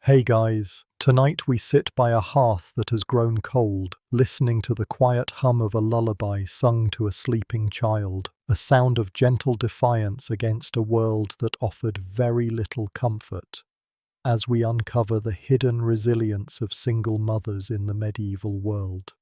Hey guys, tonight we sit by a hearth that has grown cold, listening to the quiet hum of a lullaby sung to a sleeping child, a sound of gentle defiance against a world that offered very little comfort, as we uncover the hidden resilience of single mothers in the medieval world.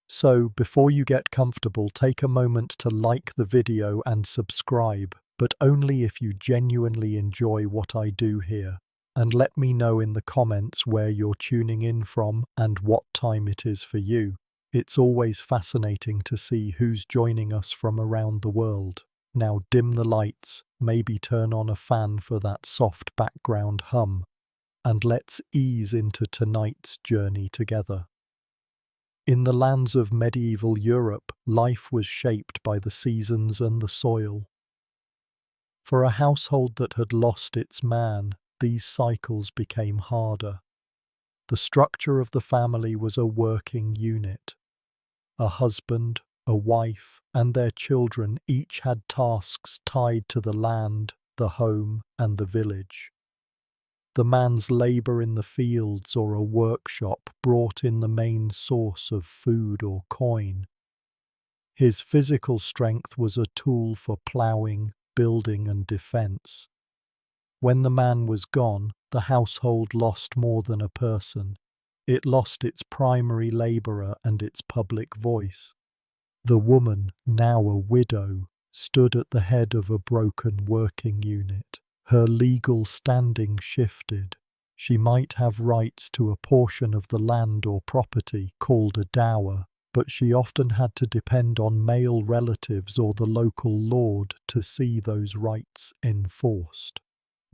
So, before you get comfortable, take a moment to like the video and subscribe, but only if you genuinely enjoy what I do here. And let me know in the comments where you're tuning in from and what time it is for you. It's always fascinating to see who's joining us from around the world. Now dim the lights, maybe turn on a fan for that soft background hum, and let's ease into tonight's journey together. In the lands of medieval Europe, life was shaped by the seasons and the soil. For a household that had lost its man, these cycles became harder. The structure of the family was a working unit. A husband, a wife, and their children each had tasks tied to the land, the home, and the village. The man's labour in the fields or a workshop brought in the main source of food or coin. His physical strength was a tool for ploughing, building, and defence. When the man was gone, the household lost more than a person. It lost its primary labourer and its public voice. The woman, now a widow, stood at the head of a broken working unit. Her legal standing shifted. She might have rights to a portion of the land or property, called a dower, but she often had to depend on male relatives or the local lord to see those rights enforced.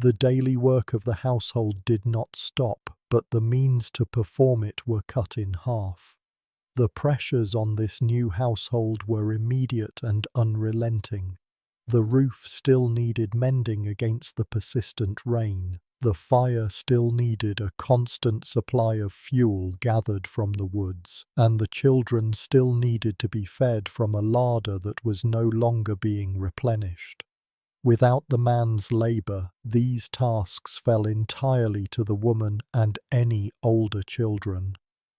The daily work of the household did not stop, but the means to perform it were cut in half. The pressures on this new household were immediate and unrelenting. The roof still needed mending against the persistent rain. The fire still needed a constant supply of fuel gathered from the woods, and the children still needed to be fed from a larder that was no longer being replenished. Without the man's labour, these tasks fell entirely to the woman and any older children.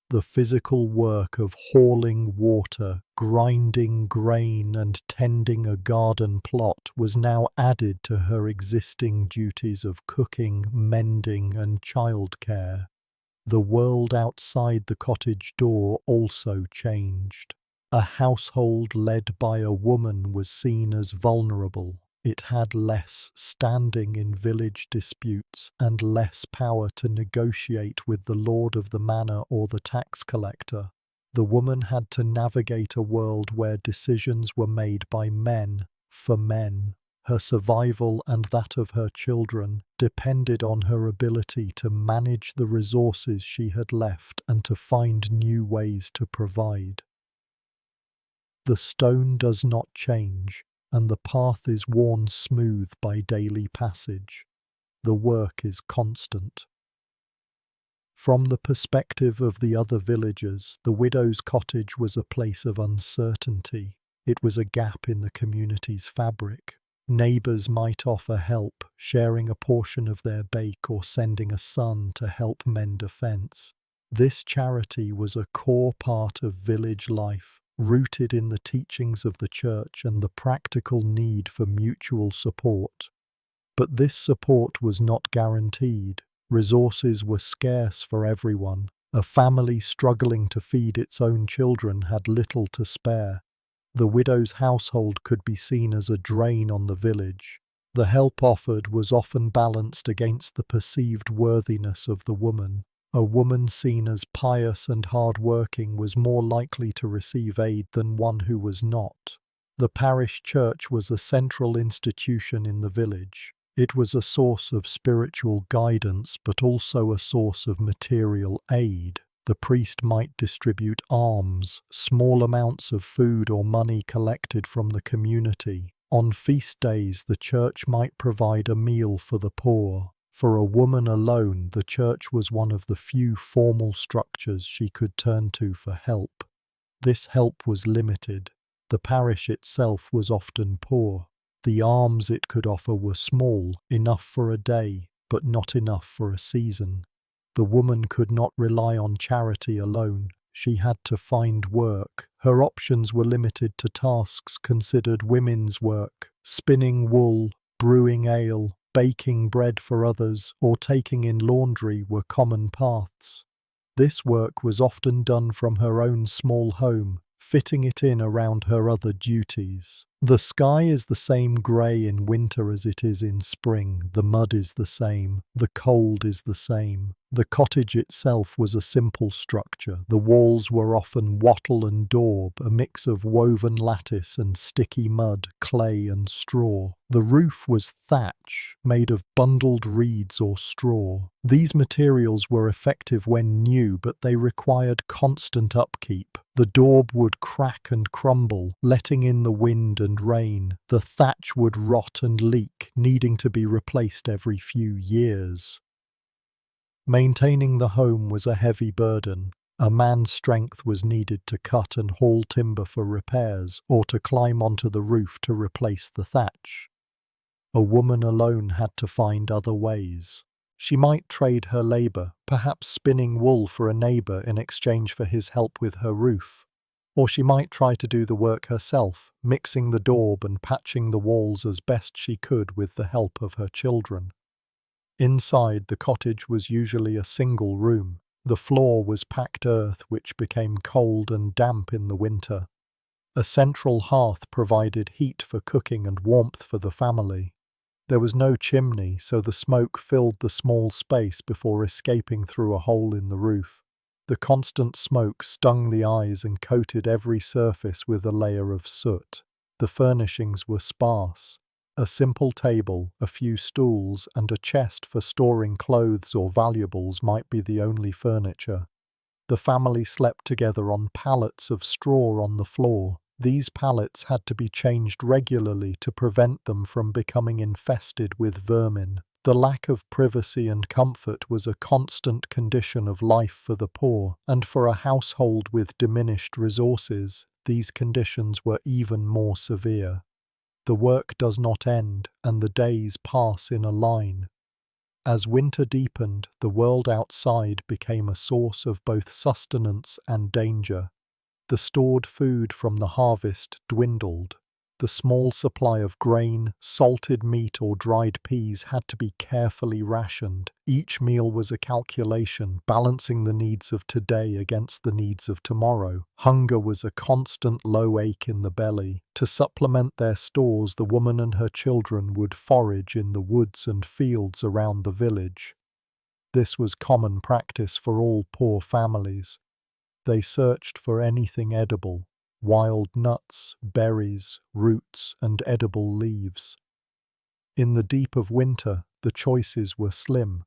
The physical work of hauling water, grinding grain, and tending a garden plot was now added to her existing duties of cooking, mending, and childcare. The world outside the cottage door also changed. A household led by a woman was seen as vulnerable. It had less standing in village disputes and less power to negotiate with the lord of the manor or the tax collector. The woman had to navigate a world where decisions were made by men, for men. Her survival and that of her children depended on her ability to manage the resources she had left and to find new ways to provide. The stone does not change, and the path is worn smooth by daily passage. The work is constant. From the perspective of the other villagers, the widow's cottage was a place of uncertainty. It was a gap in the community's fabric. Neighbours might offer help, sharing a portion of their bake or sending a son to help mend a fence. This charity was a core part of village life, rooted in the teachings of the church and the practical need for mutual support. But this support was not guaranteed. Resources were scarce for everyone. A family struggling to feed its own children had little to spare. The widow's household could be seen as a drain on the village. The help offered was often balanced against the perceived worthiness of the woman. A woman seen as pious and hard-working was more likely to receive aid than one who was not. The parish church was a central institution in the village. It was a source of spiritual guidance, but also a source of material aid. The priest might distribute alms, small amounts of food or money collected from the community. On feast days, the church might provide a meal for the poor. For a woman alone, the church was one of the few formal structures she could turn to for help. This help was limited. The parish itself was often poor. The alms it could offer were small, enough for a day, but not enough for a season. The woman could not rely on charity alone. She had to find work. Her options were limited to tasks considered women's work: spinning wool, brewing ale, baking bread for others, or taking in laundry were common paths. This work was often done from her own small home, fitting it in around her other duties. The sky is the same grey in winter as it is in spring. The mud is the same. The cold is the same. The cottage itself was a simple structure. The walls were often wattle and daub, a mix of woven lattice and sticky mud, clay and straw. The roof was thatch, made of bundled reeds or straw. These materials were effective when new, but they required constant upkeep. The daub would crack and crumble, letting in the wind and rain. The thatch would rot and leak, needing to be replaced every few years. Maintaining the home was a heavy burden. A man's strength was needed to cut and haul timber for repairs, or to climb onto the roof to replace the thatch. A woman alone had to find other ways. She might trade her labour, perhaps spinning wool for a neighbour in exchange for his help with her roof. Or she might try to do the work herself, mixing the daub and patching the walls as best she could with the help of her children. Inside, the cottage was usually a single room. The floor was packed earth, which became cold and damp in the winter. A central hearth provided heat for cooking and warmth for the family. There was no chimney, so the smoke filled the small space before escaping through a hole in the roof. The constant smoke stung the eyes and coated every surface with a layer of soot. The furnishings were sparse. A simple table, a few stools, and a chest for storing clothes or valuables might be the only furniture. The family slept together on pallets of straw on the floor. These pallets had to be changed regularly to prevent them from becoming infested with vermin. The lack of privacy and comfort was a constant condition of life for the poor, and for a household with diminished resources, these conditions were even more severe. The work does not end, and the days pass in a line. As winter deepened, the world outside became a source of both sustenance and danger. The stored food from the harvest dwindled. The small supply of grain, salted meat, or dried peas had to be carefully rationed. Each meal was a calculation, balancing the needs of today against the needs of tomorrow. Hunger was a constant low ache in the belly. To supplement their stores, the woman and her children would forage in the woods and fields around the village. This was common practice for all poor families. They searched for anything edible: wild nuts, berries, roots, and edible leaves. In the deep of winter, the choices were slim.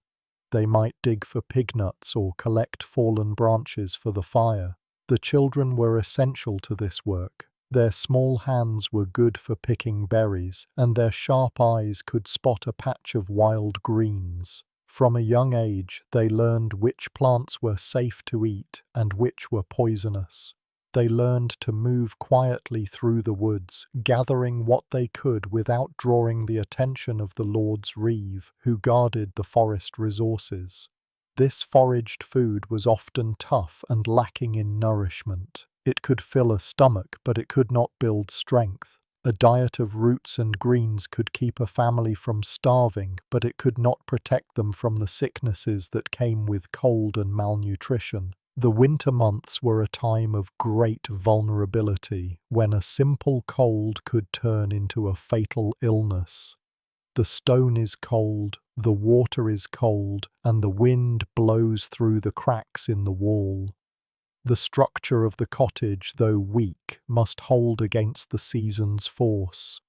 They might dig for pig nuts or collect fallen branches for the fire. The children were essential to this work. Their small hands were good for picking berries, and their sharp eyes could spot a patch of wild greens. From a young age, they learned which plants were safe to eat and which were poisonous. They learned to move quietly through the woods, gathering what they could without drawing the attention of the Lord's reeve, who guarded the forest resources. This foraged food was often tough and lacking in nourishment. It could fill a stomach, but it could not build strength. A diet of roots and greens could keep a family from starving, but it could not protect them from the sicknesses that came with cold and malnutrition. The winter months were a time of great vulnerability, when a simple cold could turn into a fatal illness. The stone is cold, the water is cold, and the wind blows through the cracks in the wall. The structure of the cottage, though weak, must hold against the season's force.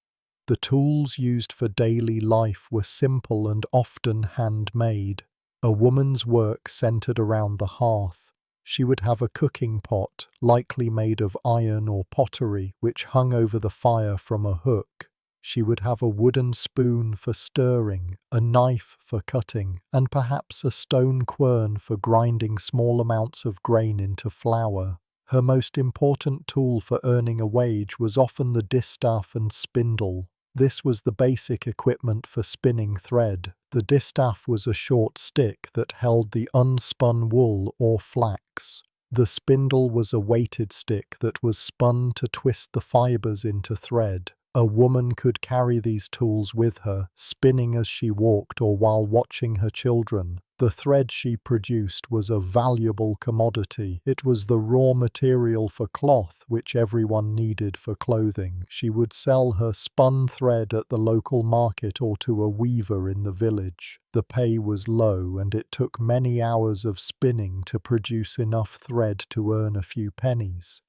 The tools used for daily life were simple and often handmade. A woman's work centered around the hearth. She would have a cooking pot, likely made of iron or pottery, which hung over the fire from a hook. She would have a wooden spoon for stirring, a knife for cutting, and perhaps a stone quern for grinding small amounts of grain into flour. Her most important tool for earning a wage was often the distaff and spindle. This was the basic equipment for spinning thread. The distaff was a short stick that held the unspun wool or flax. The spindle was a weighted stick that was spun to twist the fibers into thread. A woman could carry these tools with her, spinning as she walked or while watching her children. The thread she produced was a valuable commodity. It was the raw material for cloth which everyone needed for clothing. She would sell her spun thread at the local market or to a weaver in the village. The pay was low, and it took many hours of spinning to produce enough thread to earn a few pennies.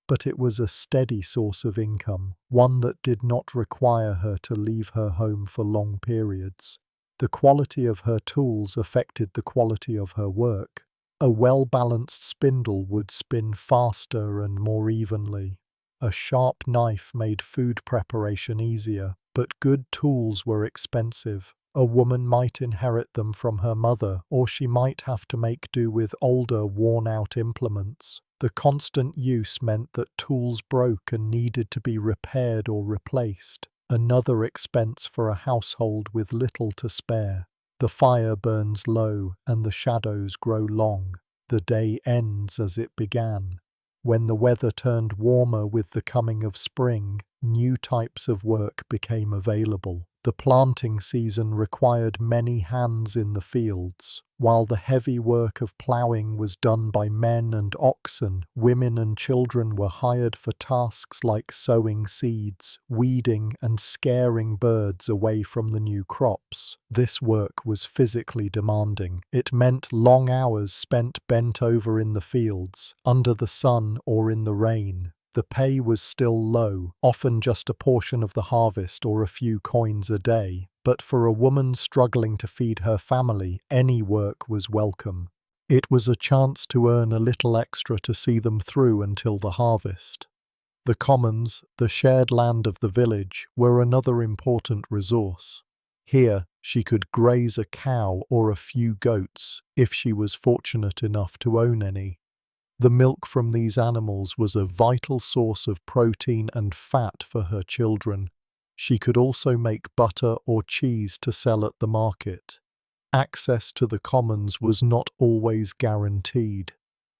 But it was a steady source of income, one that did not require her to leave her home for long periods. The quality of her tools affected the quality of her work. A well-balanced spindle would spin faster and more evenly. A sharp knife made food preparation easier, but good tools were expensive. A woman might inherit them from her mother, or she might have to make do with older, worn-out implements. The constant use meant that tools broke and needed to be repaired or replaced, another expense for a household with little to spare. The fire burns low and the shadows grow long. The day ends as it began. When the weather turned warmer with the coming of spring, new types of work became available. The planting season required many hands in the fields. While the heavy work of ploughing was done by men and oxen, women and children were hired for tasks like sowing seeds, weeding, and scaring birds away from the new crops. This work was physically demanding. It meant long hours spent bent over in the fields, under the sun or in the rain. The pay was still low, often just a portion of the harvest or a few coins a day, but for a woman struggling to feed her family, any work was welcome. It was a chance to earn a little extra to see them through until the harvest. The commons, the shared land of the village, were another important resource. Here, she could graze a cow or a few goats, if she was fortunate enough to own any. The milk from these animals was a vital source of protein and fat for her children. She could also make butter or cheese to sell at the market. Access to the commons was not always guaranteed.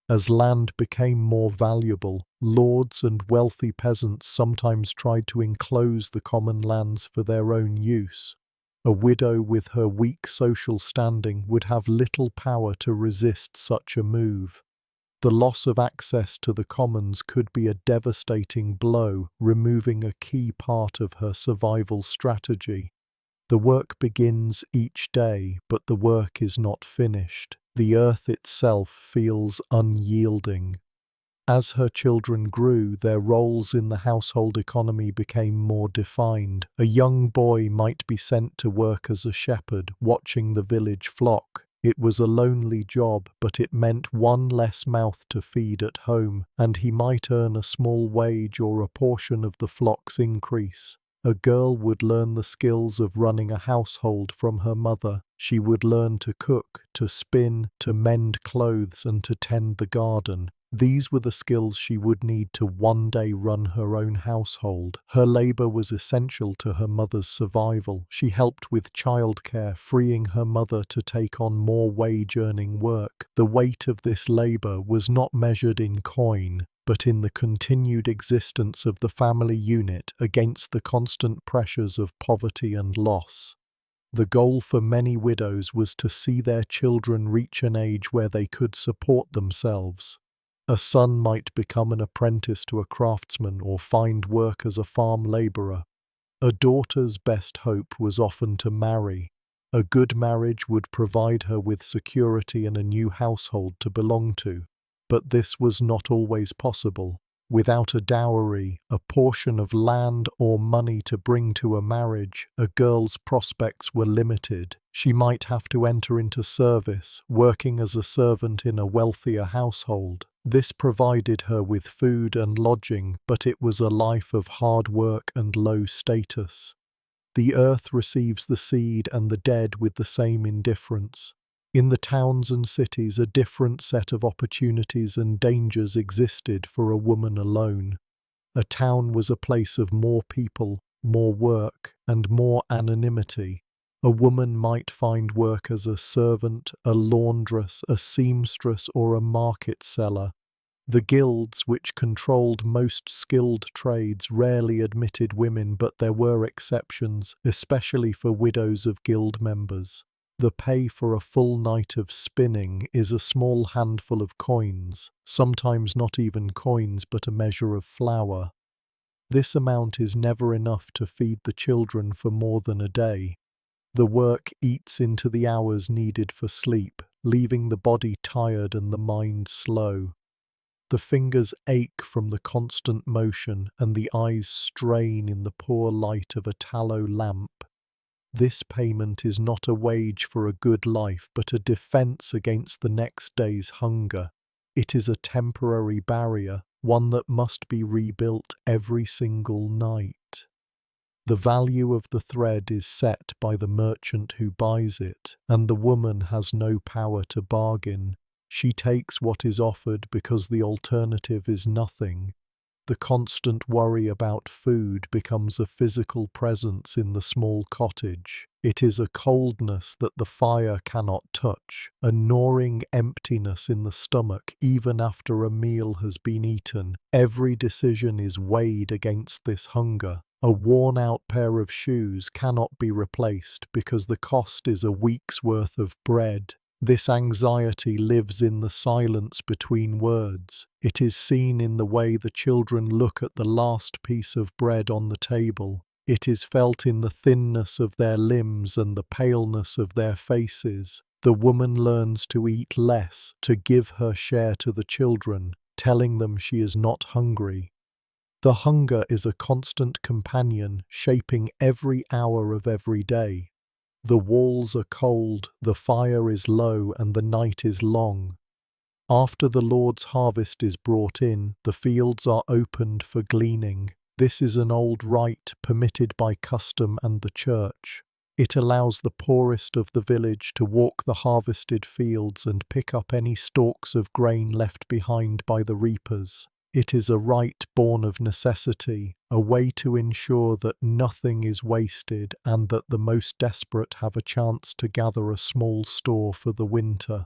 As land became more valuable, lords and wealthy peasants sometimes tried to enclose the common lands for their own use. A widow with her weak social standing would have little power to resist such a move. The loss of access to the commons could be a devastating blow, removing a key part of her survival strategy. The work begins each day, but the work is not finished. The earth itself feels unyielding. As her children grew, their roles in the household economy became more defined. A young boy might be sent to work as a shepherd, watching the village flock. It was a lonely job, but it meant one less mouth to feed at home, and he might earn a small wage or a portion of the flock's increase. A girl would learn the skills of running a household from her mother. She would learn to cook, to spin, to mend clothes, and to tend the garden. These were the skills she would need to one day run her own household. Her labor was essential to her mother's survival. She helped with childcare, freeing her mother to take on more wage-earning work. The weight of this labor was not measured in coin, but in the continued existence of the family unit against the constant pressures of poverty and loss. The goal for many widows was to see their children reach an age where they could support themselves. A son might become an apprentice to a craftsman or find work as a farm laborer. A daughter's best hope was often to marry. A good marriage would provide her with security and a new household to belong to. But this was not always possible. Without a dowry, a portion of land or money to bring to a marriage, a girl's prospects were limited. She might have to enter into service, working as a servant in a wealthier household. This provided her with food and lodging, but it was a life of hard work and low status. The earth receives the seed and the dead with the same indifference. In the towns and cities, a different set of opportunities and dangers existed for a woman alone. A town was a place of more people, more work, and more anonymity. A woman might find work as a servant, a laundress, a seamstress, or a market seller. The guilds, which controlled most skilled trades, rarely admitted women, but there were exceptions, especially for widows of guild members. The pay for a full night of spinning is a small handful of coins, sometimes not even coins but a measure of flour. This amount is never enough to feed the children for more than a day. The work eats into the hours needed for sleep, leaving the body tired and the mind slow. The fingers ache from the constant motion, and the eyes strain in the poor light of a tallow lamp. This payment is not a wage for a good life, but a defense against the next day's hunger. It is a temporary barrier, one that must be rebuilt every single night. The value of the thread is set by the merchant who buys it, and the woman has no power to bargain. She takes what is offered because the alternative is nothing. The constant worry about food becomes a physical presence in the small cottage. It is a coldness that the fire cannot touch, a gnawing emptiness in the stomach even after a meal has been eaten. Every decision is weighed against this hunger. A worn-out pair of shoes cannot be replaced because the cost is a week's worth of bread. This anxiety lives in the silence between words. It is seen in the way the children look at the last piece of bread on the table. It is felt in the thinness of their limbs and the paleness of their faces. The woman learns to eat less, to give her share to the children, telling them she is not hungry. The hunger is a constant companion, shaping every hour of every day. The walls are cold, the fire is low, and the night is long. After the Lord's harvest is brought in, the fields are opened for gleaning. This is an old rite permitted by custom and the church. It allows the poorest of the village to walk the harvested fields and pick up any stalks of grain left behind by the reapers. It is a rite born of necessity, a way to ensure that nothing is wasted and that the most desperate have a chance to gather a small store for the winter.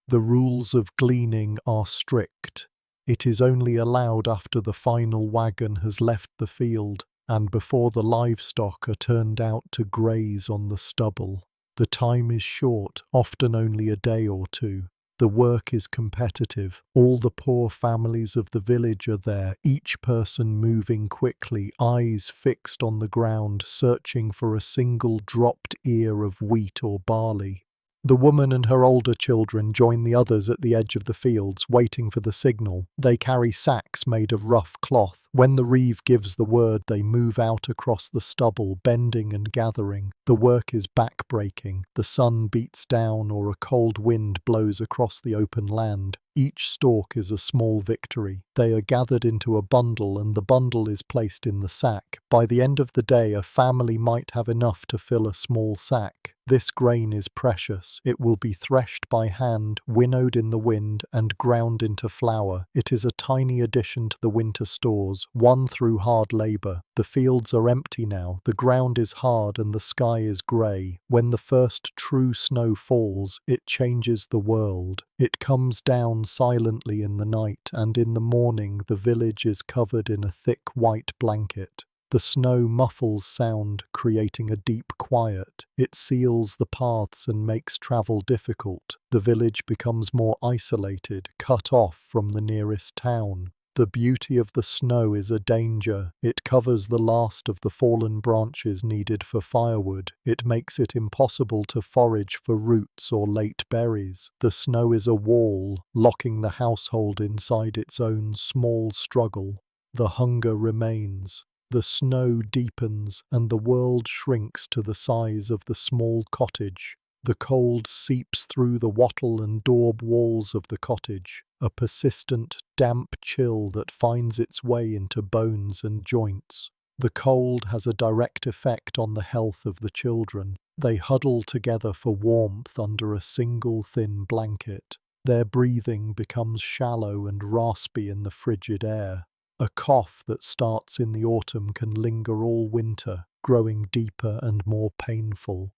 The rules of gleaning are strict. It is only allowed after the final wagon has left the field and before the livestock are turned out to graze on the stubble. The time is short, often only a day or two. The work is competitive. All the poor families of the village are there, each person moving quickly, eyes fixed on the ground, searching for a single dropped ear of wheat or barley. The woman and her older children join the others at the edge of the fields, waiting for the signal. They carry sacks made of rough cloth. When the reeve gives the word, they move out across the stubble, bending and gathering. The work is back-breaking. The sun beats down or a cold wind blows across the open land. Each stalk is a small victory. They are gathered into a bundle and the bundle is placed in the sack. By the end of the day, a family might have enough to fill a small sack. This grain is precious. It will be threshed by hand, winnowed in the wind, and ground into flour. It is a tiny addition to the winter stores, won through hard labor. The fields are empty now, the ground is hard and the sky is grey. When the first true snow falls, it changes the world. It comes down silently in the night, and in the morning the village is covered in a thick white blanket. The snow muffles sound, creating a deep quiet. It seals the paths and makes travel difficult. The village becomes more isolated, cut off from the nearest town. The beauty of the snow is a danger. It covers the last of the fallen branches needed for firewood. It makes it impossible to forage for roots or late berries. The snow is a wall, locking the household inside its own small struggle. The hunger remains. The snow deepens, and the world shrinks to the size of the small cottage. The cold seeps through the wattle and daub walls of the cottage, a persistent, damp chill that finds its way into bones and joints. The cold has a direct effect on the health of the children. They huddle together for warmth under a single thin blanket. Their breathing becomes shallow and raspy in the frigid air. A cough that starts in the autumn can linger all winter, growing deeper and more painful.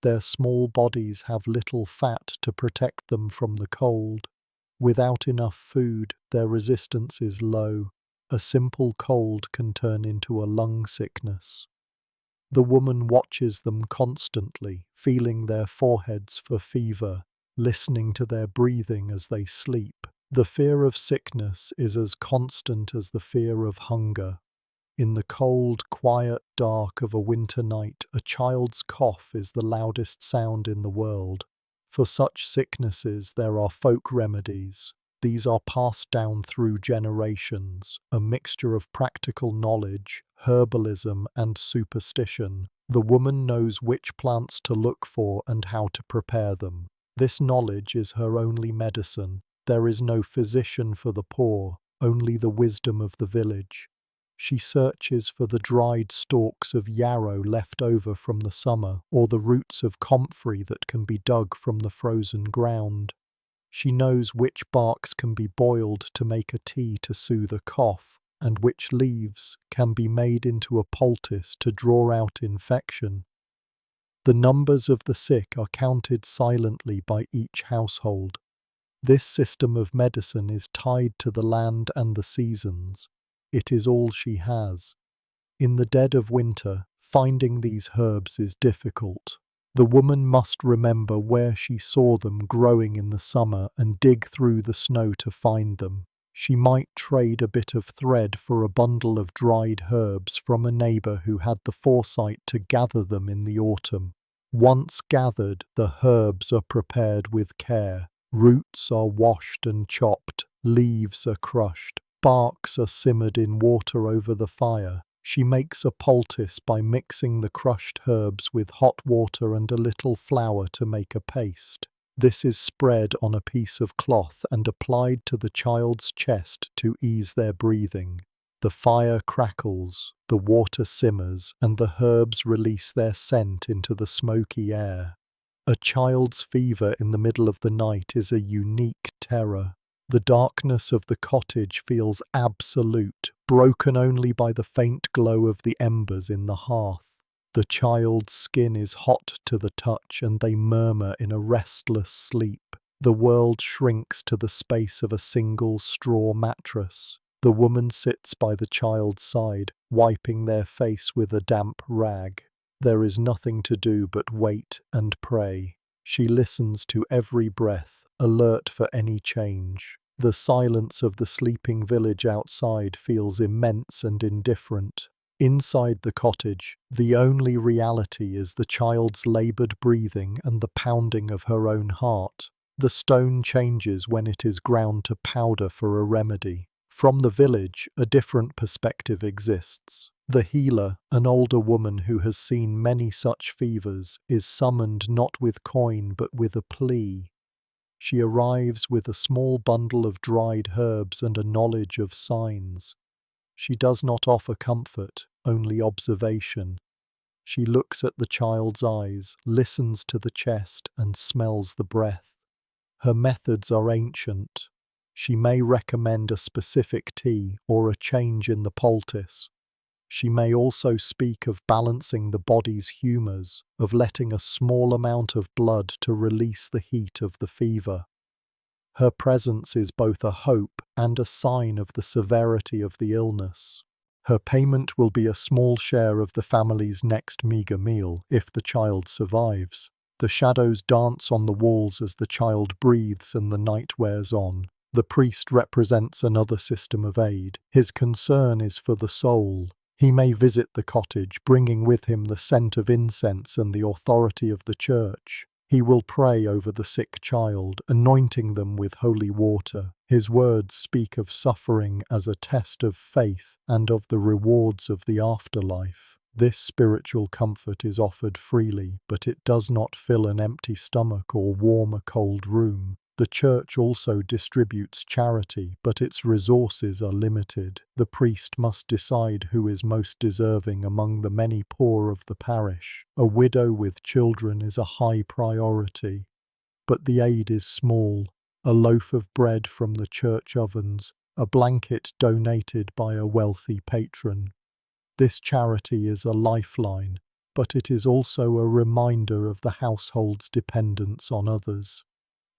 Their small bodies have little fat to protect them from the cold. Without enough food, their resistance is low. A simple cold can turn into a lung sickness. The woman watches them constantly, feeling their foreheads for fever, listening to their breathing as they sleep. The fear of sickness is as constant as the fear of hunger. In the cold, quiet dark of a winter night, a child's cough is the loudest sound in the world. For such sicknesses, there are folk remedies. These are passed down through generations, a mixture of practical knowledge, herbalism, and superstition. The woman knows which plants to look for and how to prepare them. This knowledge is her only medicine. There is no physician for the poor, only the wisdom of the village. She searches for the dried stalks of yarrow left over from the summer, or the roots of comfrey that can be dug from the frozen ground. She knows which barks can be boiled to make a tea to soothe a cough, and which leaves can be made into a poultice to draw out infection. The numbers of the sick are counted silently by each household. This system of medicine is tied to the land and the seasons. It is all she has. In the dead of winter, finding these herbs is difficult. The woman must remember where she saw them growing in the summer and dig through the snow to find them. She might trade a bit of thread for a bundle of dried herbs from a neighbor who had the foresight to gather them in the autumn. Once gathered, the herbs are prepared with care. Roots are washed and chopped, leaves are crushed, barks are simmered in water over the fire. She makes a poultice by mixing the crushed herbs with hot water and a little flour to make a paste. This is spread on a piece of cloth and applied to the child's chest to ease their breathing. The fire crackles, the water simmers, and the herbs release their scent into the smoky air. A child's fever in the middle of the night is a unique terror. The darkness of the cottage feels absolute, broken only by the faint glow of the embers in the hearth. The child's skin is hot to the touch, and they murmur in a restless sleep. The world shrinks to the space of a single straw mattress. The woman sits by the child's side, wiping their face with a damp rag. There is nothing to do but wait and pray. She listens to every breath, alert for any change. The silence of the sleeping village outside feels immense and indifferent. Inside the cottage, the only reality is the child's labored breathing and the pounding of her own heart. The stone changes when it is ground to powder for a remedy. From the village, a different perspective exists. The healer, an older woman who has seen many such fevers, is summoned not with coin but with a plea. She arrives with a small bundle of dried herbs and a knowledge of signs. She does not offer comfort, only observation. She looks at the child's eyes, listens to the chest, and smells the breath. Her methods are ancient. She may recommend a specific tea or a change in the poultice. She may also speak of balancing the body's humours, of letting a small amount of blood to release the heat of the fever. Her presence is both a hope and a sign of the severity of the illness. Her payment will be a small share of the family's next meagre meal if the child survives. The shadows dance on the walls as the child breathes and the night wears on. The priest represents another system of aid. His concern is for the soul. He may visit the cottage, bringing with him the scent of incense and the authority of the church. He will pray over the sick child, anointing them with holy water. His words speak of suffering as a test of faith and of the rewards of the afterlife. This spiritual comfort is offered freely, but it does not fill an empty stomach or warm a cold room. The church also distributes charity, but its resources are limited. The priest must decide who is most deserving among the many poor of the parish. A widow with children is a high priority, but the aid is small. A loaf of bread from the church ovens, a blanket donated by a wealthy patron. This charity is a lifeline, but it is also a reminder of the household's dependence on others.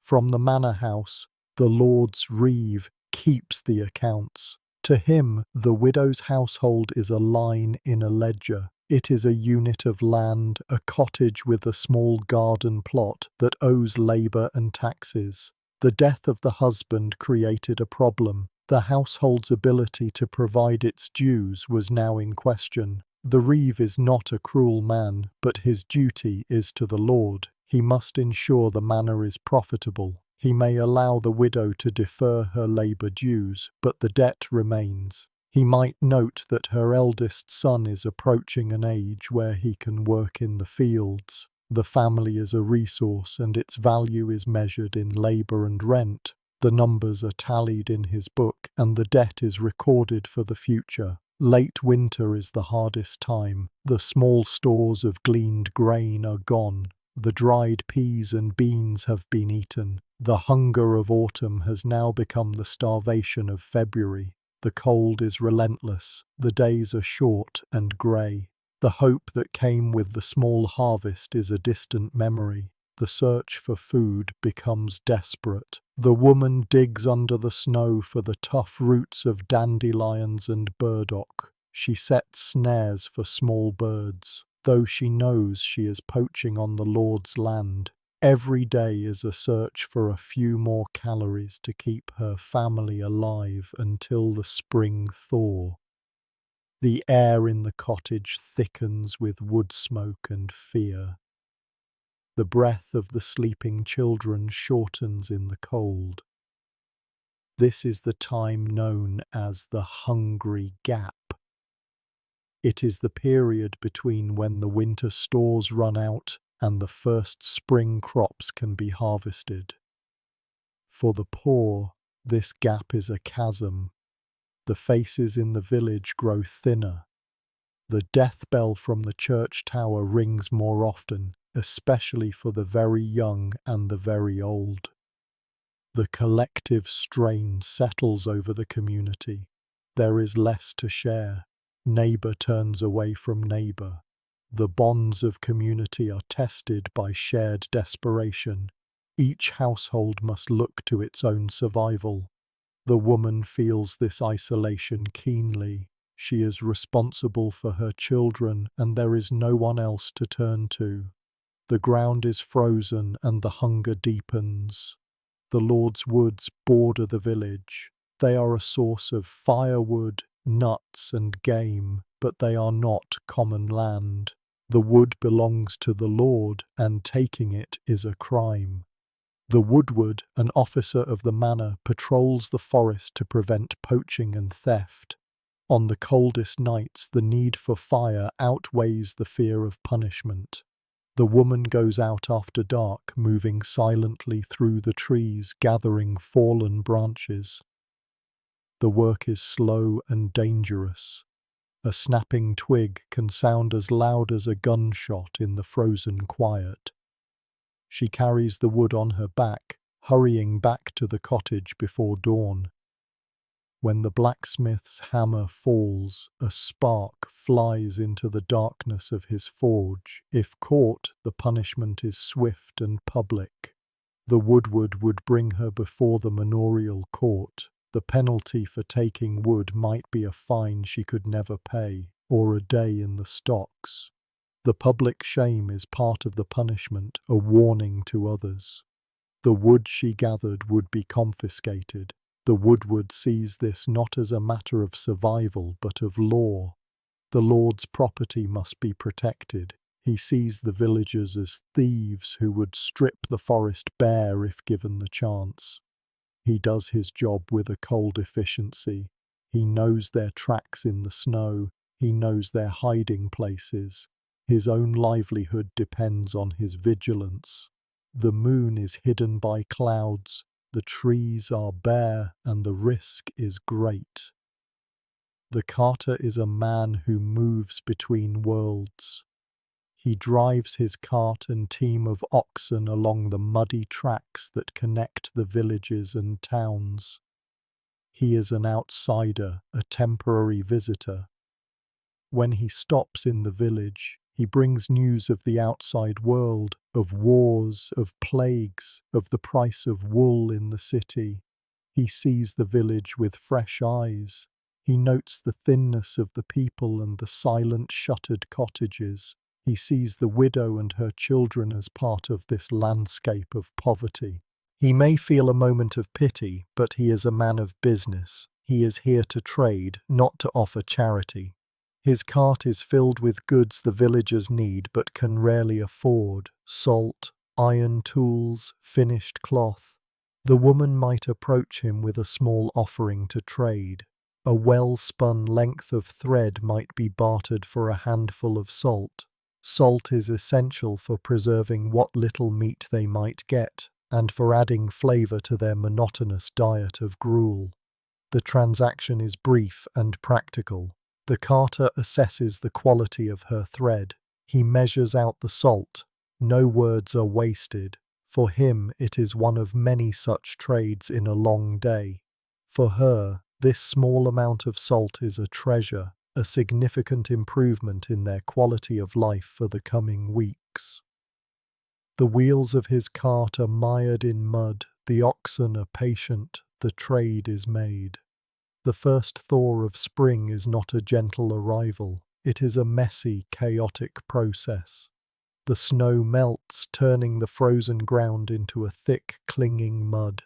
From the manor house, the Lord's reeve keeps the accounts. To him, the widow's household is a line in a ledger. It is a unit of land, a cottage with a small garden plot that owes labour and taxes. The death of the husband created a problem. The household's ability to provide its dues was now in question. The reeve is not a cruel man, but his duty is to the Lord. He must ensure the manor is profitable. He may allow the widow to defer her labour dues, but the debt remains. He might note that her eldest son is approaching an age where he can work in the fields. The family is a resource, and its value is measured in labour and rent. The numbers are tallied in his book, and the debt is recorded for the future. Late winter is the hardest time. The small stores of gleaned grain are gone. The dried peas and beans have been eaten. The hunger of autumn has now become the starvation of February. The cold is relentless. The days are short and grey. The hope that came with the small harvest is a distant memory. The search for food becomes desperate. The woman digs under the snow for the tough roots of dandelions and burdock. She sets snares for small birds, though she knows she is poaching on the Lord's land. Every day is a search for a few more calories to keep her family alive until the spring thaw. The air in the cottage thickens with wood smoke and fear. The breath of the sleeping children shortens in the cold. This is the time known as the hungry gap. It is the period between when the winter stores run out and the first spring crops can be harvested. For the poor, this gap is a chasm. The faces in the village grow thinner. The death bell from the church tower rings more often, especially for the very young and the very old. The collective strain settles over the community. There is less to share. Neighbour turns away from neighbour. The bonds of community are tested by shared desperation. Each household must look to its own survival. The woman feels this isolation keenly. She is responsible for her children, and there is no one else to turn to. The ground is frozen and the hunger deepens. The Lord's woods border the village. They are a source of firewood, nuts, and game, but they are not common land. The wood belongs to the Lord, and taking it is a crime. The woodward, an officer of the manor, patrols the forest to prevent poaching and theft. On the coldest nights, the need for fire outweighs the fear of punishment. The woman goes out after dark, moving silently through the trees, gathering fallen branches. The work is slow and dangerous. A snapping twig can sound as loud as a gunshot in the frozen quiet. She carries the wood on her back, hurrying back to the cottage before dawn. When the blacksmith's hammer falls, a spark flies into the darkness of his forge. If caught, the punishment is swift and public. The woodward would bring her before the manorial court. The penalty for taking wood might be a fine she could never pay, or a day in the stocks. The public shame is part of the punishment, a warning to others. The wood she gathered would be confiscated. The woodward sees this not as a matter of survival, but of law. The Lord's property must be protected. He sees the villagers as thieves who would strip the forest bare if given the chance. He does his job with a cold efficiency. He knows their tracks in the snow. He knows their hiding places. His own livelihood depends on his vigilance. The moon is hidden by clouds. The trees are bare, and the risk is great. The carter is a man who moves between worlds. He drives his cart and team of oxen along the muddy tracks that connect the villages and towns. He is an outsider, a temporary visitor. When he stops in the village, he brings news of the outside world, of wars, of plagues, of the price of wool in the city. He sees the village with fresh eyes. He notes the thinness of the people and the silent shuttered cottages. He sees the widow and her children as part of this landscape of poverty. He may feel a moment of pity, but he is a man of business. He is here to trade, not to offer charity. His cart is filled with goods the villagers need but can rarely afford: salt, iron tools, finished cloth. The woman might approach him with a small offering to trade. A well-spun length of thread might be bartered for a handful of salt. Salt is essential for preserving what little meat they might get, and for adding flavor to their monotonous diet of gruel. The transaction is brief and practical. The carter assesses the quality of her thread. He measures out the salt. No words are wasted. For him, it is one of many such trades in a long day. For her, this small amount of salt is a treasure, a significant improvement in their quality of life for the coming weeks. The wheels of his cart are mired in mud, the oxen are patient, the trade is made. The first thaw of spring is not a gentle arrival, it is a messy, chaotic process. The snow melts, turning the frozen ground into a thick, clinging mud.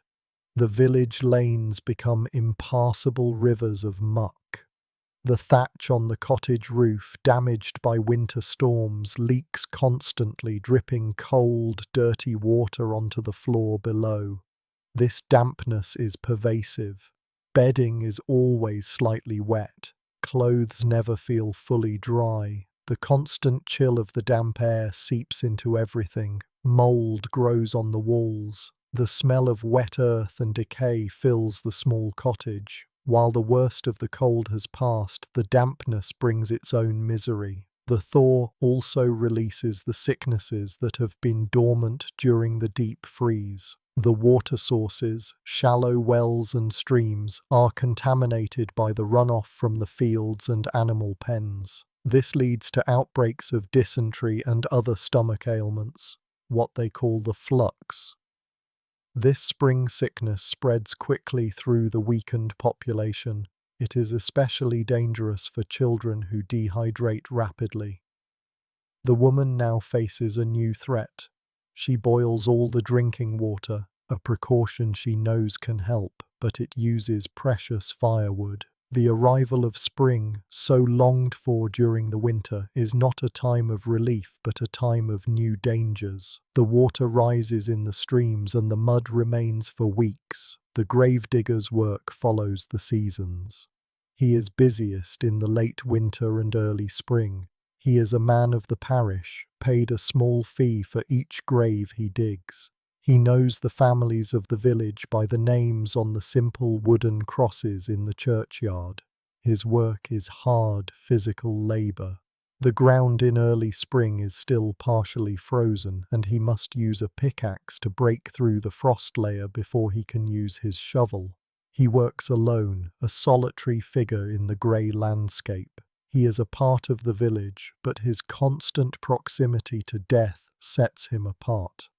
The village lanes become impassable rivers of muck. The thatch on the cottage roof, damaged by winter storms, leaks constantly, dripping cold, dirty water onto the floor below. This dampness is pervasive. Bedding is always slightly wet. Clothes never feel fully dry. The constant chill of the damp air seeps into everything. Mold grows on the walls. The smell of wet earth and decay fills the small cottage. While the worst of the cold has passed, the dampness brings its own misery. The thaw also releases the sicknesses that have been dormant during the deep freeze. The water sources, shallow wells and streams, are contaminated by the runoff from the fields and animal pens. This leads to outbreaks of dysentery and other stomach ailments, what they call the flux. This spring sickness spreads quickly through the weakened population. It is especially dangerous for children who dehydrate rapidly. The woman now faces a new threat. She boils all the drinking water, a precaution she knows can help, but it uses precious firewood. The arrival of spring, so longed for during the winter, is not a time of relief but a time of new dangers. The water rises in the streams and the mud remains for weeks. The gravedigger's work follows the seasons. He is busiest in the late winter and early spring. He is a man of the parish, paid a small fee for each grave he digs. He knows the families of the village by the names on the simple wooden crosses in the churchyard. His work is hard, physical labor. The ground in early spring is still partially frozen, and he must use a pickaxe to break through the frost layer before he can use his shovel. He works alone, a solitary figure in the grey landscape. He is a part of the village, but his constant proximity to death sets him apart.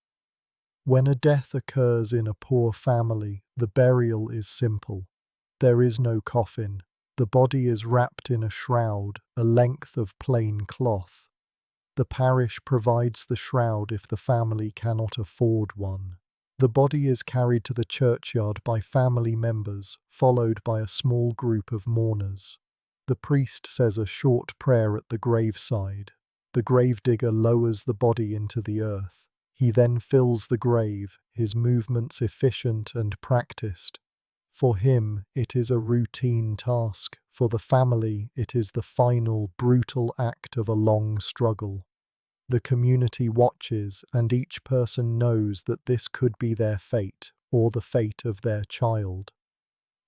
When a death occurs in a poor family, the burial is simple. There is no coffin. The body is wrapped in a shroud, a length of plain cloth. The parish provides the shroud if the family cannot afford one. The body is carried to the churchyard by family members, followed by a small group of mourners. The priest says a short prayer at the graveside. The gravedigger lowers the body into the earth. He then fills the grave, his movements efficient and practiced. For him, it is a routine task. For the family, it is the final, brutal act of a long struggle. The community watches, and each person knows that this could be their fate, or the fate of their child.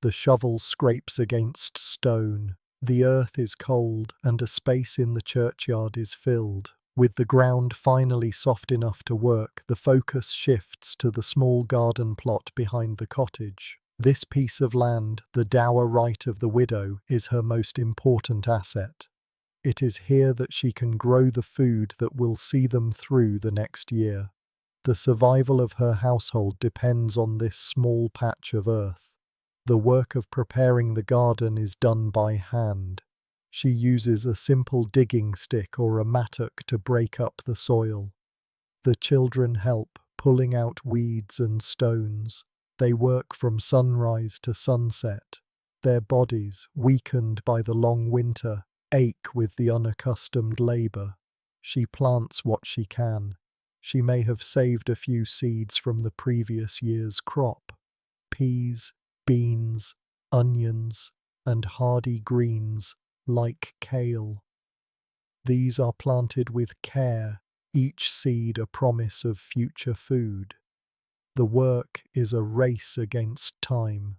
The shovel scrapes against stone. The earth is cold, and a space in the churchyard is filled. With the ground finally soft enough to work, the focus shifts to the small garden plot behind the cottage. This piece of land, the dower right of the widow, is her most important asset. It is here that she can grow the food that will see them through the next year. The survival of her household depends on this small patch of earth. The work of preparing the garden is done by hand. She uses a simple digging stick or a mattock to break up the soil. The children help, pulling out weeds and stones. They work from sunrise to sunset. Their bodies, weakened by the long winter, ache with the unaccustomed labor. She plants what she can. She may have saved a few seeds from the previous year's crop. Peas, beans, onions, and hardy greens like kale. These are planted with care, each seed a promise of future food. The work is a race against time.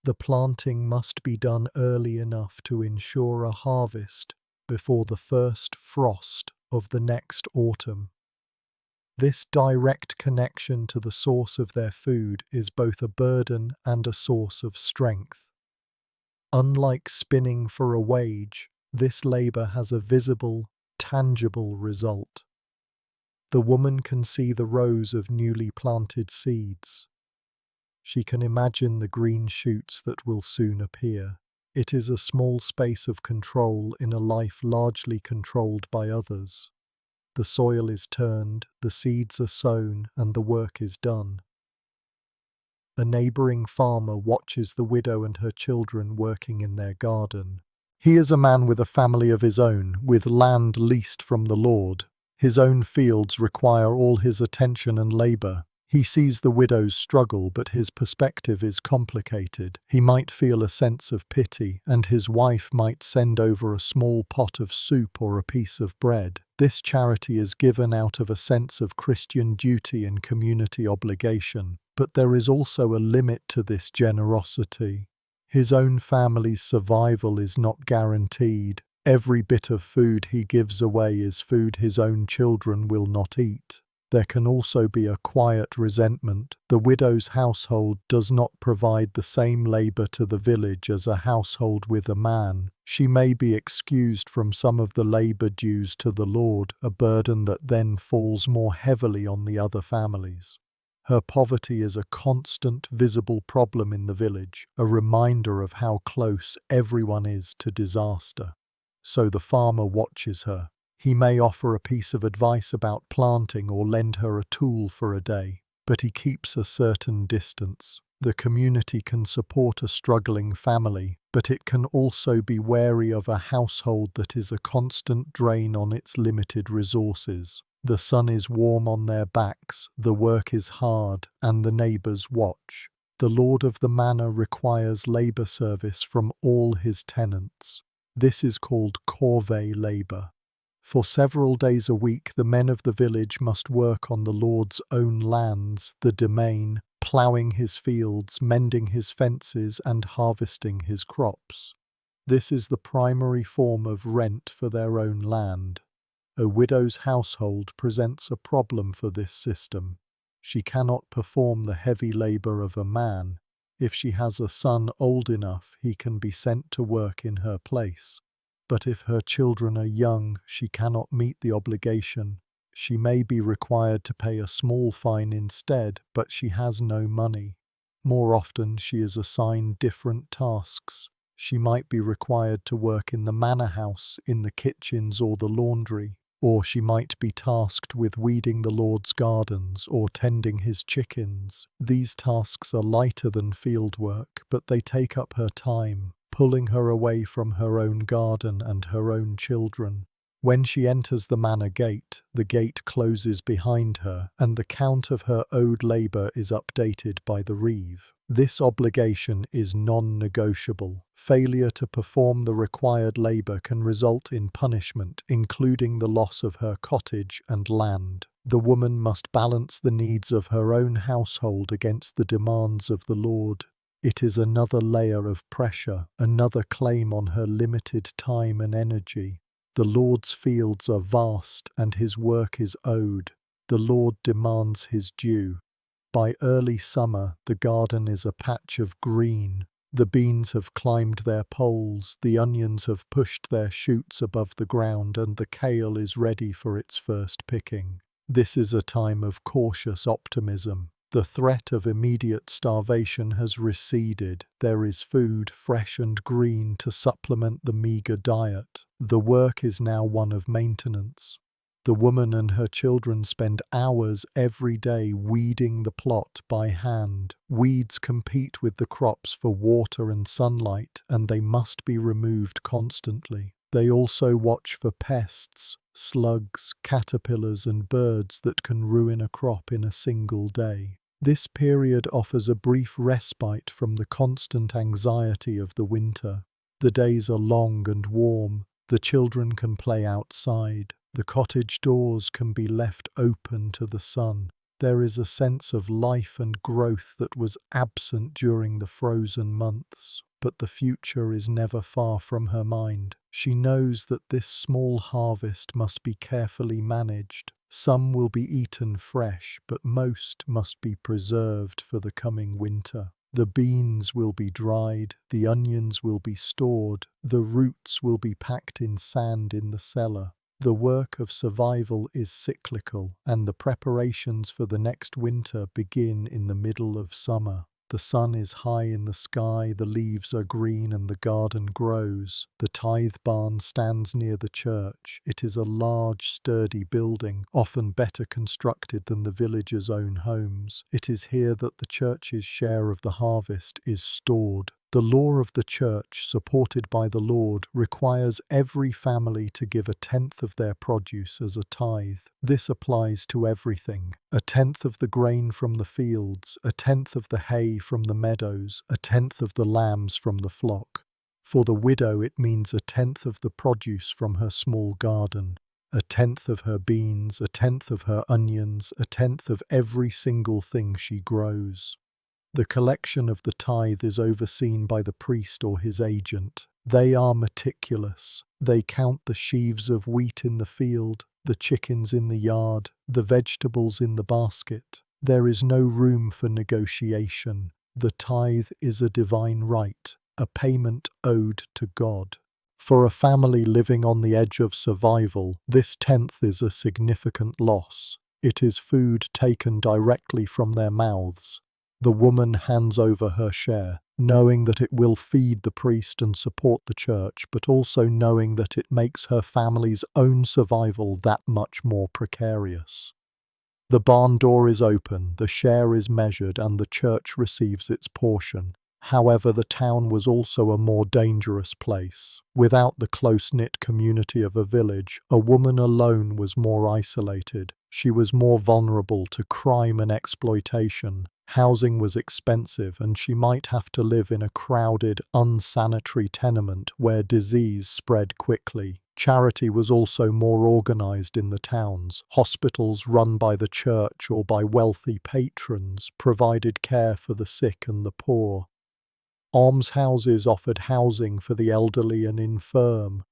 The planting must be done early enough to ensure a harvest before the first frost of the next autumn. This direct connection to the source of their food is both a burden and a source of strength. Unlike spinning for a wage, this labor has a visible, tangible result. The woman can see the rows of newly planted seeds. She can imagine the green shoots that will soon appear. It is a small space of control in a life largely controlled by others. The soil is turned, the seeds are sown, and the work is done. A neighboring farmer watches the widow and her children working in their garden. He is a man with a family of his own, with land leased from the Lord. His own fields require all his attention and labor. He sees the widow's struggle, but his perspective is complicated. He might feel a sense of pity, and his wife might send over a small pot of soup or a piece of bread. This charity is given out of a sense of Christian duty and community obligation, but there is also a limit to this generosity. His own family's survival is not guaranteed. Every bit of food he gives away is food his own children will not eat. There can also be a quiet resentment. The widow's household does not provide the same labor to the village as a household with a man. She may be excused from some of the labor dues to the Lord, a burden that then falls more heavily on the other families. Her poverty is a constant, visible problem in the village, a reminder of how close everyone is to disaster. So the farmer watches her. He may offer a piece of advice about planting or lend her a tool for a day, but he keeps a certain distance. The community can support a struggling family, but it can also be wary of a household that is a constant drain on its limited resources. The sun is warm on their backs, the work is hard, and the neighbors watch. The lord of the manor requires labor service from all his tenants. This is called corvée labor. For several days a week, the men of the village must work on the Lord's own lands, the domain, ploughing his fields, mending his fences, and harvesting his crops. This is the primary form of rent for their own land. A widow's household presents a problem for this system. She cannot perform the heavy labor of a man. If she has a son old enough, he can be sent to work in her place. But if her children are young, she cannot meet the obligation. She may be required to pay a small fine instead, but she has no money. More often, she is assigned different tasks. She might be required to work in the manor house, in the kitchens or the laundry, or she might be tasked with weeding the Lord's gardens or tending his chickens. These tasks are lighter than field work, but they take up her time, pulling her away from her own garden and her own children. When she enters the manor gate, the gate closes behind her, and the count of her owed labor is updated by the reeve. This obligation is non-negotiable. Failure to perform the required labor can result in punishment, including the loss of her cottage and land. The woman must balance the needs of her own household against the demands of the Lord. It is another layer of pressure, another claim on her limited time and energy. The Lord's fields are vast, and his work is owed. The Lord demands his due. By early summer, the garden is a patch of green. The beans have climbed their poles, the onions have pushed their shoots above the ground, and the kale is ready for its first picking. This is a time of cautious optimism. The threat of immediate starvation has receded. There is food, fresh and green, to supplement the meager diet. The work is now one of maintenance. The woman and her children spend hours every day weeding the plot by hand. Weeds compete with the crops for water and sunlight, and they must be removed constantly. They also watch for pests, slugs, caterpillars, and birds that can ruin a crop in a single day. This period offers a brief respite from the constant anxiety of the winter. The days are long and warm. The children can play outside. The cottage doors can be left open to the sun. There is a sense of life and growth that was absent during the frozen months. But the future is never far from her mind. She knows that this small harvest must be carefully managed. Some will be eaten fresh, but most must be preserved for the coming winter. The beans will be dried, the onions will be stored, the roots will be packed in sand in the cellar. The work of survival is cyclical, and the preparations for the next winter begin in the middle of summer. The sun is high in the sky, the leaves are green, and the garden grows. The tithe barn stands near the church. It is a large, sturdy building, often better constructed than the villagers' own homes. It is here that the church's share of the harvest is stored. The law of the church, supported by the Lord, requires every family to give 1/10 of their produce as a tithe. This applies to everything: 1/10 of the grain from the fields, 1/10 of the hay from the meadows, 1/10 of the lambs from the flock. For the widow, it means 1/10 of the produce from her small garden, 1/10 of her beans, 1/10 of her onions, 1/10 of every single thing she grows. The collection of the tithe is overseen by the priest or his agent. They are meticulous. They count the sheaves of wheat in the field, the chickens in the yard, the vegetables in the basket. There is no room for negotiation. The tithe is a divine right, a payment owed to God. For a family living on the edge of survival, this 1/10 is a significant loss. It is food taken directly from their mouths. The woman hands over her share, knowing that it will feed the priest and support the church, but also knowing that it makes her family's own survival that much more precarious. The barn door is open, the share is measured, and the church receives its portion. However, the town was also a more dangerous place. Without the close-knit community of a village, a woman alone was more isolated. She was more vulnerable to crime and exploitation. Housing was expensive, and she might have to live in a crowded, unsanitary tenement where disease spread quickly. Charity was also more organized in the towns. Hospitals run by the church or by wealthy patrons provided care for the sick and the poor. Almshouses offered housing for the elderly and infirm.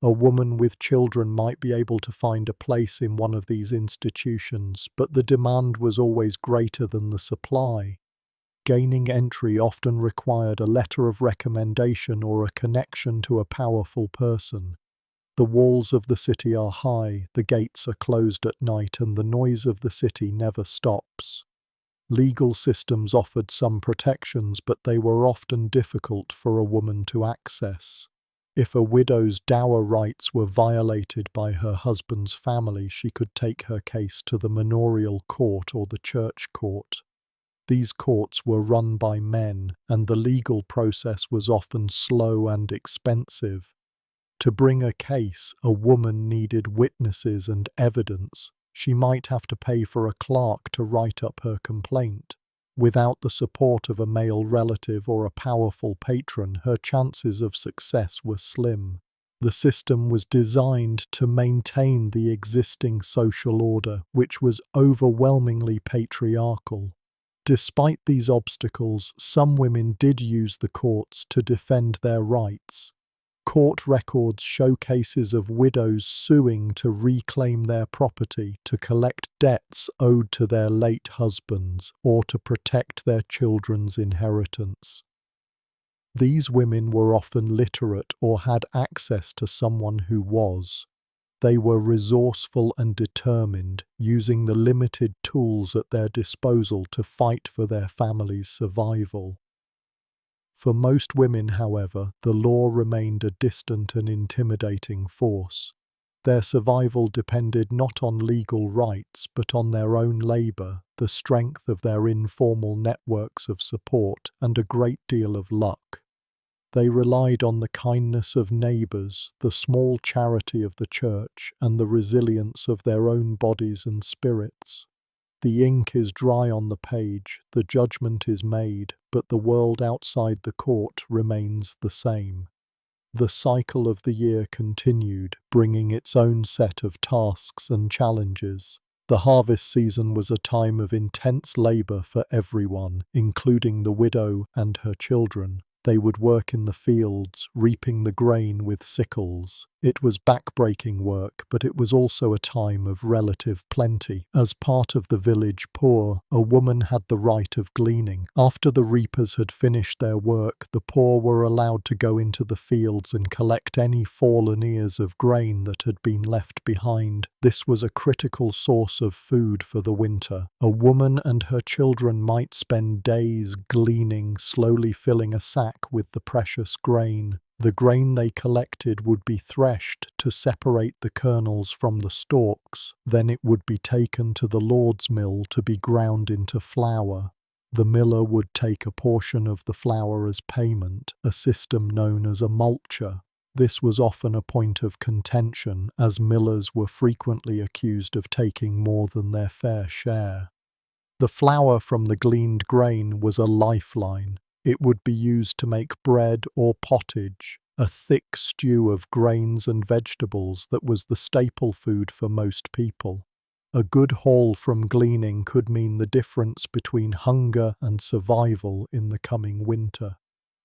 A woman with children might be able to find a place in one of these institutions, but the demand was always greater than the supply. Gaining entry often required a letter of recommendation or a connection to a powerful person. The walls of the city are high, the gates are closed at night, and the noise of the city never stops. Legal systems offered some protections, but they were often difficult for a woman to access. If a widow's dower rights were violated by her husband's family, she could take her case to the manorial court or the church court. These courts were run by men, and the legal process was often slow and expensive. To bring a case, a woman needed witnesses and evidence. She might have to pay for a clerk to write up her complaint. Without the support of a male relative or a powerful patron, her chances of success were slim. The system was designed to maintain the existing social order, which was overwhelmingly patriarchal. Despite these obstacles, some women did use the courts to defend their rights. Court records show cases of widows suing to reclaim their property, to collect debts owed to their late husbands, or to protect their children's inheritance. These women were often literate or had access to someone who was. They were resourceful and determined, using the limited tools at their disposal to fight for their family's survival. For most women, however, the law remained a distant and intimidating force. Their survival depended not on legal rights, but on their own labor, the strength of their informal networks of support, and a great deal of luck. They relied on the kindness of neighbors, the small charity of the church, and the resilience of their own bodies and spirits. The ink is dry on the page, the judgment is made, but the world outside the court remains the same. The cycle of the year continued, bringing its own set of tasks and challenges. The harvest season was a time of intense labor for everyone, including the widow and her children. They would work in the fields, reaping the grain with sickles. It was back-breaking work, but it was also a time of relative plenty. As part of the village poor, a woman had the right of gleaning. After the reapers had finished their work, the poor were allowed to go into the fields and collect any fallen ears of grain that had been left behind. This was a critical source of food for the winter. A woman and her children might spend days gleaning, slowly filling a sack with the precious grain. The grain they collected would be threshed to separate the kernels from the stalks. Then it would be taken to the Lord's mill to be ground into flour. The miller would take a portion of the flour as payment, a system known as a multure. This was often a point of contention, as millers were frequently accused of taking more than their fair share. The flour from the gleaned grain was a lifeline. It would be used to make bread or pottage, a thick stew of grains and vegetables that was the staple food for most people. A good haul from gleaning could mean the difference between hunger and survival in the coming winter.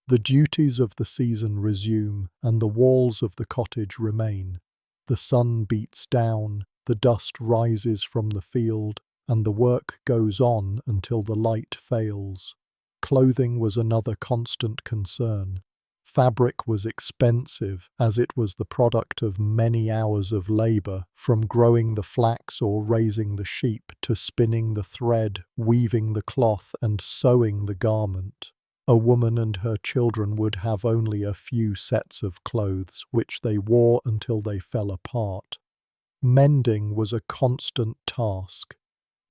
The duties of the season resume, and the walls of the cottage remain. The sun beats down, the dust rises from the field, and the work goes on until the light fails. Clothing was another constant concern. Fabric was expensive, as it was the product of many hours of labor, from growing the flax or raising the sheep to spinning the thread, weaving the cloth, and sewing the garment. A woman and her children would have only a few sets of clothes, which they wore until they fell apart. Mending was a constant task.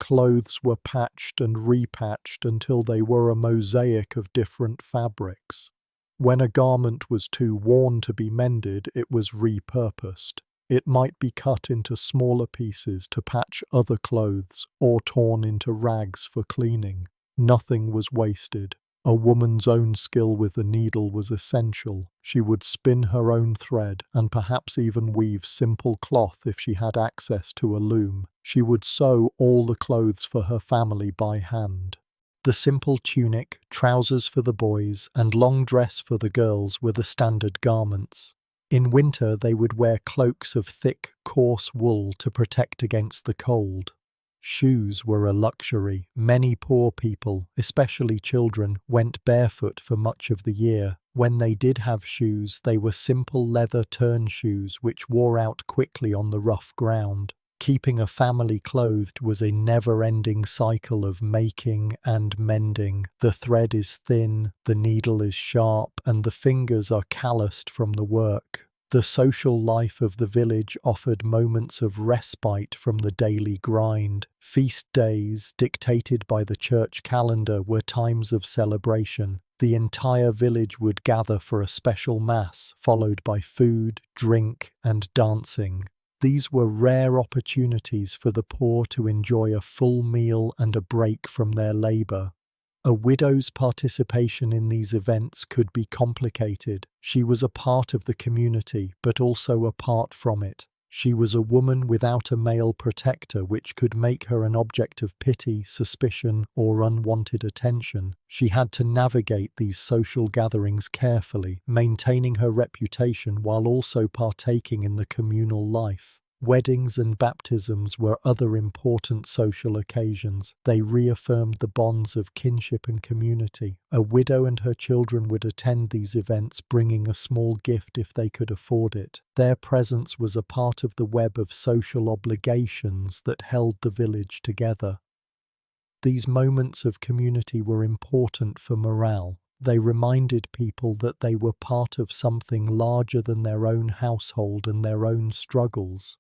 Clothes were patched and repatched until they were a mosaic of different fabrics. When a garment was too worn to be mended, it was repurposed. It might be cut into smaller pieces to patch other clothes, or torn into rags for cleaning. Nothing was wasted. A woman's own skill with the needle was essential. She would spin her own thread, and perhaps even weave simple cloth if she had access to a loom. She would sew all the clothes for her family by hand. The simple tunic, trousers for the boys, and long dress for the girls were the standard garments. In winter they would wear cloaks of thick, coarse wool to protect against the cold. Shoes were a luxury. Many poor people, especially children, went barefoot for much of the year. When they did have shoes, they were simple leather turn shoes which wore out quickly on the rough ground. Keeping a family clothed was a never-ending cycle of making and mending. The thread is thin, the needle is sharp, and the fingers are calloused from the work. The social life of the village offered moments of respite from the daily grind. Feast days, dictated by the church calendar, were times of celebration. The entire village would gather for a special mass, followed by food, drink, and dancing. These were rare opportunities for the poor to enjoy a full meal and a break from their labor. A widow's participation in these events could be complicated. She was a part of the community, but also apart from it. She was a woman without a male protector, which could make her an object of pity, suspicion, or unwanted attention. She had to navigate these social gatherings carefully, maintaining her reputation while also partaking in the communal life. Weddings and baptisms were other important social occasions. They reaffirmed the bonds of kinship and community. A widow and her children would attend these events, bringing a small gift if they could afford it. Their presence was a part of the web of social obligations that held the village together. These moments of community were important for morale. They reminded people that they were part of something larger than their own household and their own struggles.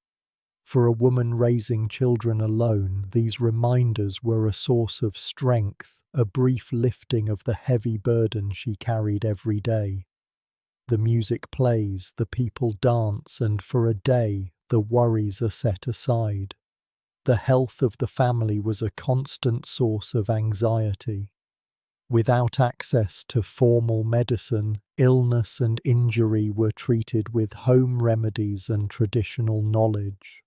For a woman raising children alone, these reminders were a source of strength, a brief lifting of the heavy burden she carried every day. The music plays, the people dance, and for a day, the worries are set aside. The health of the family was a constant source of anxiety. Without access to formal medicine, illness and injury were treated with home remedies and traditional knowledge.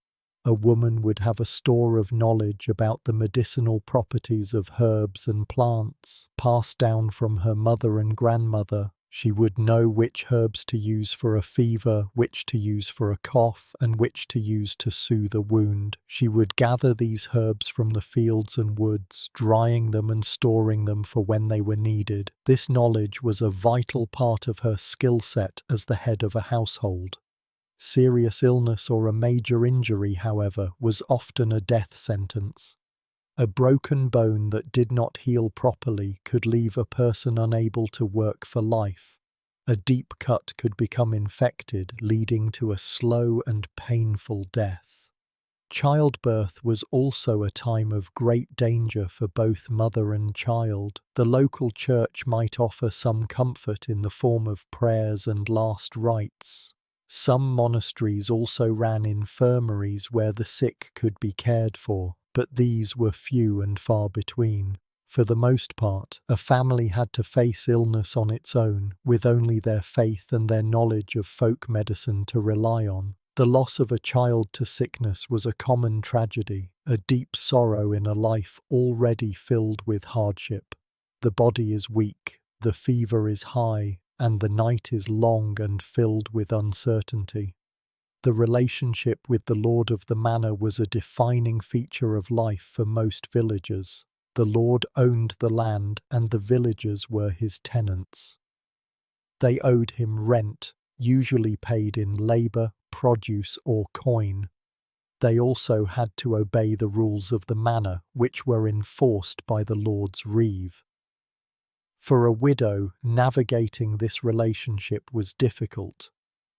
A woman would have a store of knowledge about the medicinal properties of herbs and plants, passed down from her mother and grandmother. She would know which herbs to use for a fever, which to use for a cough, and which to use to soothe a wound. She would gather these herbs from the fields and woods, drying them and storing them for when they were needed. This knowledge was a vital part of her skill set as the head of a household. Serious illness or a major injury, however, was often a death sentence. A broken bone that did not heal properly could leave a person unable to work for life. A deep cut could become infected, leading to a slow and painful death. Childbirth was also a time of great danger for both mother and child. The local church might offer some comfort in the form of prayers and last rites. Some monasteries also ran infirmaries where the sick could be cared for, but these were few and far between. For the most part, a family had to face illness on its own, with only their faith and their knowledge of folk medicine to rely on. The loss of a child to sickness was a common tragedy, a deep sorrow in a life already filled with hardship. The body is weak, the fever is high, and the night is long and filled with uncertainty. The relationship with the lord of the manor was a defining feature of life for most villagers. The lord owned the land, and the villagers were his tenants. They owed him rent, usually paid in labour, produce, or coin. They also had to obey the rules of the manor, which were enforced by the lord's reeve. For a widow, navigating this relationship was difficult.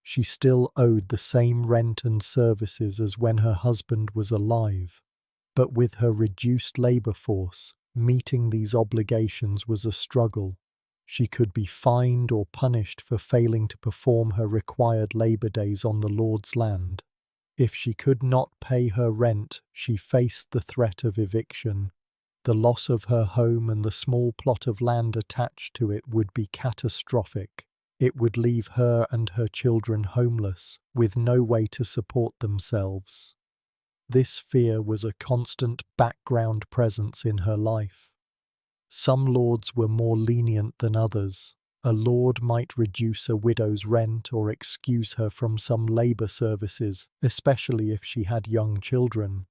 She still owed the same rent and services as when her husband was alive. But with her reduced labour force, meeting these obligations was a struggle. She could be fined or punished for failing to perform her required labour days on the Lord's land. If she could not pay her rent, she faced the threat of eviction. The loss of her home and the small plot of land attached to it would be catastrophic. It would leave her and her children homeless, with no way to support themselves. This fear was a constant background presence in her life. Some lords were more lenient than others. A lord might reduce a widow's rent or excuse her from some labour services, especially if she had young children.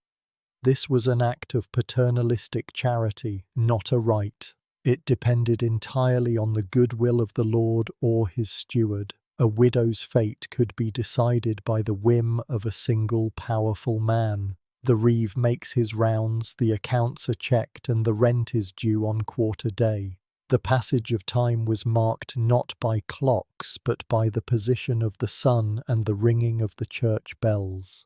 This was an act of paternalistic charity, not a right. It depended entirely on the goodwill of the lord or his steward. A widow's fate could be decided by the whim of a single powerful man. The reeve makes his rounds, the accounts are checked, and the rent is due on quarter day. The passage of time was marked not by clocks, but by the position of the sun and the ringing of the church bells.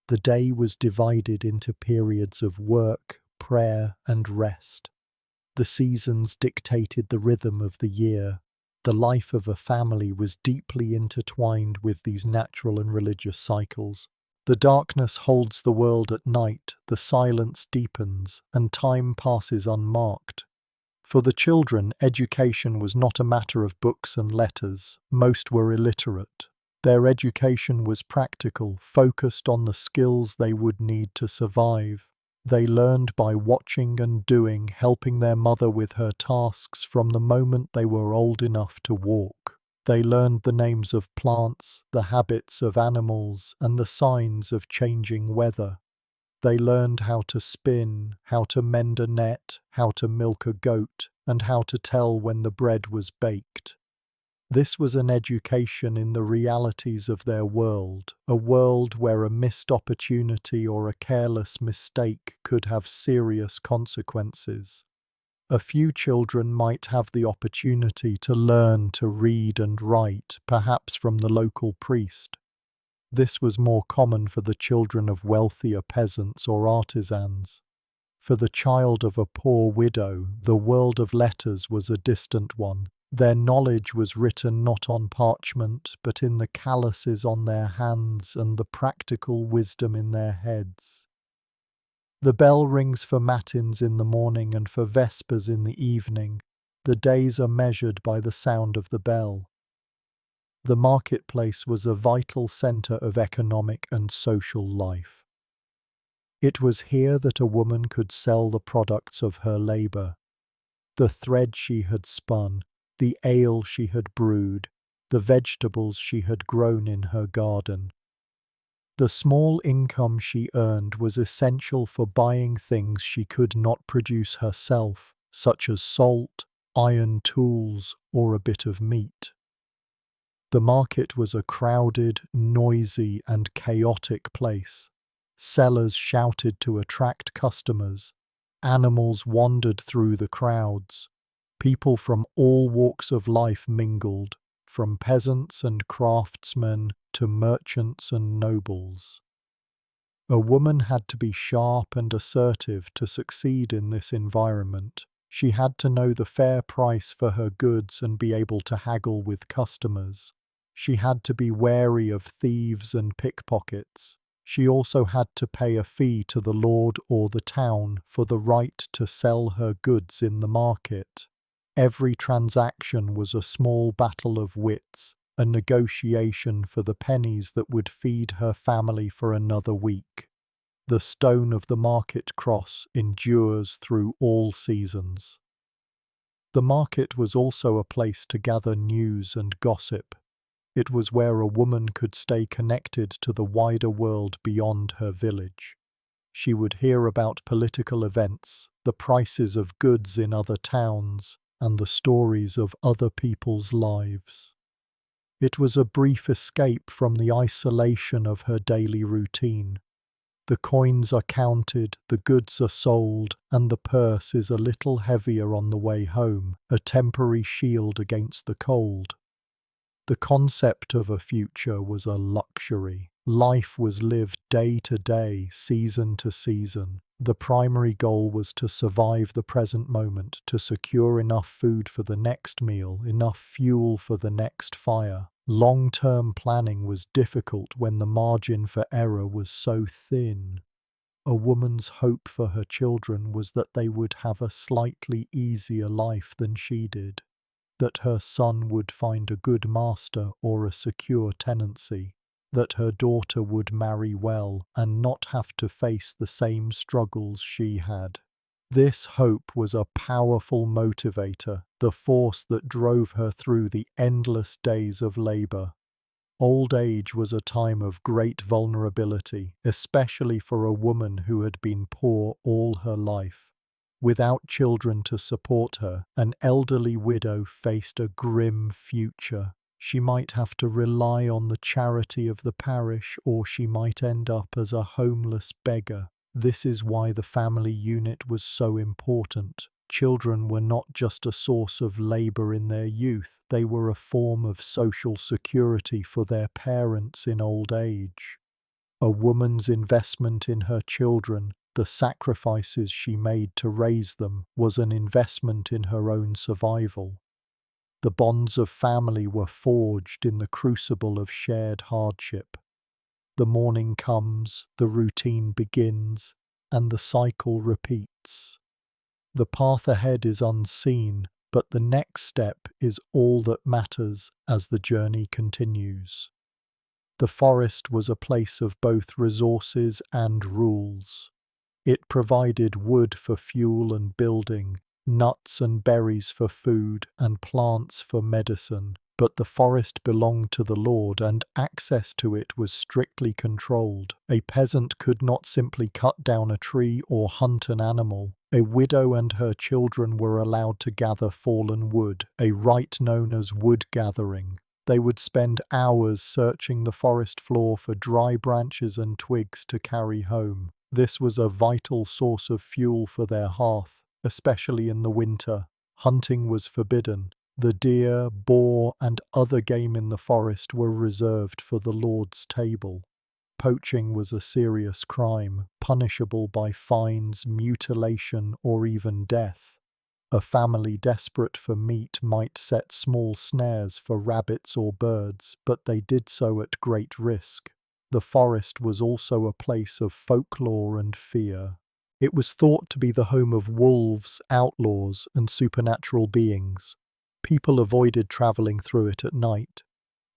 The day was divided into periods of work, prayer, and rest. The seasons dictated the rhythm of the year. The life of a family was deeply intertwined with these natural and religious cycles. The darkness holds the world at night, the silence deepens, and time passes unmarked. For the children, education was not a matter of books and letters. Most were illiterate. Their education was practical, focused on the skills they would need to survive. They learned by watching and doing, helping their mother with her tasks from the moment they were old enough to walk. They learned the names of plants, the habits of animals, and the signs of changing weather. They learned how to spin, how to mend a net, how to milk a goat, and how to tell when the bread was baked. This was an education in the realities of their world, a world where a missed opportunity or a careless mistake could have serious consequences. A few children might have the opportunity to learn to read and write, perhaps from the local priest. This was more common for the children of wealthier peasants or artisans. For the child of a poor widow, the world of letters was a distant one. Their knowledge was written not on parchment, but in the calluses on their hands and the practical wisdom in their heads. The bell rings for matins in the morning and for vespers in the evening. The days are measured by the sound of the bell. The marketplace was a vital centre of economic and social life. It was here that a woman could sell the products of her labour, the thread she had spun, the ale she had brewed, the vegetables she had grown in her garden. The small income she earned was essential for buying things she could not produce herself, such as salt, iron tools, or a bit of meat. The market was a crowded, noisy, and chaotic place. Sellers shouted to attract customers. Animals wandered through the crowds. People from all walks of life mingled, from peasants and craftsmen to merchants and nobles. A woman had to be sharp and assertive to succeed in this environment. She had to know the fair price for her goods and be able to haggle with customers. She had to be wary of thieves and pickpockets. She also had to pay a fee to the lord or the town for the right to sell her goods in the market. Every transaction was a small battle of wits, a negotiation for the pennies that would feed her family for another week. The stone of the market cross endures through all seasons. The market was also a place to gather news and gossip. It was where a woman could stay connected to the wider world beyond her village. She would hear about political events, the prices of goods in other towns, and the stories of other people's lives. It was a brief escape from the isolation of her daily routine. The coins are counted, the goods are sold, and the purse is a little heavier on the way home, a temporary shield against the cold. The concept of a future was a luxury. Life was lived day to day, season to season. The primary goal was to survive the present moment, to secure enough food for the next meal, enough fuel for the next fire. Long-term planning was difficult when the margin for error was so thin. A woman's hope for her children was that they would have a slightly easier life than she did, that her son would find a good master or a secure tenancy, that her daughter would marry well and not have to face the same struggles she had. This hope was a powerful motivator, the force that drove her through the endless days of labor. Old age was a time of great vulnerability, especially for a woman who had been poor all her life. Without children to support her, an elderly widow faced a grim future. She might have to rely on the charity of the parish, or she might end up as a homeless beggar. This is why the family unit was so important. Children were not just a source of labor in their youth, they were a form of social security for their parents in old age. A woman's investment in her children, the sacrifices she made to raise them, was an investment in her own survival. The bonds of family were forged in the crucible of shared hardship. The morning comes, the routine begins, and the cycle repeats. The path ahead is unseen, but the next step is all that matters as the journey continues. The forest was a place of both resources and rules. It provided wood for fuel and building, nuts and berries for food, and plants for medicine. But the forest belonged to the Lord, and access to it was strictly controlled. A peasant could not simply cut down a tree or hunt an animal. A widow and her children were allowed to gather fallen wood, a rite known as wood gathering. They would spend hours searching the forest floor for dry branches and twigs to carry home. This was a vital source of fuel for their hearth, especially in the winter. Hunting was forbidden. The deer, boar, and other game in the forest were reserved for the Lord's table. Poaching was a serious crime, punishable by fines, mutilation, or even death. A family desperate for meat might set small snares for rabbits or birds, but they did so at great risk. The forest was also a place of folklore and fear. It was thought to be the home of wolves, outlaws, and supernatural beings. People avoided traveling through it at night.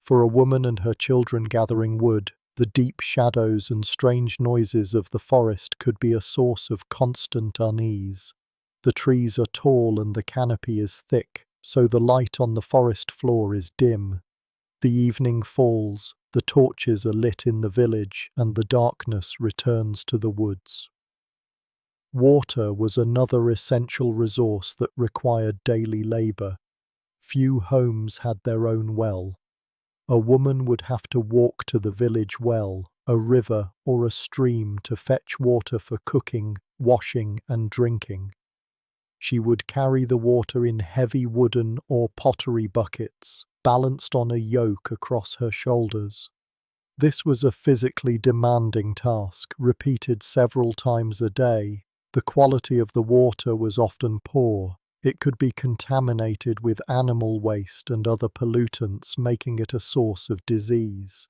For a woman and her children gathering wood, the deep shadows and strange noises of the forest could be a source of constant unease. The trees are tall and the canopy is thick, so the light on the forest floor is dim. The evening falls, the torches are lit in the village, and the darkness returns to the woods. Water was another essential resource that required daily labor. Few homes had their own well. A woman would have to walk to the village well, a river, or a stream to fetch water for cooking, washing, and drinking. She would carry the water in heavy wooden or pottery buckets, balanced on a yoke across her shoulders. This was a physically demanding task, repeated several times a day. The quality of the water was often poor. It could be contaminated with animal waste and other pollutants, making it a source of disease.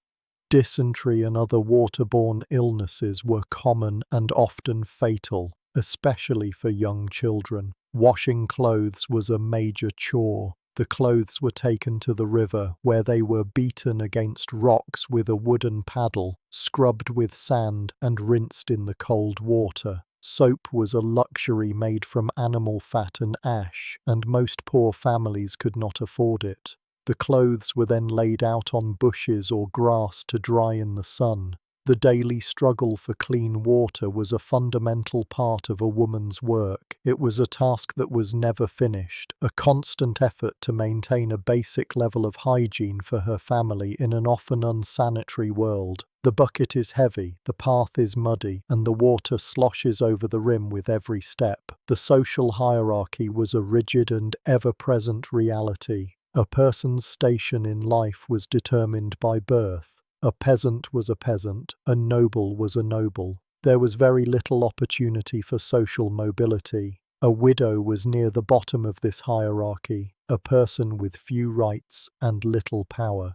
Dysentery and other waterborne illnesses were common and often fatal, especially for young children. Washing clothes was a major chore. The clothes were taken to the river, where they were beaten against rocks with a wooden paddle, scrubbed with sand, and rinsed in the cold water. Soap was a luxury made from animal fat and ash, and most poor families could not afford it. The clothes were then laid out on bushes or grass to dry in the sun. The daily struggle for clean water was a fundamental part of a woman's work. It was a task that was never finished, a constant effort to maintain a basic level of hygiene for her family in an often unsanitary world. The bucket is heavy, the path is muddy, and the water sloshes over the rim with every step. The social hierarchy was a rigid and ever-present reality. A person's station in life was determined by birth. A peasant was a peasant, a noble was a noble. There was very little opportunity for social mobility. A widow was near the bottom of this hierarchy, a person with few rights and little power.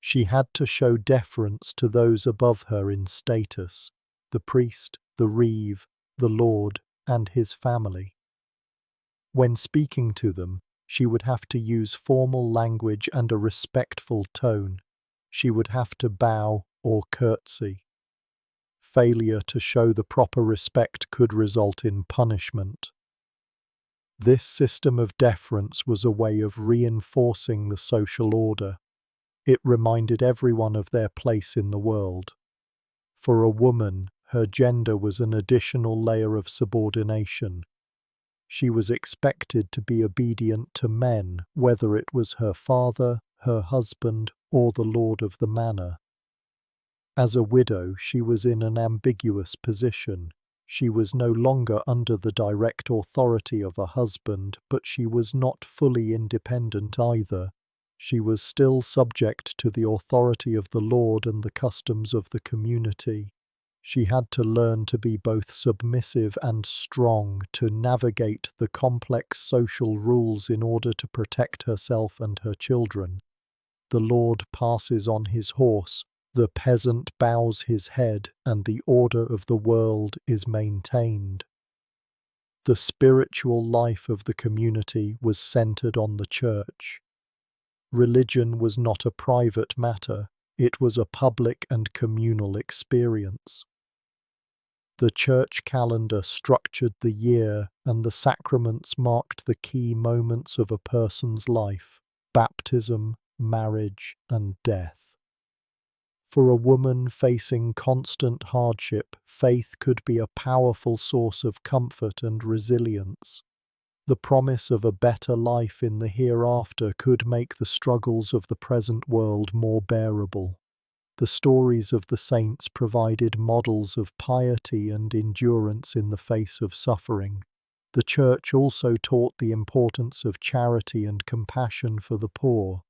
She had to show deference to those above her in status, the priest, the reeve, the lord, and his family. When speaking to them, she would have to use formal language and a respectful tone. She would have to bow or curtsy. Failure to show the proper respect could result in punishment. This system of deference was a way of reinforcing the social order. It reminded everyone of their place in the world. For a woman, her gender was an additional layer of subordination. She was expected to be obedient to men, whether it was her father, her husband, or the lord of the manor. As a widow, she was in an ambiguous position. She was no longer under the direct authority of a husband, but she was not fully independent either. She was still subject to the authority of the Lord and the customs of the community. She had to learn to be both submissive and strong, to navigate the complex social rules in order to protect herself and her children. The Lord passes on his horse, the peasant bows his head, and the order of the world is maintained. The spiritual life of the community was centered on the church. Religion was not a private matter. It was a public and communal experience. The church calendar structured the year, and the sacraments marked the key moments of a person's life: baptism, marriage, and death. For a woman facing constant hardship, faith could be a powerful source of comfort and resilience. The promise of a better life in the hereafter could make the struggles of the present world more bearable. The stories of the saints provided models of piety and endurance in the face of suffering. The Church also taught the importance of charity and compassion for the poor.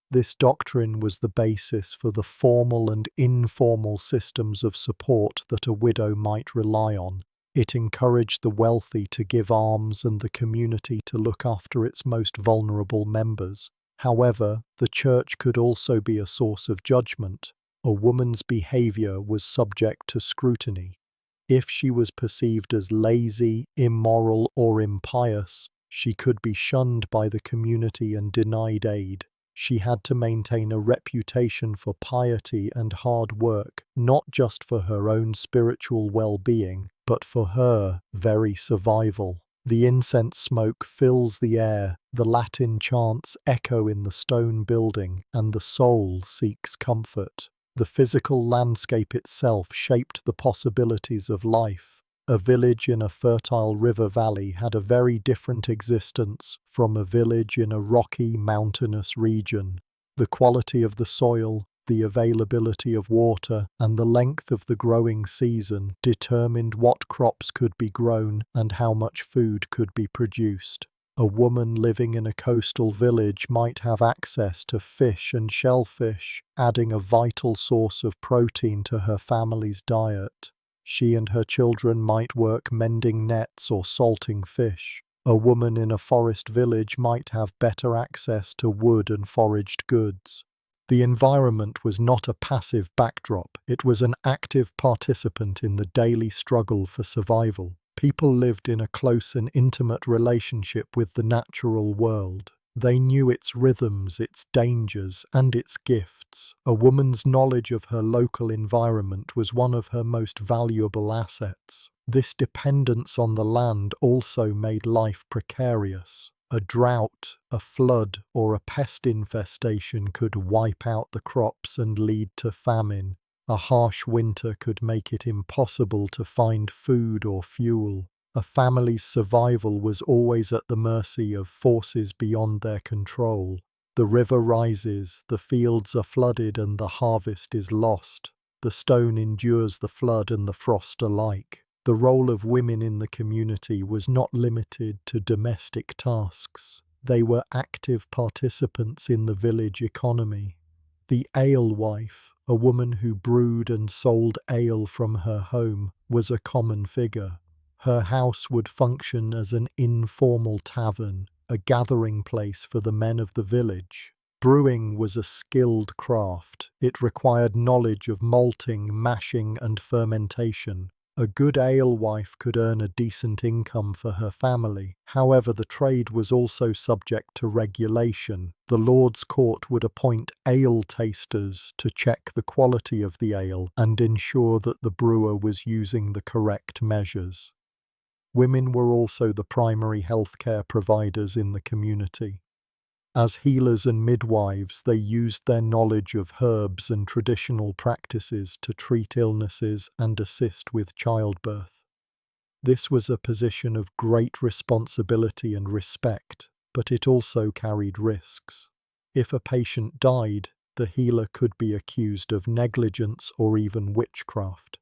This doctrine was the basis for the formal and informal systems of support that a widow might rely on. It encouraged the wealthy to give alms and the community to look after its most vulnerable members. However, the Church could also be a source of judgment. A woman's behavior was subject to scrutiny. If she was perceived as lazy, immoral, or impious, she could be shunned by the community and denied aid. She had to maintain a reputation for piety and hard work, not just for her own spiritual well-being, but for her very survival. The incense smoke fills the air, the Latin chants echo in the stone building, and the soul seeks comfort. The physical landscape itself shaped the possibilities of life. A village in a fertile river valley had a very different existence from a village in a rocky, mountainous region. The quality of the soil, the availability of water, and the length of the growing season determined what crops could be grown and how much food could be produced. A woman living in a coastal village might have access to fish and shellfish, adding a vital source of protein to her family's diet. She and her children might work mending nets or salting fish. A woman in a forest village might have better access to wood and foraged goods. The environment was not a passive backdrop, it was an active participant in the daily struggle for survival. People lived in a close and intimate relationship with the natural world. They knew its rhythms, its dangers, and its gifts. A woman's knowledge of her local environment was one of her most valuable assets. This dependence on the land also made life precarious. A drought, a flood, or a pest infestation could wipe out the crops and lead to famine. A harsh winter could make it impossible to find food or fuel. A family's survival was always at the mercy of forces beyond their control. The river rises, the fields are flooded, and the harvest is lost. The stone endures the flood and the frost alike. The role of women in the community was not limited to domestic tasks. They were active participants in the village economy. The alewife, a woman who brewed and sold ale from her home, was a common figure. Her house would function as an informal tavern, a gathering place for the men of the village. Brewing was a skilled craft. It required knowledge of malting, mashing, and fermentation. A good alewife could earn a decent income for her family. However, the trade was also subject to regulation. The Lord's Court would appoint ale tasters to check the quality of the ale and ensure that the brewer was using the correct measures. Women were also the primary healthcare providers in the community. As healers and midwives, they used their knowledge of herbs and traditional practices to treat illnesses and assist with childbirth. This was a position of great responsibility and respect, but it also carried risks. If a patient died, the healer could be accused of negligence or even witchcraft.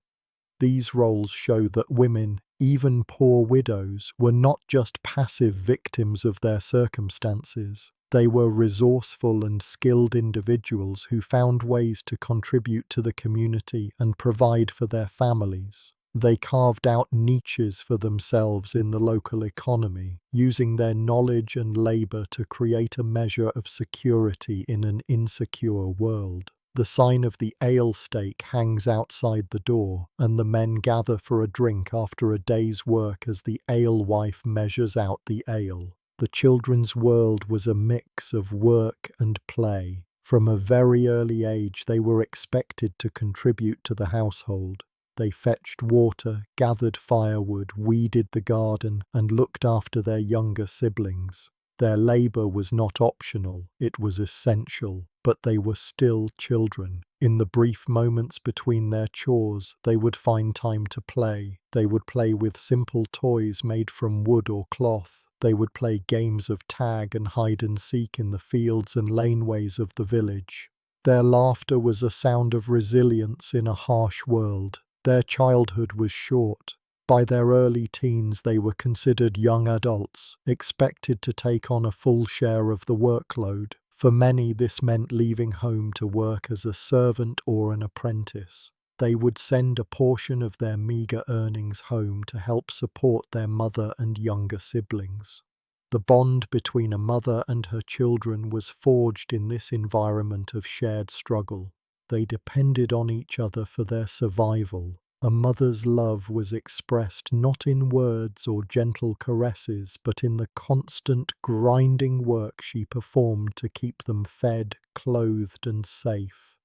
These roles show that women, even poor widows, were not just passive victims of their circumstances. They were resourceful and skilled individuals who found ways to contribute to the community and provide for their families. They carved out niches for themselves in the local economy, using their knowledge and labor to create a measure of security in an insecure world. The sign of the ale stake hangs outside the door, and the men gather for a drink after a day's work as the alewife measures out the ale. The children's world was a mix of work and play. From a very early age, they were expected to contribute to the household. They fetched water, gathered firewood, weeded the garden, and looked after their younger siblings. Their labor was not optional, it was essential, but they were still children. In the brief moments between their chores, they would find time to play. They would play with simple toys made from wood or cloth. They would play games of tag and hide and seek in the fields and laneways of the village. Their laughter was a sound of resilience in a harsh world. Their childhood was short. By their early teens, they were considered young adults, expected to take on a full share of the workload. For many, this meant leaving home to work as a servant or an apprentice. They would send a portion of their meager earnings home to help support their mother and younger siblings. The bond between a mother and her children was forged in this environment of shared struggle. They depended on each other for their survival. A mother's love was expressed not in words or gentle caresses, but in the constant grinding work she performed to keep them fed, clothed, and safe.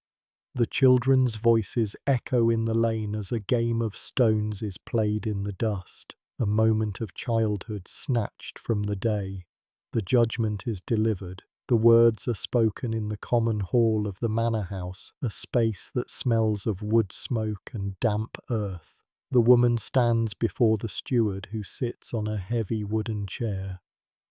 The children's voices echo in the lane as a game of stones is played in the dust, a moment of childhood snatched from the day. The judgment is delivered. The words are spoken in the common hall of the manor house, a space that smells of wood smoke and damp earth. The woman stands before the steward who sits on a heavy wooden chair.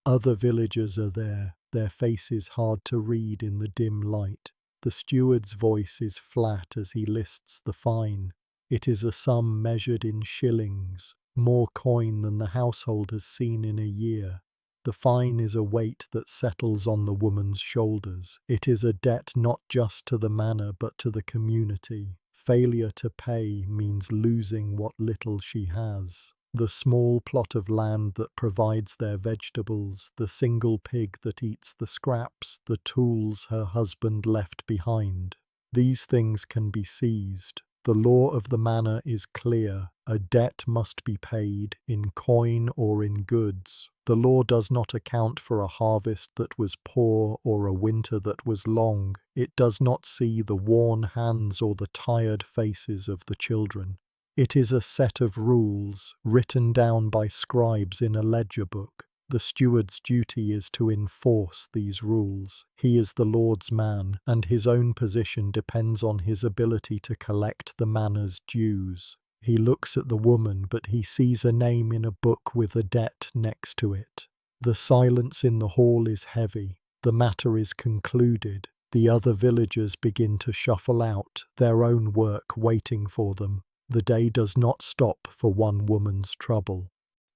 Other villagers are there, their faces hard to read in the dim light. The steward's voice is flat as he lists the fine. It is a sum measured in shillings, more coin than the household has seen in a year. The fine is a weight that settles on the woman's shoulders. It is a debt not just to the manor but to the community. Failure to pay means losing what little she has. The small plot of land that provides their vegetables, the single pig that eats the scraps, the tools her husband left behind. These things can be seized. The law of the manor is clear. A debt must be paid, in coin or in goods. The law does not account for a harvest that was poor or a winter that was long. It does not see the worn hands or the tired faces of the children. It is a set of rules, written down by scribes in a ledger book. The steward's duty is to enforce these rules. He is the Lord's man, and his own position depends on his ability to collect the manor's dues. He looks at the woman, but he sees a name in a book with a debt next to it. The silence in the hall is heavy. The matter is concluded. The other villagers begin to shuffle out, their own work waiting for them. The day does not stop for one woman's trouble.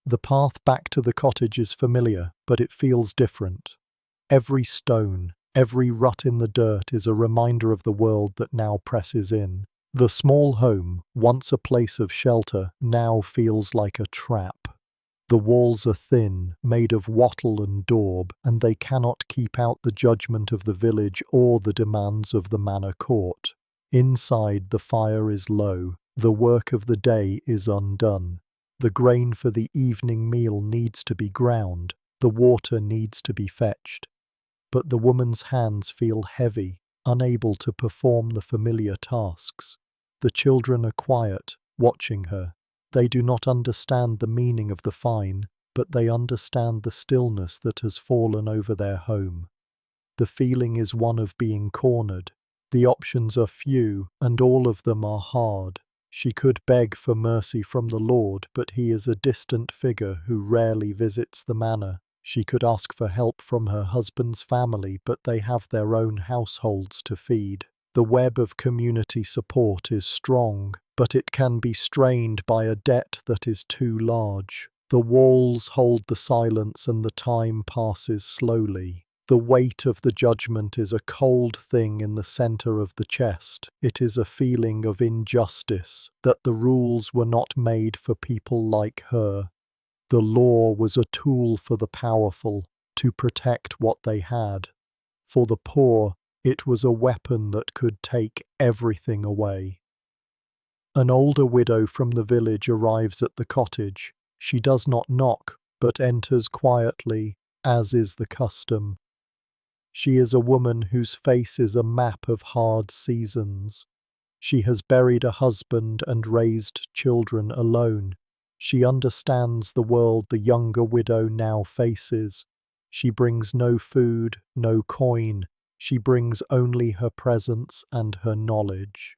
The path back to the cottage is familiar, but it feels different. Every stone, every rut in the dirt is a reminder of the world that now presses in. The small home, once a place of shelter, now feels like a trap. The walls are thin, made of wattle and daub, and they cannot keep out the judgment of the village or the demands of the manor court. Inside, the fire is low. The work of the day is undone. The grain for the evening meal needs to be ground. The water needs to be fetched. But the woman's hands feel heavy, unable to perform the familiar tasks. The children are quiet, watching her. They do not understand the meaning of the fine, but they understand the stillness that has fallen over their home. The feeling is one of being cornered. The options are few, and all of them are hard. She could beg for mercy from the Lord, but he is a distant figure who rarely visits the manor. She could ask for help from her husband's family, but they have their own households to feed. The web of community support is strong, but it can be strained by a debt that is too large. The walls hold the silence and the time passes slowly. The weight of the judgment is a cold thing in the center of the chest. It is a feeling of injustice, that the rules were not made for people like her. The law was a tool for the powerful, to protect what they had. For the poor, it was a weapon that could take everything away. An older widow from the village arrives at the cottage. She does not knock, but enters quietly, as is the custom. She is a woman whose face is a map of hard seasons. She has buried a husband and raised children alone. She understands the world the younger widow now faces. She brings no food, no coin. She brings only her presence and her knowledge.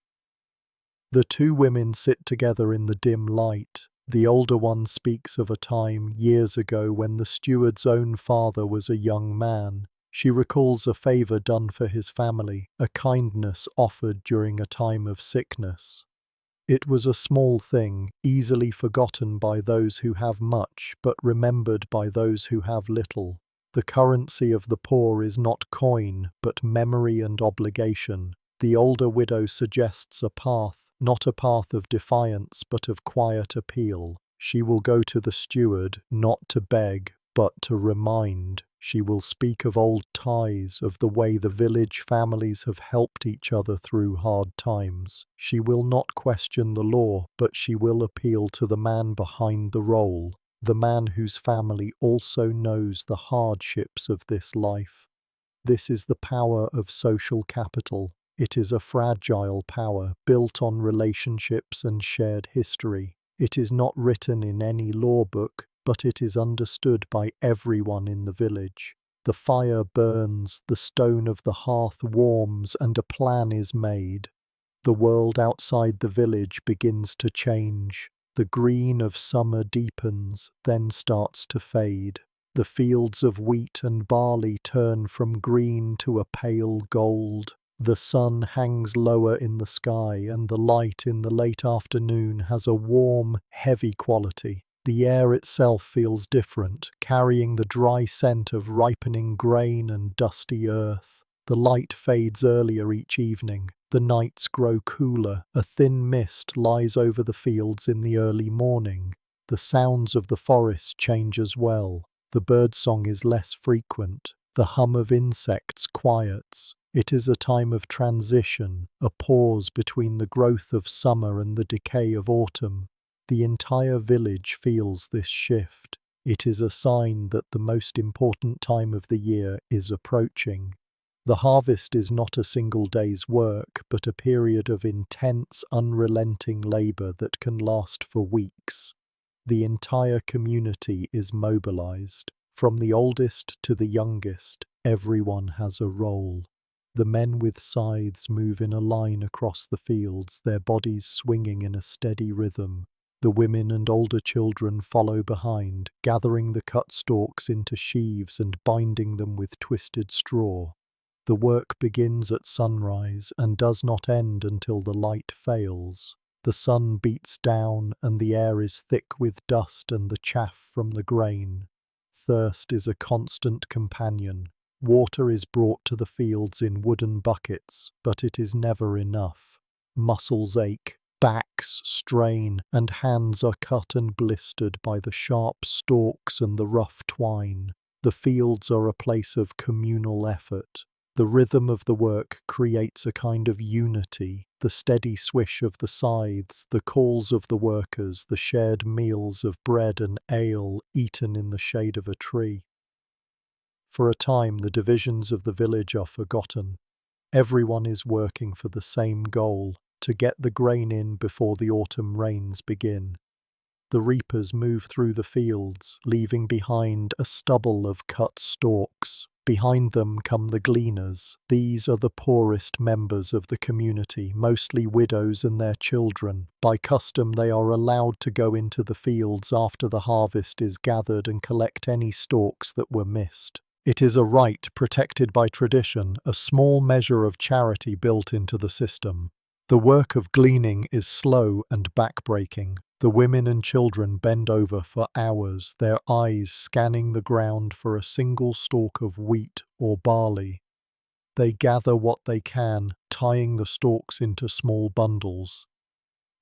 The two women sit together in the dim light. The older one speaks of a time years ago when the steward's own father was a young man. She recalls a favor done for his family, a kindness offered during a time of sickness. It was a small thing, easily forgotten by those who have much, but remembered by those who have little. The currency of the poor is not coin, but memory and obligation. The older widow suggests a path, not a path of defiance, but of quiet appeal. She will go to the steward, not to beg, but to remind. She will speak of old ties, of the way the village families have helped each other through hard times. She will not question the law, but she will appeal to the man behind the role, the man whose family also knows the hardships of this life. This is the power of social capital. It is a fragile power, built on relationships and shared history. It is not written in any law book, but it is understood by everyone in the village. The fire burns, the stone of the hearth warms, and a plan is made. The world outside the village begins to change. The green of summer deepens, then starts to fade. The fields of wheat and barley turn from green to a pale gold. The sun hangs lower in the sky, and the light in the late afternoon has a warm, heavy quality. The air itself feels different, carrying the dry scent of ripening grain and dusty earth. The light fades earlier each evening. The nights grow cooler. A thin mist lies over the fields in the early morning. The sounds of the forest change as well. The birdsong is less frequent. The hum of insects quiets. It is a time of transition, a pause between the growth of summer and the decay of autumn. The entire village feels this shift. It is a sign that the most important time of the year is approaching. The harvest is not a single day's work, but a period of intense, unrelenting labor that can last for weeks. The entire community is mobilized. From the oldest to the youngest, everyone has a role. The men with scythes move in a line across the fields, their bodies swinging in a steady rhythm. The women and older children follow behind, gathering the cut stalks into sheaves and binding them with twisted straw. The work begins at sunrise and does not end until the light fails. The sun beats down and the air is thick with dust and the chaff from the grain. Thirst is a constant companion. Water is brought to the fields in wooden buckets, but it is never enough. Muscles ache, backs strain, and hands are cut and blistered by the sharp stalks and the rough twine. The fields are a place of communal effort. The rhythm of the work creates a kind of unity, the steady swish of the scythes, the calls of the workers, the shared meals of bread and ale eaten in the shade of a tree. For a time, the divisions of the village are forgotten. Everyone is working for the same goal, to get the grain in before the autumn rains begin. The reapers move through the fields, leaving behind a stubble of cut stalks. Behind them come the gleaners. These are the poorest members of the community, mostly widows and their children. By custom, they are allowed to go into the fields after the harvest is gathered and collect any stalks that were missed. It is a right protected by tradition, a small measure of charity built into the system. The work of gleaning is slow and backbreaking. The women and children bend over for hours, their eyes scanning the ground for a single stalk of wheat or barley. They gather what they can, tying the stalks into small bundles.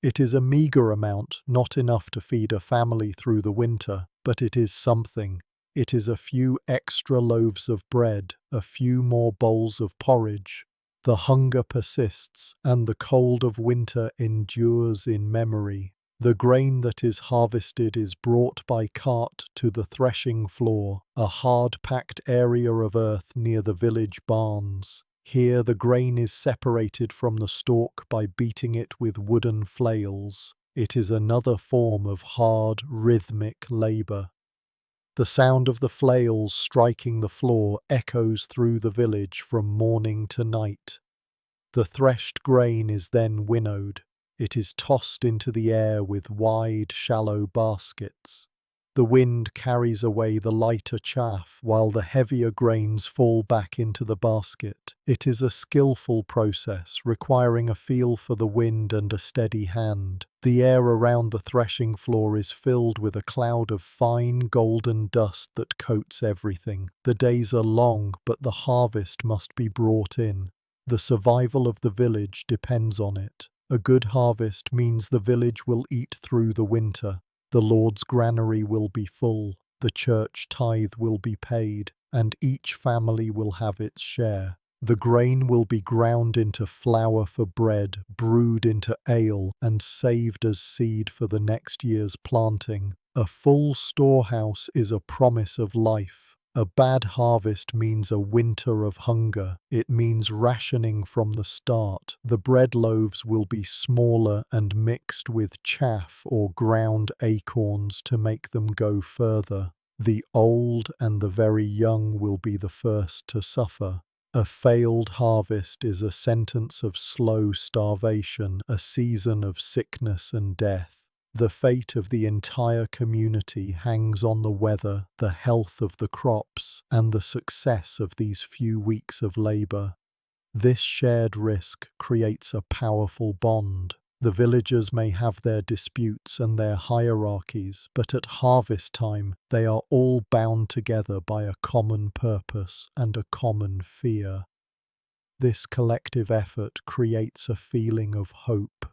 It is a meagre amount, not enough to feed a family through the winter, but it is something. It is a few extra loaves of bread, a few more bowls of porridge. The hunger persists, and the cold of winter endures in memory. The grain that is harvested is brought by cart to the threshing floor, a hard-packed area of earth near the village barns. Here the grain is separated from the stalk by beating it with wooden flails. It is another form of hard, rhythmic labor. The sound of the flails striking the floor echoes through the village from morning to night. The threshed grain is then winnowed. It is tossed into the air with wide, shallow baskets. The wind carries away the lighter chaff while the heavier grains fall back into the basket. It is a skillful process requiring a feel for the wind and a steady hand. The air around the threshing floor is filled with a cloud of fine golden dust that coats everything. The days are long, but the harvest must be brought in. The survival of the village depends on it. A good harvest means the village will eat through the winter. The Lord's granary will be full, the church tithe will be paid, and each family will have its share. The grain will be ground into flour for bread, brewed into ale, and saved as seed for the next year's planting. A full storehouse is a promise of life. A bad harvest means a winter of hunger. It means rationing from the start. The bread loaves will be smaller and mixed with chaff or ground acorns to make them go further. The old and the very young will be the first to suffer. A failed harvest is a sentence of slow starvation, a season of sickness and death. The fate of the entire community hangs on the weather, the health of the crops, and the success of these few weeks of labor. This shared risk creates a powerful bond. The villagers may have their disputes and their hierarchies, but at harvest time they are all bound together by a common purpose and a common fear. This collective effort creates a feeling of hope.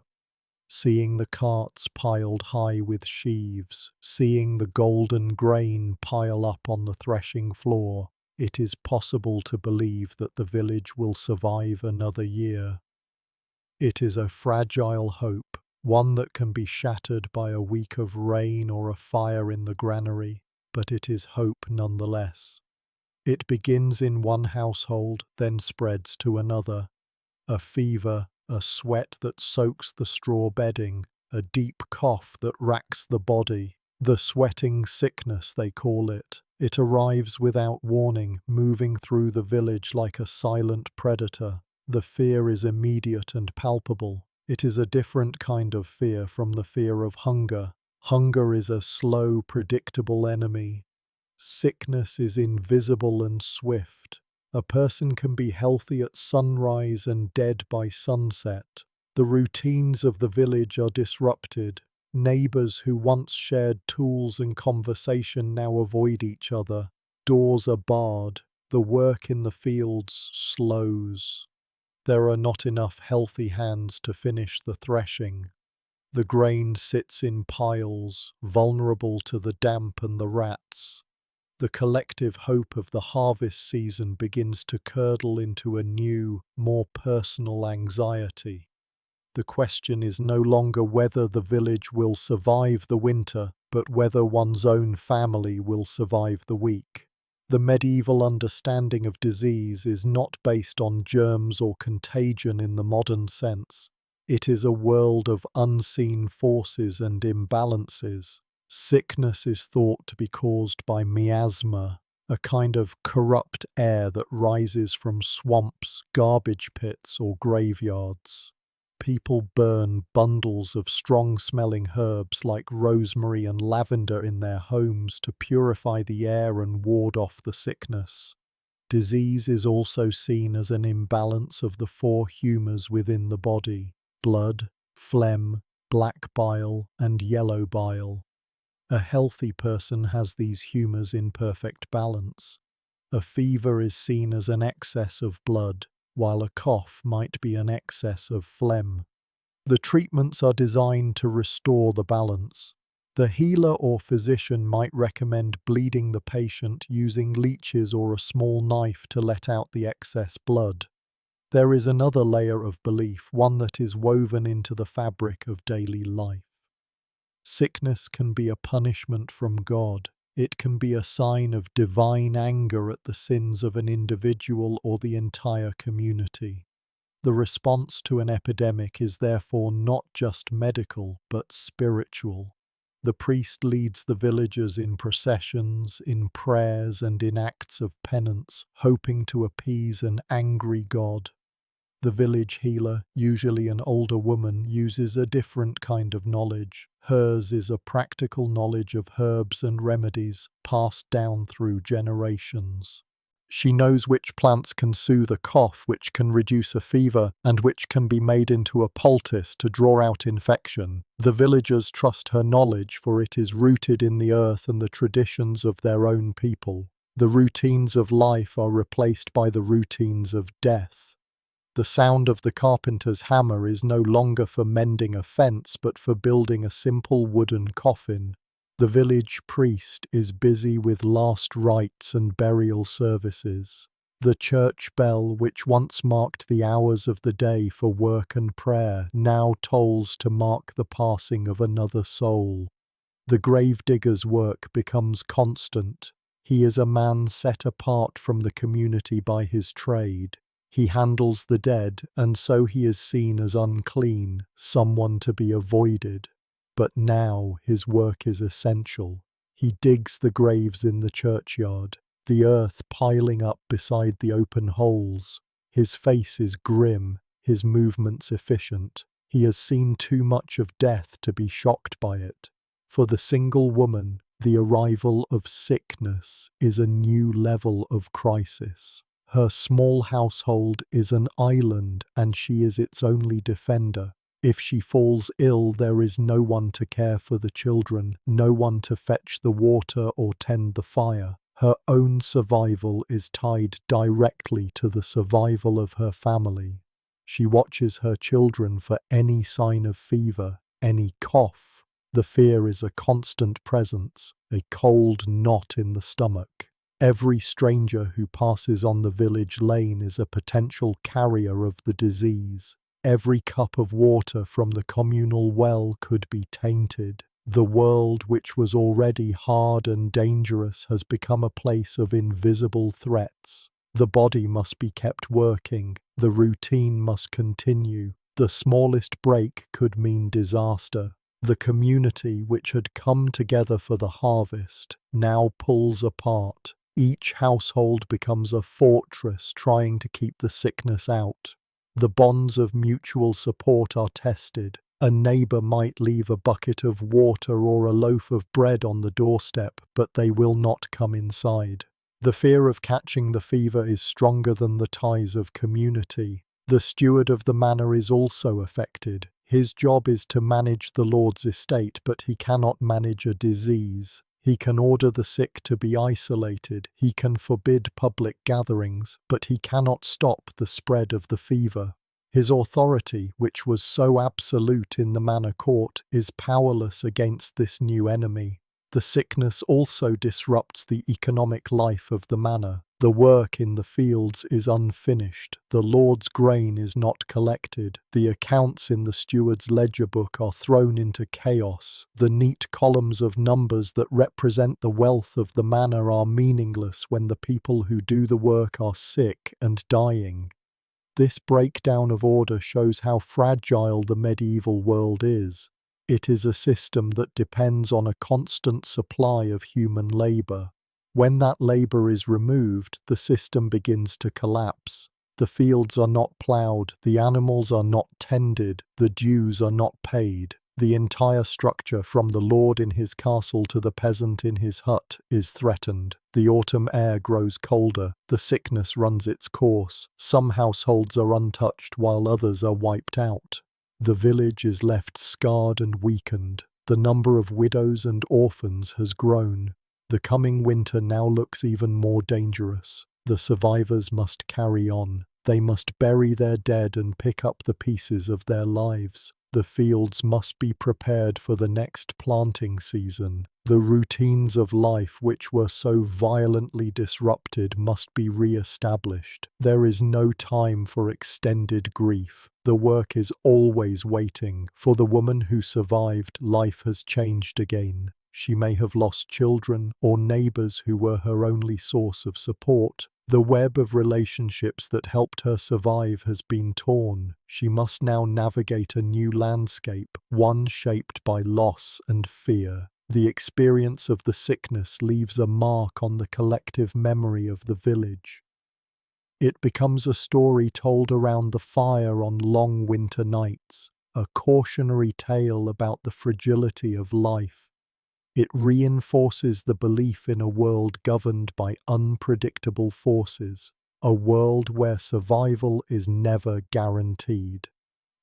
Seeing the carts piled high with sheaves, seeing the golden grain pile up on the threshing floor, it is possible to believe that the village will survive another year. It is a fragile hope, one that can be shattered by a week of rain or a fire in the granary, but it is hope nonetheless. It begins in one household, then spreads to another. A fever, a sweat that soaks the straw bedding, a deep cough that racks the body. The sweating sickness, they call it. It arrives without warning, moving through the village like a silent predator. The fear is immediate and palpable. It is a different kind of fear from the fear of hunger. Hunger is a slow, predictable enemy. Sickness is invisible and swift. A person can be healthy at sunrise and dead by sunset. The routines of the village are disrupted. Neighbors who once shared tools and conversation now avoid each other. Doors are barred. The work in the fields slows. There are not enough healthy hands to finish the threshing. The grain sits in piles, vulnerable to the damp and the rats. The collective hope of the harvest season begins to curdle into a new, more personal anxiety. The question is no longer whether the village will survive the winter, but whether one's own family will survive the week. The medieval understanding of disease is not based on germs or contagion in the modern sense. It is a world of unseen forces and imbalances. Sickness is thought to be caused by miasma, a kind of corrupt air that rises from swamps, garbage pits, or graveyards. People burn bundles of strong-smelling herbs like rosemary and lavender in their homes to purify the air and ward off the sickness. Disease is also seen as an imbalance of the four humours within the body: blood, phlegm, black bile, and yellow bile. A healthy person has these humours in perfect balance. A fever is seen as an excess of blood, while a cough might be an excess of phlegm. The treatments are designed to restore the balance. The healer or physician might recommend bleeding the patient using leeches or a small knife to let out the excess blood. There is another layer of belief, one that is woven into the fabric of daily life. Sickness can be a punishment from God. It can be a sign of divine anger at the sins of an individual or the entire community. The response to an epidemic is therefore not just medical, but spiritual. The priest leads the villagers in processions, in prayers, and in acts of penance, hoping to appease an angry God. The village healer, usually an older woman, uses a different kind of knowledge. Hers is a practical knowledge of herbs and remedies passed down through generations. She knows which plants can soothe a cough, which can reduce a fever, and which can be made into a poultice to draw out infection. The villagers trust her knowledge, for it is rooted in the earth and the traditions of their own people. The routines of life are replaced by the routines of death. The sound of the carpenter's hammer is no longer for mending a fence, but for building a simple wooden coffin. The village priest is busy with last rites and burial services. The church bell, which once marked the hours of the day for work and prayer, now tolls to mark the passing of another soul. The gravedigger's work becomes constant. He is a man set apart from the community by his trade. He handles the dead, and so he is seen as unclean, someone to be avoided. But now his work is essential. He digs the graves in the churchyard, the earth piling up beside the open holes. His face is grim, his movements efficient. He has seen too much of death to be shocked by it. For the single woman, the arrival of sickness is a new level of crisis. Her small household is an island, and she is its only defender. If she falls ill, there is no one to care for the children, no one to fetch the water or tend the fire. Her own survival is tied directly to the survival of her family. She watches her children for any sign of fever, any cough. The fear is a constant presence, a cold knot in the stomach. Every stranger who passes on the village lane is a potential carrier of the disease. Every cup of water from the communal well could be tainted. The world, which was already hard and dangerous, has become a place of invisible threats. The body must be kept working. The routine must continue. The smallest break could mean disaster. The community, which had come together for the harvest, now pulls apart. Each household becomes a fortress trying to keep the sickness out. The bonds of mutual support are tested. A neighbor might leave a bucket of water or a loaf of bread on the doorstep, but they will not come inside. The fear of catching the fever is stronger than the ties of community. The steward of the manor is also affected. His job is to manage the Lord's estate, but he cannot manage a disease. He can order the sick to be isolated. He can forbid public gatherings, but he cannot stop the spread of the fever. His authority, which was so absolute in the manor court, is powerless against this new enemy. The sickness also disrupts the economic life of the manor. The work in the fields is unfinished. The Lord's grain is not collected. The accounts in the steward's ledger book are thrown into chaos. The neat columns of numbers that represent the wealth of the manor are meaningless when the people who do the work are sick and dying. This breakdown of order shows how fragile the medieval world is. It is a system that depends on a constant supply of human labor. When that labor is removed, the system begins to collapse. The fields are not plowed, the animals are not tended, the dues are not paid. The entire structure, from the lord in his castle to the peasant in his hut, is threatened. The autumn air grows colder, the sickness runs its course. Some households are untouched while others are wiped out. The village is left scarred and weakened. The number of widows and orphans has grown. The coming winter now looks even more dangerous. The survivors must carry on. They must bury their dead and pick up the pieces of their lives. The fields must be prepared for the next planting season. The routines of life which were so violently disrupted must be re-established. There is no time for extended grief. The work is always waiting. For the woman who survived, life has changed again. She may have lost children or neighbors who were her only source of support. The web of relationships that helped her survive has been torn. She must now navigate a new landscape, one shaped by loss and fear. The experience of the sickness leaves a mark on the collective memory of the village. It becomes a story told around the fire on long winter nights, a cautionary tale about the fragility of life. It reinforces the belief in a world governed by unpredictable forces, a world where survival is never guaranteed.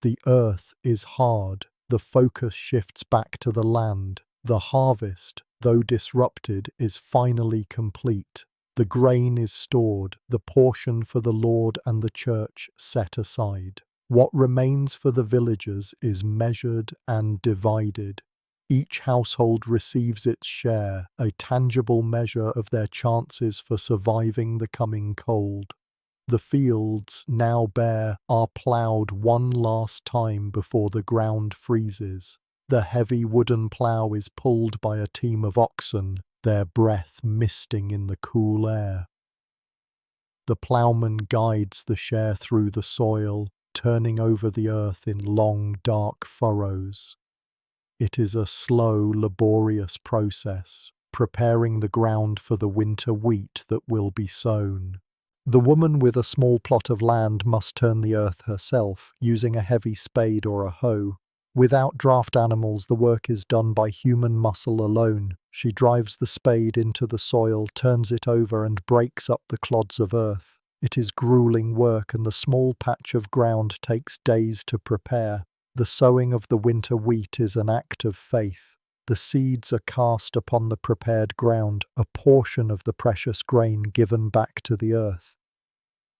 The earth is hard, the focus shifts back to the land. The harvest, though disrupted, is finally complete. The grain is stored, the portion for the Lord and the church set aside. What remains for the villagers is measured and divided. Each household receives its share, a tangible measure of their chances for surviving the coming cold. The fields, now bare, are ploughed one last time before the ground freezes. The heavy wooden plough is pulled by a team of oxen, their breath misting in the cool air. The ploughman guides the share through the soil, turning over the earth in long, dark furrows. It is a slow, laborious process, preparing the ground for the winter wheat that will be sown. The woman with a small plot of land must turn the earth herself, using a heavy spade or a hoe. Without draft animals, the work is done by human muscle alone. She drives the spade into the soil, turns it over, and breaks up the clods of earth. It is grueling work, and the small patch of ground takes days to prepare. The sowing of the winter wheat is an act of faith. The seeds are cast upon the prepared ground, a portion of the precious grain given back to the earth.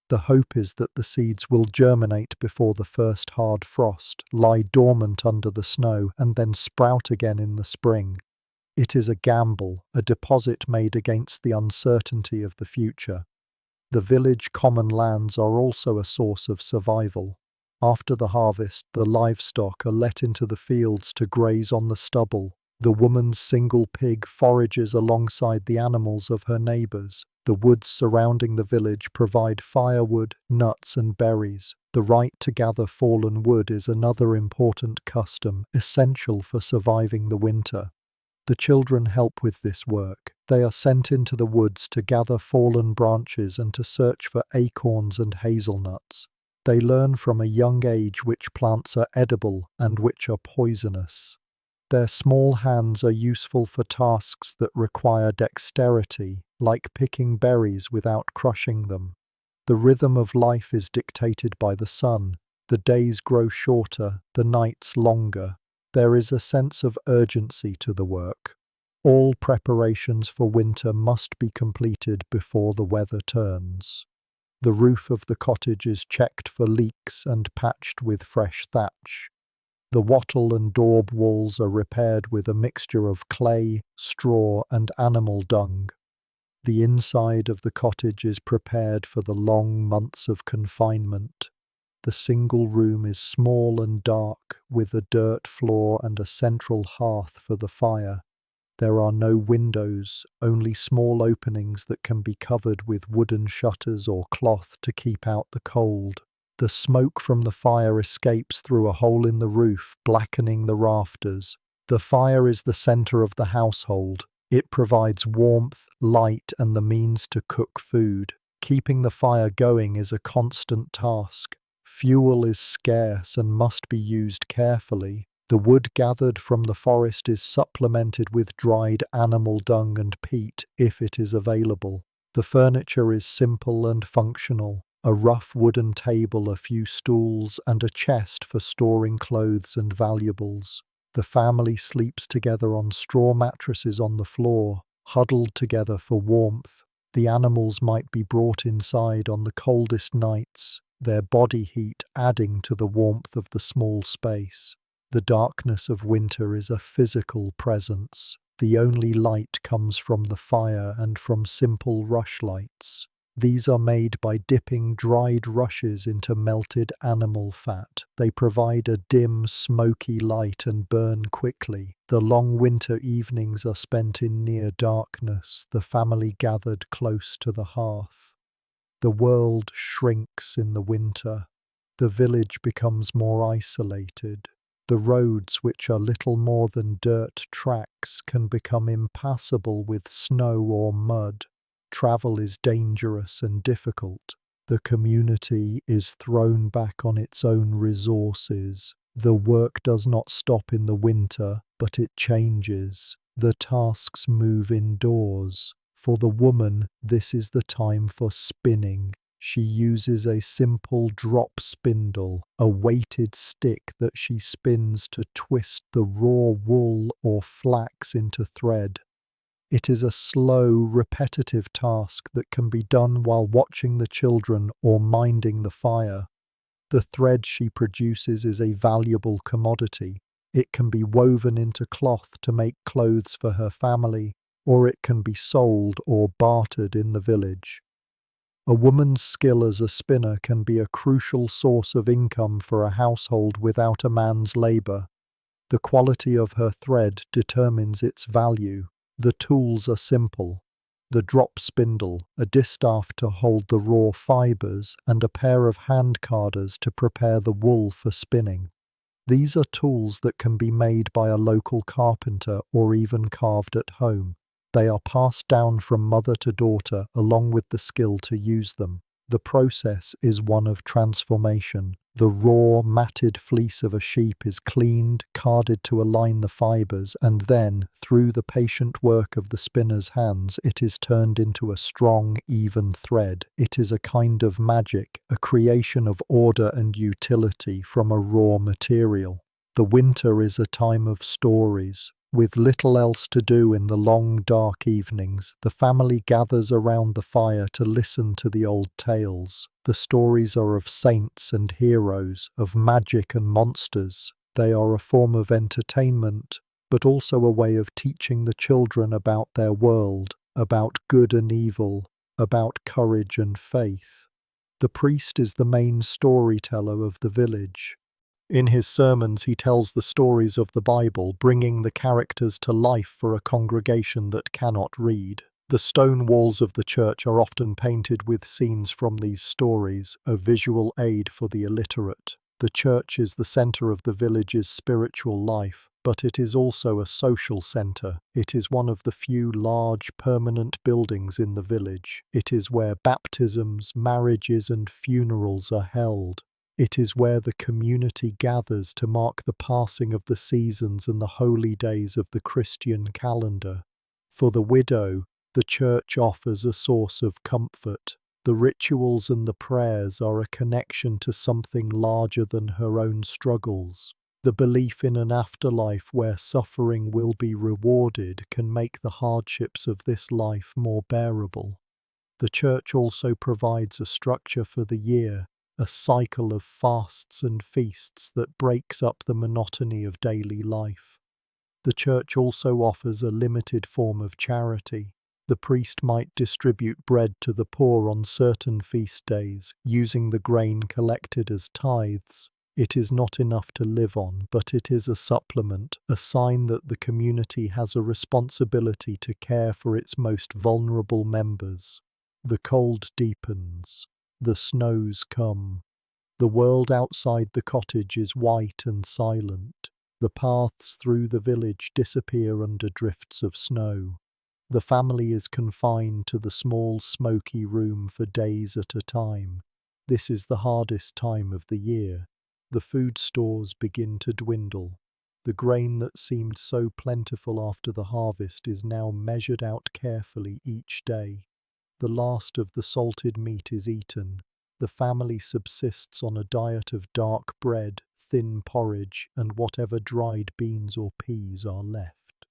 The hope is that the seeds will germinate before the first hard frost, lie dormant under the snow, and then sprout again in the spring. It is a gamble, a deposit made against the uncertainty of the future. The village common lands are also a source of survival. After the harvest, the livestock are let into the fields to graze on the stubble. The woman's single pig forages alongside the animals of her neighbors. The woods surrounding the village provide firewood, nuts, and berries. The right to gather fallen wood is another important custom, essential for surviving the winter. The children help with this work. They are sent into the woods to gather fallen branches and to search for acorns and hazelnuts. They learn from a young age which plants are edible and which are poisonous. Their small hands are useful for tasks that require dexterity, like picking berries without crushing them. The rhythm of life is dictated by the sun. The days grow shorter, the nights longer. There is a sense of urgency to the work. All preparations for winter must be completed before the weather turns. The roof of the cottage is checked for leaks and patched with fresh thatch. The wattle and daub walls are repaired with a mixture of clay, straw, and animal dung. The inside of the cottage is prepared for the long months of confinement. The single room is small and dark, with a dirt floor and a central hearth for the fire. There are no windows, only small openings that can be covered with wooden shutters or cloth to keep out the cold. The smoke from the fire escapes through a hole in the roof, blackening the rafters. The fire is the center of the household. It provides warmth, light, and the means to cook food. Keeping the fire going is a constant task. Fuel is scarce and must be used carefully. The wood gathered from the forest is supplemented with dried animal dung and peat, if it is available. The furniture is simple and functional. A rough wooden table, a few stools, and a chest for storing clothes and valuables. The family sleeps together on straw mattresses on the floor, huddled together for warmth. The animals might be brought inside on the coldest nights, their body heat adding to the warmth of the small space. The darkness of winter is a physical presence. The only light comes from the fire and from simple rushlights. These are made by dipping dried rushes into melted animal fat. They provide a dim, smoky light and burn quickly. The long winter evenings are spent in near darkness, the family gathered close to the hearth. The world shrinks in the winter. The village becomes more isolated. The roads, which are little more than dirt tracks, can become impassable with snow or mud. Travel is dangerous and difficult. The community is thrown back on its own resources. The work does not stop in the winter, but it changes. The tasks move indoors. For the woman, this is the time for spinning. She uses a simple drop spindle, a weighted stick that she spins to twist the raw wool or flax into thread. It is a slow, repetitive task that can be done while watching the children or minding the fire. The thread she produces is a valuable commodity. It can be woven into cloth to make clothes for her family, or it can be sold or bartered in the village. A woman's skill as a spinner can be a crucial source of income for a household without a man's labor. The quality of her thread determines its value. The tools are simple. The drop spindle, a distaff to hold the raw fibers, and a pair of hand carders to prepare the wool for spinning. These are tools that can be made by a local carpenter or even carved at home. They are passed down from mother to daughter along with the skill to use them. The process is one of transformation. The raw, matted fleece of a sheep is cleaned, carded to align the fibers, and then, through the patient work of the spinner's hands, it is turned into a strong, even thread. It is a kind of magic, a creation of order and utility from a raw material. The winter is a time of stories. With little else to do in the long, dark evenings, the family gathers around the fire to listen to the old tales. The stories are of saints and heroes, of magic and monsters. They are a form of entertainment, but also a way of teaching the children about their world, about good and evil, about courage and faith. The priest is the main storyteller of the village. In his sermons, he tells the stories of the Bible, bringing the characters to life for a congregation that cannot read. The stone walls of the church are often painted with scenes from these stories, a visual aid for the illiterate. The church is the center of the village's spiritual life, but it is also a social center. It is one of the few large, permanent buildings in the village. It is where baptisms, marriages, and funerals are held. It is where the community gathers to mark the passing of the seasons and the holy days of the Christian calendar. For the widow, the church offers a source of comfort. The rituals and the prayers are a connection to something larger than her own struggles. The belief in an afterlife where suffering will be rewarded can make the hardships of this life more bearable. The church also provides a structure for the year, a cycle of fasts and feasts that breaks up the monotony of daily life. The church also offers a limited form of charity. The priest might distribute bread to the poor on certain feast days, using the grain collected as tithes. It is not enough to live on, but it is a supplement, a sign that the community has a responsibility to care for its most vulnerable members. The cold deepens. The snows come. The world outside the cottage is white and silent. The paths through the village disappear under drifts of snow. The family is confined to the small, smoky room for days at a time. This is the hardest time of the year. The food stores begin to dwindle. The grain that seemed so plentiful after the harvest is now measured out carefully each day. The last of the salted meat is eaten. The family subsists on a diet of dark bread, thin porridge, and whatever dried beans or peas are left.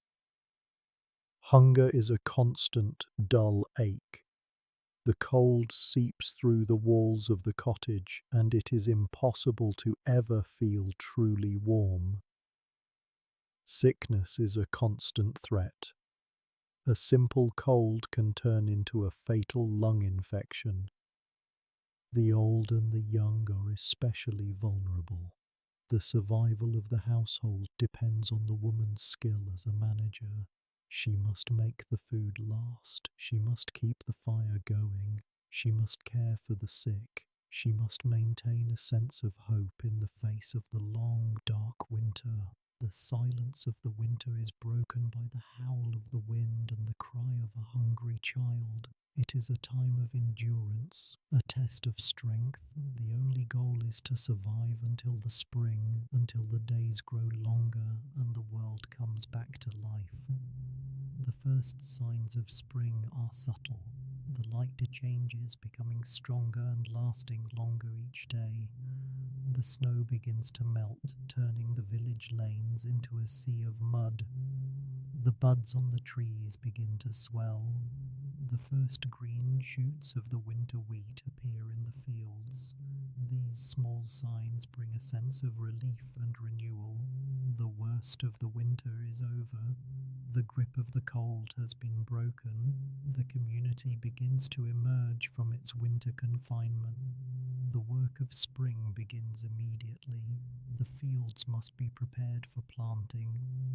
Hunger is a constant, dull ache. The cold seeps through the walls of the cottage, and it is impossible to ever feel truly warm. Sickness is a constant threat. A simple cold can turn into a fatal lung infection. The old and the young are especially vulnerable. The survival of the household depends on the woman's skill as a manager. She must make the food last. She must keep the fire going. She must care for the sick. She must maintain a sense of hope in the face of the long, dark winter. The silence of the winter is broken by the howl of the wind and the cry of a hungry child. It is a time of endurance, a test of strength. The only goal is to survive until the spring, until the days grow longer and the world comes back to life. The first signs of spring are subtle. The light changes, becoming stronger and lasting longer each day. The snow begins to melt, turning the village lanes into a sea of mud. The buds on the trees begin to swell. The first green shoots of the winter wheat appear in the fields. These small signs bring a sense of relief and renewal. The worst of the winter is over. The grip of the cold has been broken. The community begins to emerge from its winter confinement. The work of spring begins immediately. The fields must be prepared for planting.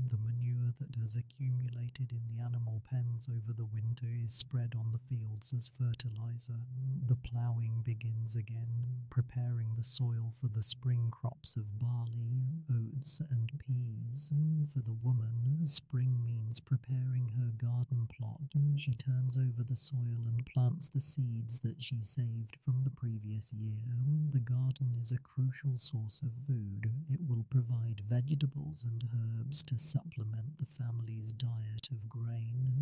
The manure that has accumulated in the animal pens over the winter is spread on the fields as fertilizer. The ploughing begins again, preparing the soil for the spring crops of barley, oats, and peas. For the woman, spring means preparing her garden plot. She turns over the soil and plants the seeds that she saved from the previous year. The garden is a crucial source of food. It will provide vegetables and herbs to supplement the family's diet of grain.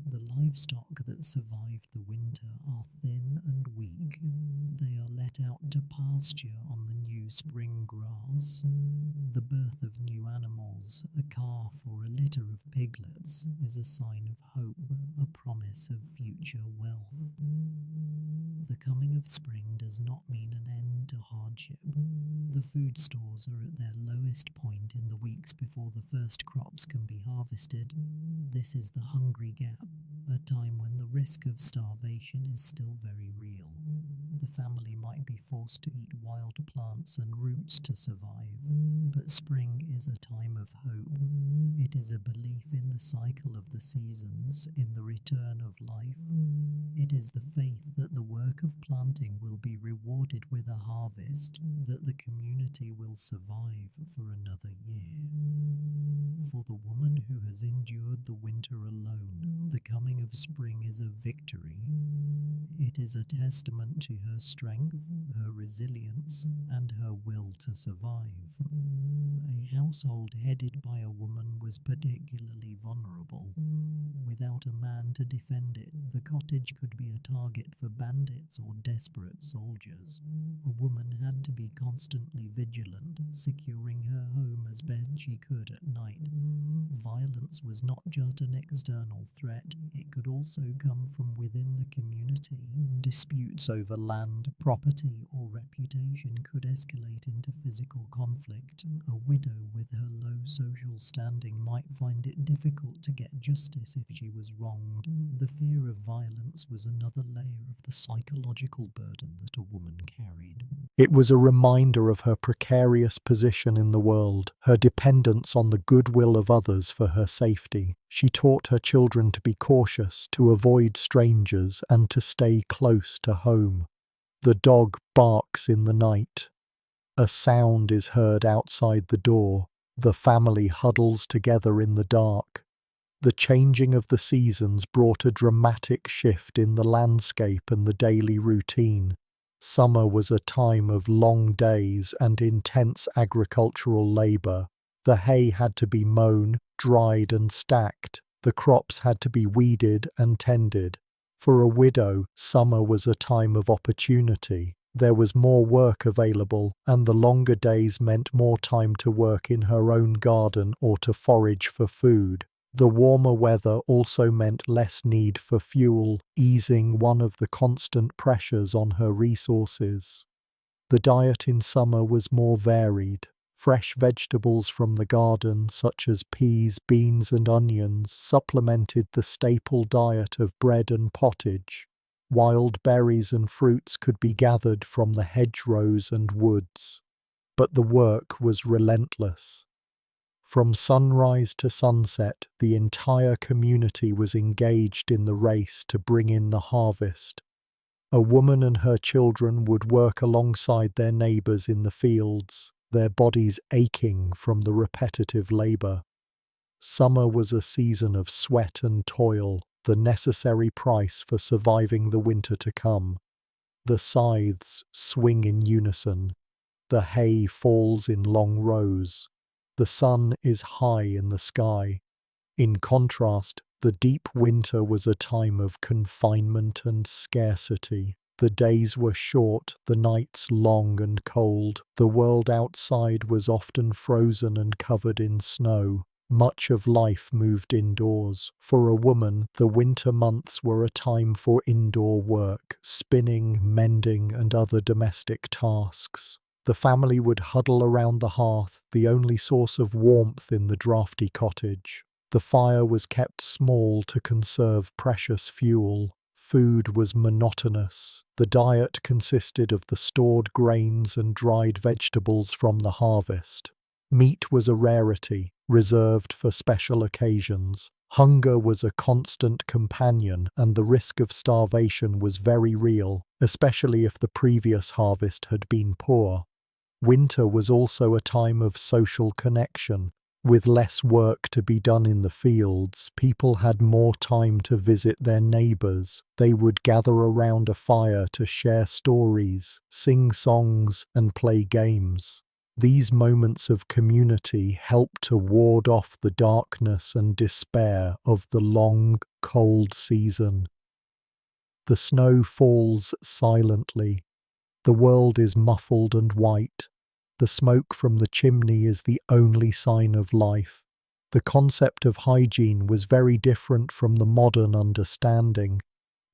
The livestock that survived the winter are thin and weak. They are let out to pasture on the new spring grass. The birth of new animals, a calf or a litter of piglets, is a sign of hope, a promise of future wealth. The coming of spring does not mean an end to hardship. The food stores are at their lowest point in the weeks before the first crops can be harvested. This is the hungry gap, a time when the risk of starvation is still very real. The family might be forced to eat wild plants and roots to survive, but spring is a time of hope. It is a belief in the cycle of the seasons, in the return of life. It is the faith that the work of planting will be rewarded with a harvest, that the community will survive for another year. For the woman who has endured the winter alone, the coming of spring is a victory. It is a testament to her strength, her resilience, and her will to survive. A household headed by a woman was particularly vulnerable. Without a man to defend it, the cottage could be a target for bandits or desperate soldiers. A woman had to be constantly vigilant, securing her home as best she could at night. Violence was not just an external threat, it could also come from within the community. Disputes over land, property, or reputation could escalate into physical conflict. A widow with her low social standing might find it difficult to get justice if she was wronged. The fear of violence was another layer of the psychological burden that a woman carried. It was a reminder of her precarious position in the world, her dependence on the goodwill of others for her safety. She taught her children to be cautious, to avoid strangers, and to stay close to home. The dog barks in the night. A sound is heard outside the door. The family huddles together in the dark. The changing of the seasons brought a dramatic shift in the landscape and the daily routine. Summer was a time of long days and intense agricultural labour. The hay had to be mown, dried and stacked. The crops had to be weeded and tended. For a widow, summer was a time of opportunity. There was more work available, and the longer days meant more time to work in her own garden or to forage for food. The warmer weather also meant less need for fuel, easing one of the constant pressures on her resources. The diet in summer was more varied. Fresh vegetables from the garden, such as peas, beans, and onions, supplemented the staple diet of bread and pottage. Wild berries and fruits could be gathered from the hedgerows and woods. But the work was relentless. From sunrise to sunset, the entire community was engaged in the race to bring in the harvest. A woman and her children would work alongside their neighbors in the fields, their bodies aching from the repetitive labor. Summer was a season of sweat and toil, the necessary price for surviving the winter to come. The scythes swing in unison. The hay falls in long rows. The sun is high in the sky. In contrast, the deep winter was a time of confinement and scarcity. The days were short, the nights long and cold. The world outside was often frozen and covered in snow. Much of life moved indoors. For a woman, the winter months were a time for indoor work, spinning, mending, and other domestic tasks. The family would huddle around the hearth, the only source of warmth in the drafty cottage. The fire was kept small to conserve precious fuel. Food was monotonous. The diet consisted of the stored grains and dried vegetables from the harvest. Meat was a rarity, reserved for special occasions. Hunger was a constant companion, and the risk of starvation was very real, especially if the previous harvest had been poor. Winter was also a time of social connection. With less work to be done in the fields, people had more time to visit their neighbors. They would gather around a fire to share stories, sing songs, and play games. These moments of community helped to ward off the darkness and despair of the long, cold season. The snow falls silently. The world is muffled and white. The smoke from the chimney is the only sign of life. The concept of hygiene was very different from the modern understanding.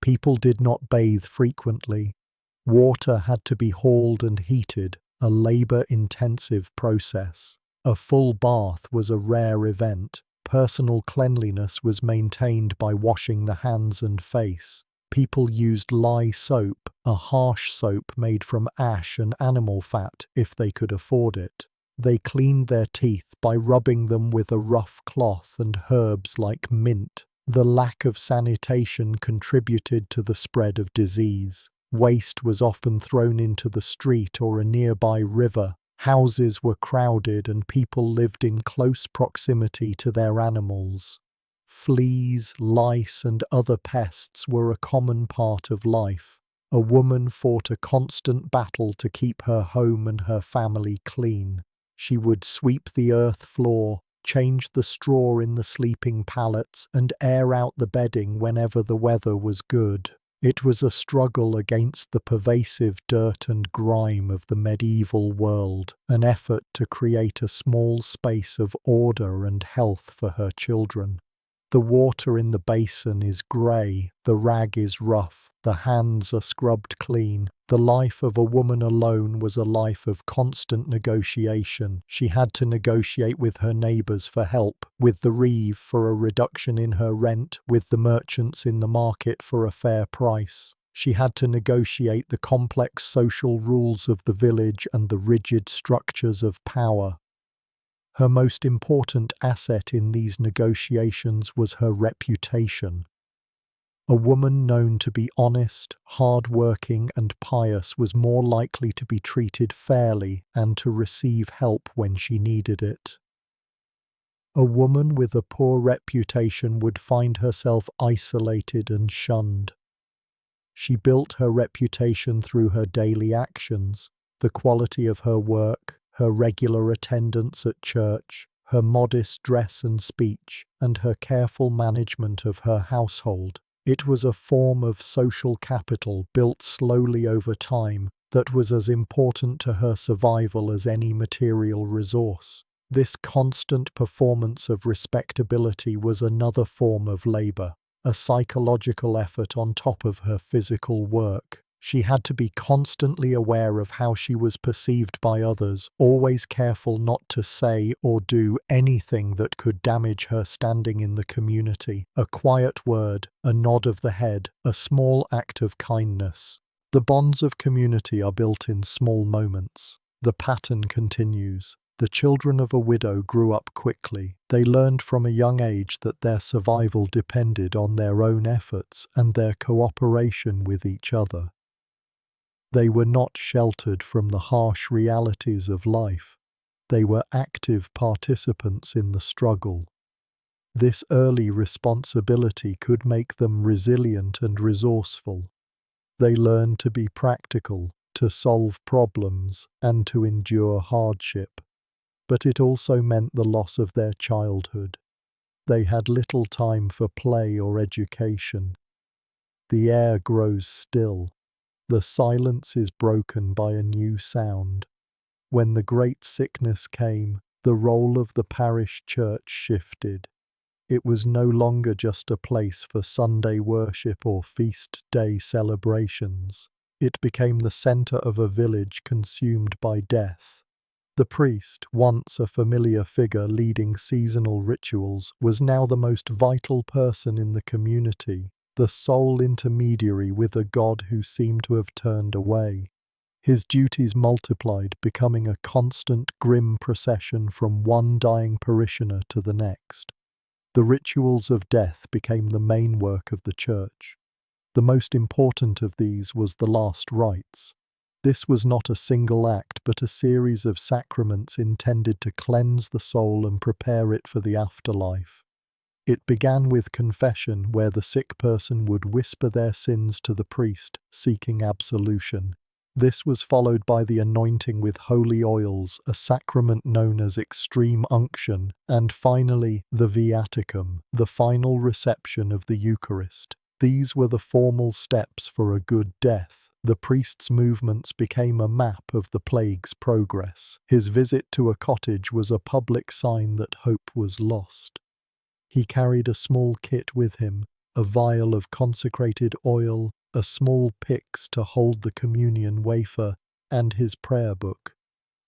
People did not bathe frequently. Water had to be hauled and heated, a labor-intensive process. A full bath was a rare event. Personal cleanliness was maintained by washing the hands and face. People used lye soap, a harsh soap made from ash and animal fat, if they could afford it. They cleaned their teeth by rubbing them with a rough cloth and herbs like mint. The lack of sanitation contributed to the spread of disease. Waste was often thrown into the street or a nearby river. Houses were crowded and people lived in close proximity to their animals. Fleas, lice, and other pests were a common part of life. A woman fought a constant battle to keep her home and her family clean. She would sweep the earth floor, change the straw in the sleeping pallets, and air out the bedding whenever the weather was good. It was a struggle against the pervasive dirt and grime of the medieval world, an effort to create a small space of order and health for her children. The water in the basin is grey, the rag is rough, the hands are scrubbed clean. The life of a woman alone was a life of constant negotiation. She had to negotiate with her neighbours for help, with the reeve for a reduction in her rent, with the merchants in the market for a fair price. She had to negotiate the complex social rules of the village and the rigid structures of power. Her most important asset in these negotiations was her reputation. A woman known to be honest, hard-working, and pious was more likely to be treated fairly and to receive help when she needed it. A woman with a poor reputation would find herself isolated and shunned. She built her reputation through her daily actions, the quality of her work, her regular attendance at church, her modest dress and speech, and her careful management of her household. It was a form of social capital built slowly over time that was as important to her survival as any material resource. This constant performance of respectability was another form of labor, a psychological effort on top of her physical work. She had to be constantly aware of how she was perceived by others, always careful not to say or do anything that could damage her standing in the community. A quiet word, a nod of the head, a small act of kindness. The bonds of community are built in small moments. The pattern continues. The children of a widow grew up quickly. They learned from a young age that their survival depended on their own efforts and their cooperation with each other. They were not sheltered from the harsh realities of life. They were active participants in the struggle. This early responsibility could make them resilient and resourceful. They learned to be practical, to solve problems, and to endure hardship. But it also meant the loss of their childhood. They had little time for play or education. The air grows still. The silence is broken by a new sound. When the great sickness came, the role of the parish church shifted. It was no longer just a place for Sunday worship or feast day celebrations. It became the center of a village consumed by death. The priest, once a familiar figure leading seasonal rituals, was now the most vital person in the community, the sole intermediary with a God who seemed to have turned away. His duties multiplied, becoming a constant, grim procession from one dying parishioner to the next. The rituals of death became the main work of the church. The most important of these was the last rites. This was not a single act, but a series of sacraments intended to cleanse the soul and prepare it for the afterlife. It began with confession, where the sick person would whisper their sins to the priest, seeking absolution. This was followed by the anointing with holy oils, a sacrament known as extreme unction, and finally, the viaticum, the final reception of the Eucharist. These were the formal steps for a good death. The priest's movements became a map of the plague's progress. His visit to a cottage was a public sign that hope was lost. He carried a small kit with him, a vial of consecrated oil, a small pyx to hold the communion wafer, and his prayer book.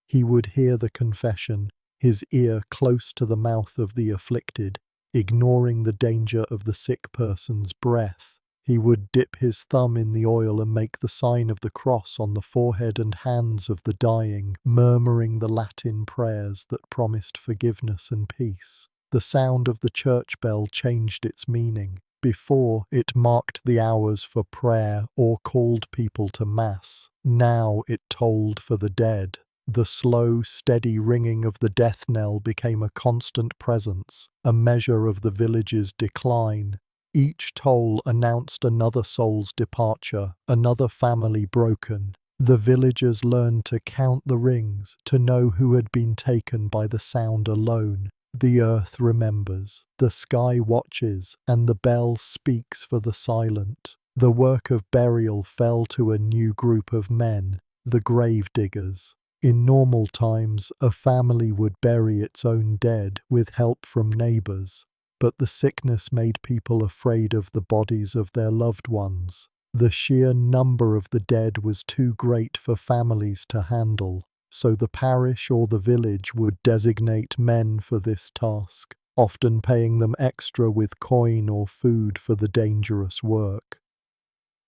He would hear the confession, his ear close to the mouth of the afflicted, ignoring the danger of the sick person's breath. He would dip his thumb in the oil and make the sign of the cross on the forehead and hands of the dying, murmuring the Latin prayers that promised forgiveness and peace. The sound of the church bell changed its meaning. Before, it marked the hours for prayer or called people to Mass. Now it tolled for the dead. The slow, steady ringing of the death knell became a constant presence, a measure of the village's decline. Each toll announced another soul's departure, another family broken. The villagers learned to count the rings, to know who had been taken by the sound alone. The earth remembers, the sky watches, and the bell speaks for the silent. The work of burial fell to a new group of men, the grave diggers. In normal times, a family would bury its own dead with help from neighbors. But the sickness made people afraid of the bodies of their loved ones. The sheer number of the dead was too great for families to handle, so the parish or the village would designate men for this task, often paying them extra with coin or food for the dangerous work.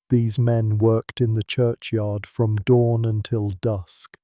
These men worked in the churchyard from dawn until dusk.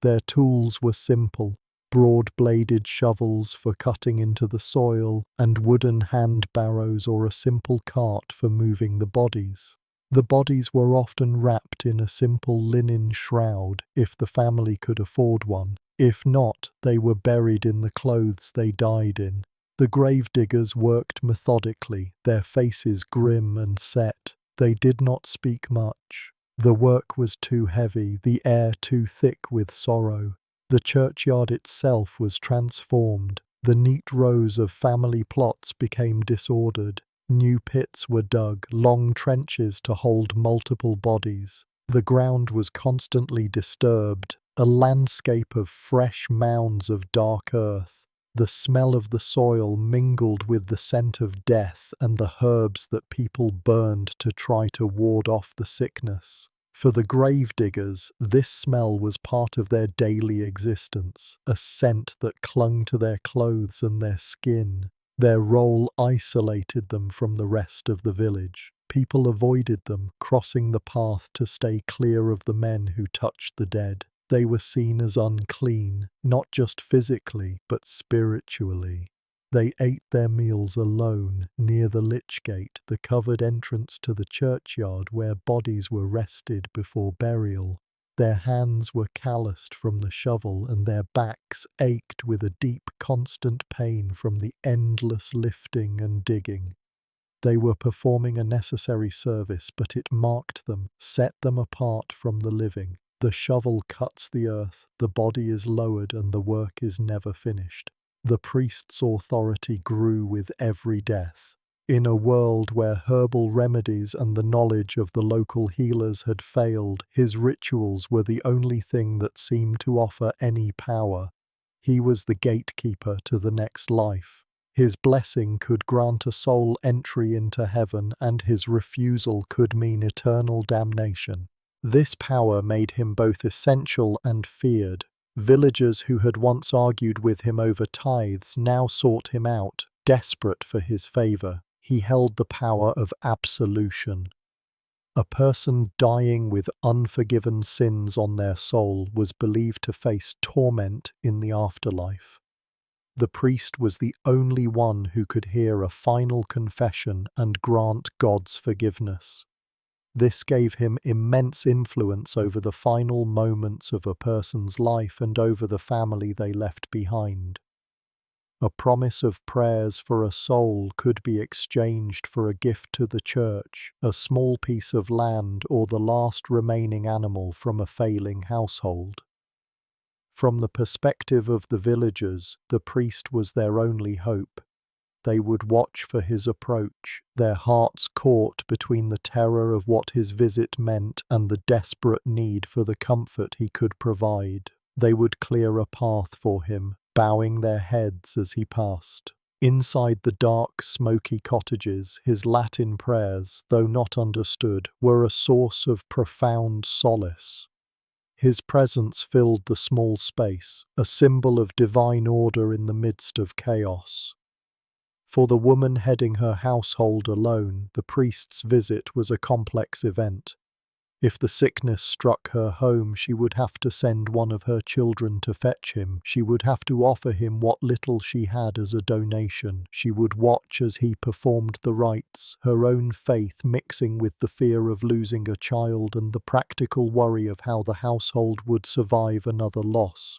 Their tools were simple: broad-bladed shovels for cutting into the soil, and wooden hand barrows or a simple cart for moving the bodies. The bodies were often wrapped in a simple linen shroud, if the family could afford one. If not, they were buried in the clothes they died in. The gravediggers worked methodically, their faces grim and set. They did not speak much. The work was too heavy, the air too thick with sorrow. The churchyard itself was transformed. The neat rows of family plots became disordered. New pits were dug, long trenches to hold multiple bodies. The ground was constantly disturbed, a landscape of fresh mounds of dark earth. The smell of the soil mingled with the scent of death and the herbs that people burned to try to ward off the sickness. For the gravediggers, this smell was part of their daily existence, a scent that clung to their clothes and their skin. Their role isolated them from the rest of the village. People avoided them, crossing the path to stay clear of the men who touched the dead. They were seen as unclean, not just physically, but spiritually. They ate their meals alone, near the lich gate, the covered entrance to the churchyard where bodies were rested before burial. Their hands were calloused from the shovel, and their backs ached with a deep, constant pain from the endless lifting and digging. They were performing a necessary service, but it marked them, set them apart from the living. The shovel cuts the earth, the body is lowered, and the work is never finished. The priest's authority grew with every death. In a world where herbal remedies and the knowledge of the local healers had failed, his rituals were the only thing that seemed to offer any power. He was the gatekeeper to the next life. His blessing could grant a soul entry into heaven, and his refusal could mean eternal damnation. This power made him both essential and feared. Villagers who had once argued with him over tithes now sought him out, desperate for his favor. He held the power of absolution. A person dying with unforgiven sins on their soul was believed to face torment in the afterlife. The priest was the only one who could hear a final confession and grant God's forgiveness. This gave him immense influence over the final moments of a person's life and over the family they left behind. A promise of prayers for a soul could be exchanged for a gift to the church, a small piece of land, or the last remaining animal from a failing household. From the perspective of the villagers, the priest was their only hope. They would watch for his approach, their hearts caught between the terror of what his visit meant and the desperate need for the comfort he could provide. They would clear a path for him, bowing their heads as he passed. Inside the dark, smoky cottages, his Latin prayers, though not understood, were a source of profound solace. His presence filled the small space, a symbol of divine order in the midst of chaos. For the woman heading her household alone, the priest's visit was a complex event. If the sickness struck her home, she would have to send one of her children to fetch him. She would have to offer him what little she had as a donation. She would watch as he performed the rites, her own faith mixing with the fear of losing a child and the practical worry of how the household would survive another loss.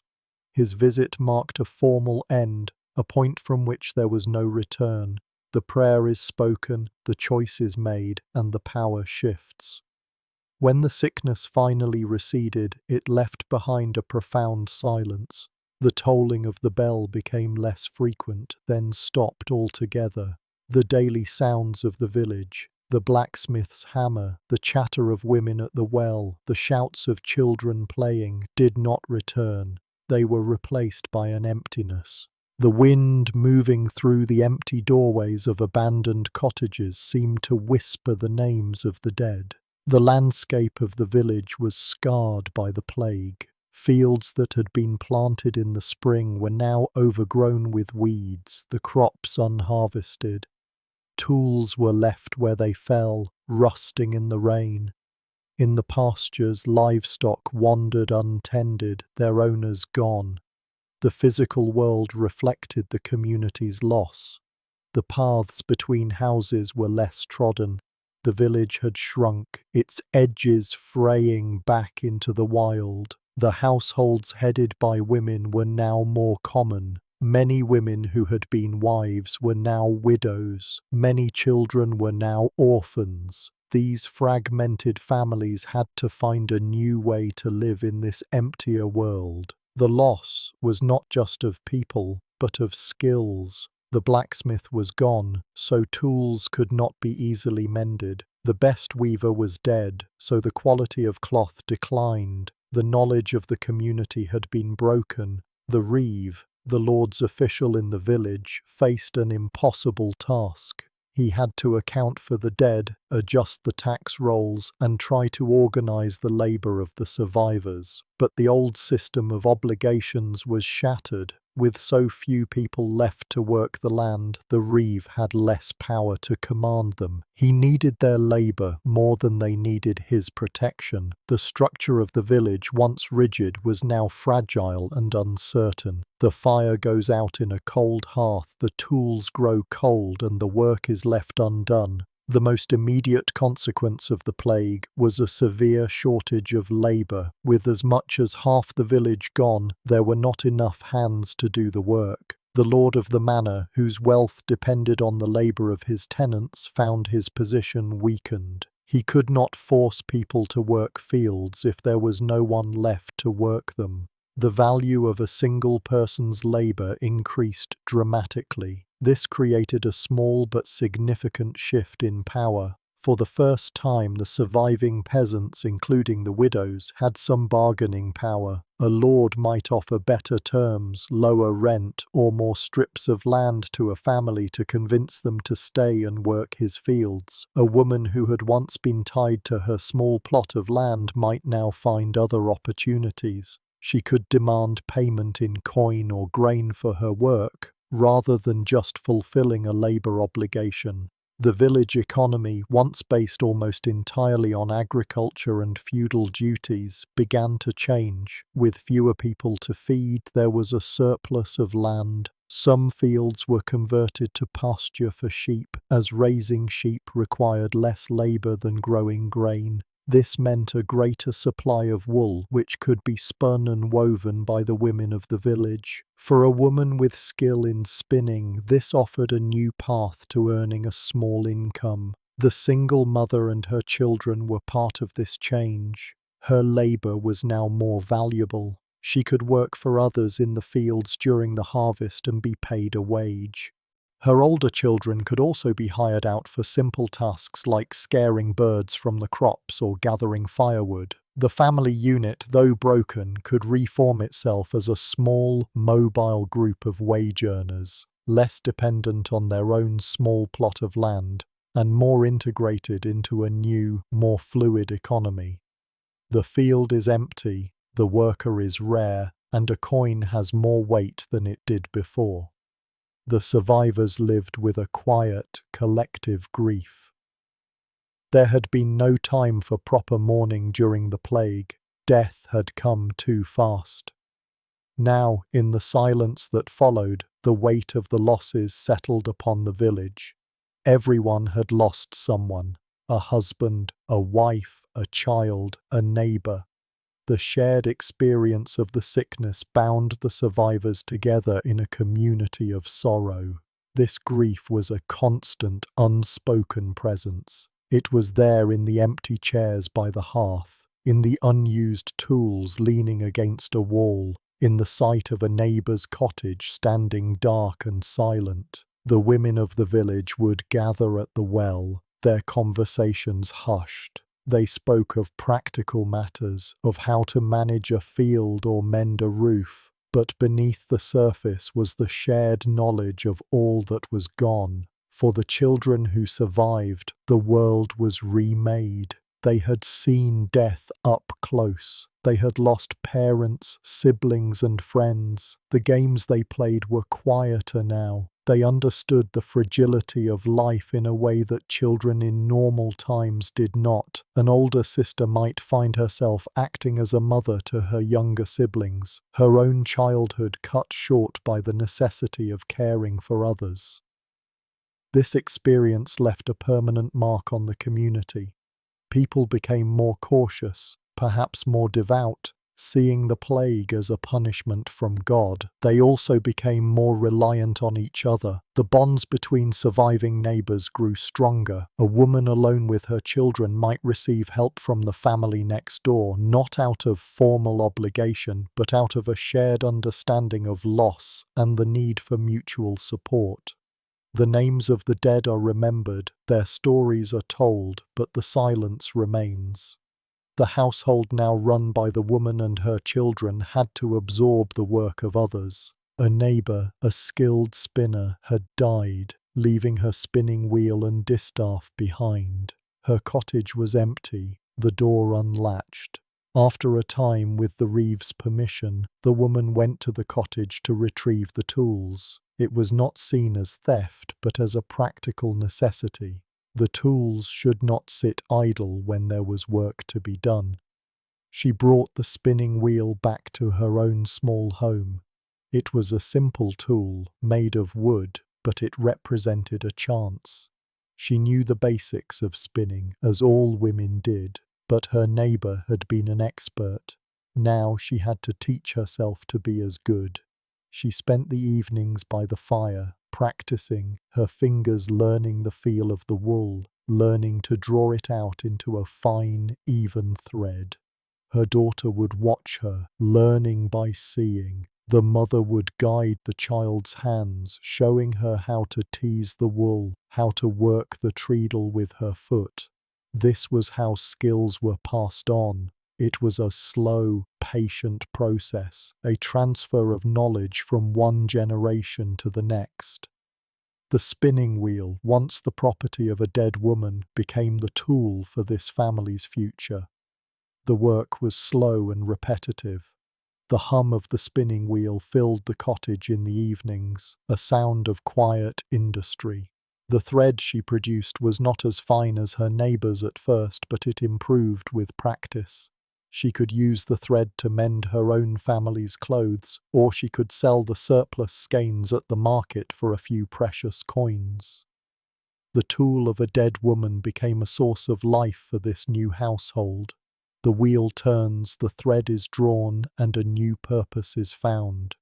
His visit marked a formal end, a point from which there was no return. The prayer is spoken, the choice is made, and the power shifts. When the sickness finally receded, it left behind a profound silence. The tolling of the bell became less frequent, then stopped altogether. The daily sounds of the village, the blacksmith's hammer, the chatter of women at the well, the shouts of children playing, did not return. They were replaced by an emptiness. The wind moving through the empty doorways of abandoned cottages seemed to whisper the names of the dead. The landscape of the village was scarred by the plague. Fields that had been planted in the spring were now overgrown with weeds, the crops unharvested. Tools were left where they fell, rusting in the rain. In the pastures, livestock wandered untended, their owners gone. The physical world reflected the community's loss. The paths between houses were less trodden. The village had shrunk, its edges fraying back into the wild. The households headed by women were now more common. Many women who had been wives were now widows. Many children were now orphans. These fragmented families had to find a new way to live in this emptier world. The loss was not just of people, but of skills. The blacksmith was gone, so tools could not be easily mended. The best weaver was dead, so the quality of cloth declined. The knowledge of the community had been broken. The reeve, the Lord's official in the village, faced an impossible task. He had to account for the dead, adjust the tax rolls, and try to organize the labor of the survivors. But the old system of obligations was shattered. With so few people left to work the land, the reeve had less power to command them. He needed their labor more than they needed his protection. The structure of the village, once rigid, was now fragile and uncertain. The fire goes out in a cold hearth, the tools grow cold, and the work is left undone. The most immediate consequence of the plague was a severe shortage of labor. With as much as half the village gone, there were not enough hands to do the work. The lord of the manor, whose wealth depended on the labor of his tenants, found his position weakened. He could not force people to work fields if there was no one left to work them. The value of a single person's labor increased dramatically. This created a small but significant shift in power. For the first time, the surviving peasants, including the widows, had some bargaining power. A lord might offer better terms, lower rent, or more strips of land to a family to convince them to stay and work his fields. A woman who had once been tied to her small plot of land might now find other opportunities. She could demand payment in coin or grain for her work, rather than just fulfilling a labor obligation. The village economy, once based almost entirely on agriculture and feudal duties, began to change. With fewer people to feed, there was a surplus of land. Some fields were converted to pasture for sheep, as raising sheep required less labor than growing grain. This meant a greater supply of wool, which could be spun and woven by the women of the village. For a woman with skill in spinning, this offered a new path to earning a small income. The single mother and her children were part of this change. Her labor was now more valuable. She could work for others in the fields during the harvest and be paid a wage. Her older children could also be hired out for simple tasks like scaring birds from the crops or gathering firewood. The family unit, though broken, could reform itself as a small, mobile group of wage earners, less dependent on their own small plot of land, and more integrated into a new, more fluid economy. The field is empty, the worker is rare, and a coin has more weight than it did before. The survivors lived with a quiet, collective grief. There had been no time for proper mourning during the plague. Death had come too fast. Now, in the silence that followed, the weight of the losses settled upon the village. Everyone had lost someone: a husband, a wife, a child, a neighbor. The shared experience of the sickness bound the survivors together in a community of sorrow. This grief was a constant, unspoken presence. It was there in the empty chairs by the hearth, in the unused tools leaning against a wall, in the sight of a neighbor's cottage standing dark and silent. The women of the village would gather at the well, their conversations hushed. They spoke of practical matters, of how to manage a field or mend a roof, but beneath the surface was the shared knowledge of all that was gone. For the children who survived, the world was remade. They had seen death up close. They had lost parents, siblings, and friends. The games they played were quieter now. They understood the fragility of life in a way that children in normal times did not. An older sister might find herself acting as a mother to her younger siblings, her own childhood cut short by the necessity of caring for others. This experience left a permanent mark on the community. People became more cautious, perhaps more devout, seeing the plague as a punishment from God. They also became more reliant on each other. The bonds between surviving neighbors grew stronger. A woman alone with her children might receive help from the family next door, not out of formal obligation, but out of a shared understanding of loss and the need for mutual support. The names of the dead are remembered, their stories are told, but the silence remains. The household now run by the woman and her children had to absorb the work of others. A neighbor, a skilled spinner, had died, leaving her spinning wheel and distaff behind. Her cottage was empty, the door unlatched. After a time, with the Reeves' permission, the woman went to the cottage to retrieve the tools. It was not seen as theft, but as a practical necessity. The tools should not sit idle when there was work to be done. She brought the spinning wheel back to her own small home. It was a simple tool, made of wood, but it represented a chance. She knew the basics of spinning, as all women did, but her neighbor had been an expert. Now she had to teach herself to be as good. She spent the evenings by the fire, practicing, her fingers learning the feel of the wool, learning to draw it out into a fine, even thread. Her daughter would watch her, learning by seeing. The mother would guide the child's hands, showing her how to tease the wool, how to work the treadle with her foot. This was how skills were passed on. It was a slow, patient process, a transfer of knowledge from one generation to the next. The spinning wheel, once the property of a dead woman, became the tool for this family's future. The work was slow and repetitive. The hum of the spinning wheel filled the cottage in the evenings, a sound of quiet industry. The thread she produced was not as fine as her neighbour's at first, but it improved with practice. She could use the thread to mend her own family's clothes, or she could sell the surplus skeins at the market for a few precious coins. The tool of a dead woman became a source of life for this new household. The wheel turns, the thread is drawn, and a new purpose is found.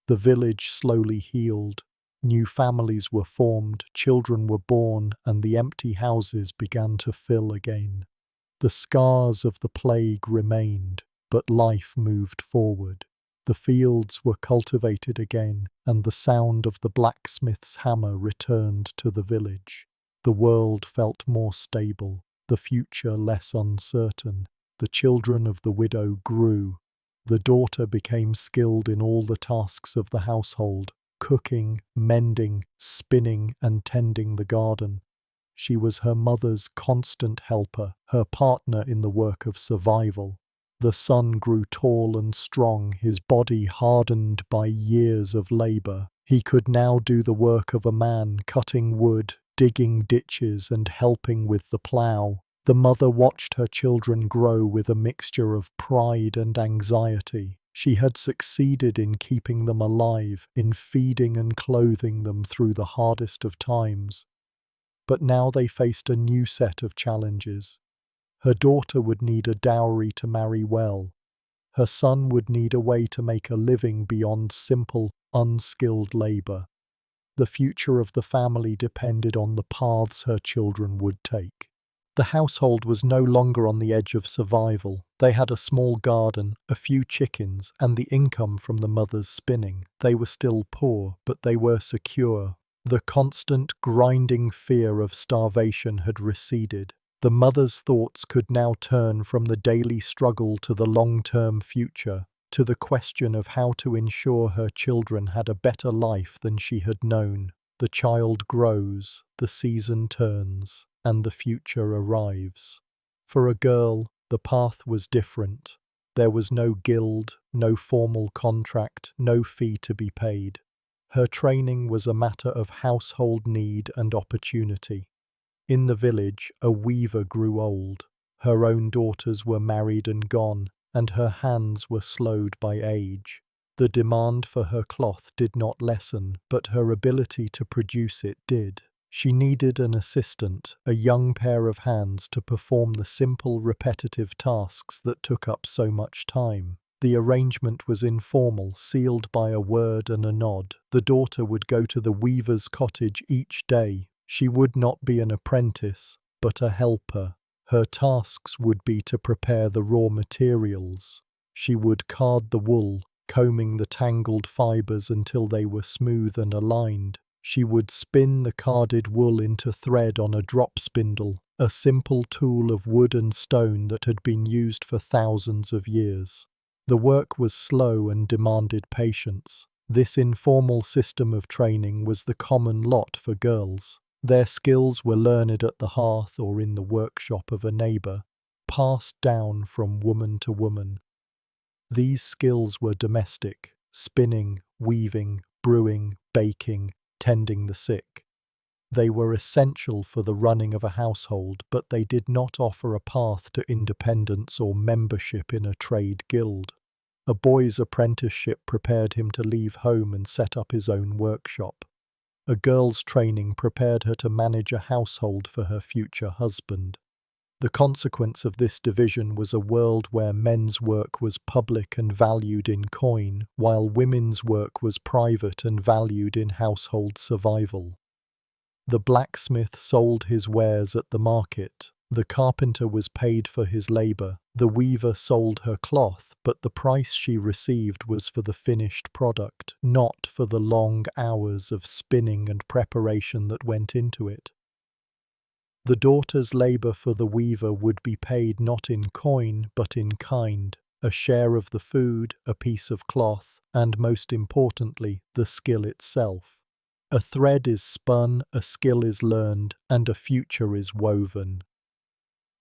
The village slowly healed. New families were formed, children were born, and the empty houses began to fill again. The scars of the plague remained, but life moved forward. The fields were cultivated again, and the sound of the blacksmith's hammer returned to the village. The world felt more stable, the future less uncertain. The children of the widow grew. The daughter became skilled in all the tasks of the household, cooking, mending, spinning, and tending the garden. She was her mother's constant helper, her partner in the work of survival. The son grew tall and strong, his body hardened by years of labor. He could now do the work of a man, cutting wood, digging ditches, and helping with the plow. The mother watched her children grow with a mixture of pride and anxiety. She had succeeded in keeping them alive, in feeding and clothing them through the hardest of times. But now they faced a new set of challenges. Her daughter would need a dowry to marry well. Her son would need a way to make a living beyond simple, unskilled labor. The future of the family depended on the paths her children would take. The household was no longer on the edge of survival. They had a small garden, a few chickens, and the income from the mother's spinning. They were still poor, but they were secure. The constant, grinding fear of starvation had receded. The mother's thoughts could now turn from the daily struggle to the long-term future, to the question of how to ensure her children had a better life than she had known. The child grows, the season turns, and the future arrives. For a girl, the path was different. There was no guild, no formal contract, no fee to be paid. Her training was a matter of household need and opportunity. In the village, a weaver grew old. Her own daughters were married and gone, and her hands were slowed by age. The demand for her cloth did not lessen, but her ability to produce it did. She needed an assistant, a young pair of hands to perform the simple, repetitive tasks that took up so much time. The arrangement was informal, sealed by a word and a nod. The daughter would go to the weaver's cottage each day. She would not be an apprentice, but a helper. Her tasks would be to prepare the raw materials. She would card the wool, combing the tangled fibers until they were smooth and aligned. She would spin the carded wool into thread on a drop spindle, a simple tool of wood and stone that had been used for thousands of years. The work was slow and demanded patience. This informal system of training was the common lot for girls. Their skills were learned at the hearth or in the workshop of a neighbour, passed down from woman to woman. These skills were domestic: spinning, weaving, brewing, baking, tending the sick. They were essential for the running of a household, but they did not offer a path to independence or membership in a trade guild. A boy's apprenticeship prepared him to leave home and set up his own workshop. A girl's training prepared her to manage a household for her future husband. The consequence of this division was a world where men's work was public and valued in coin, while women's work was private and valued in household survival. The blacksmith sold his wares at the market. The carpenter was paid for his labour. The weaver sold her cloth, but the price she received was for the finished product, not for the long hours of spinning and preparation that went into it. The daughter's labour for the weaver would be paid not in coin but in kind: a share of the food, a piece of cloth, and most importantly, the skill itself. A thread is spun, a skill is learned, and a future is woven.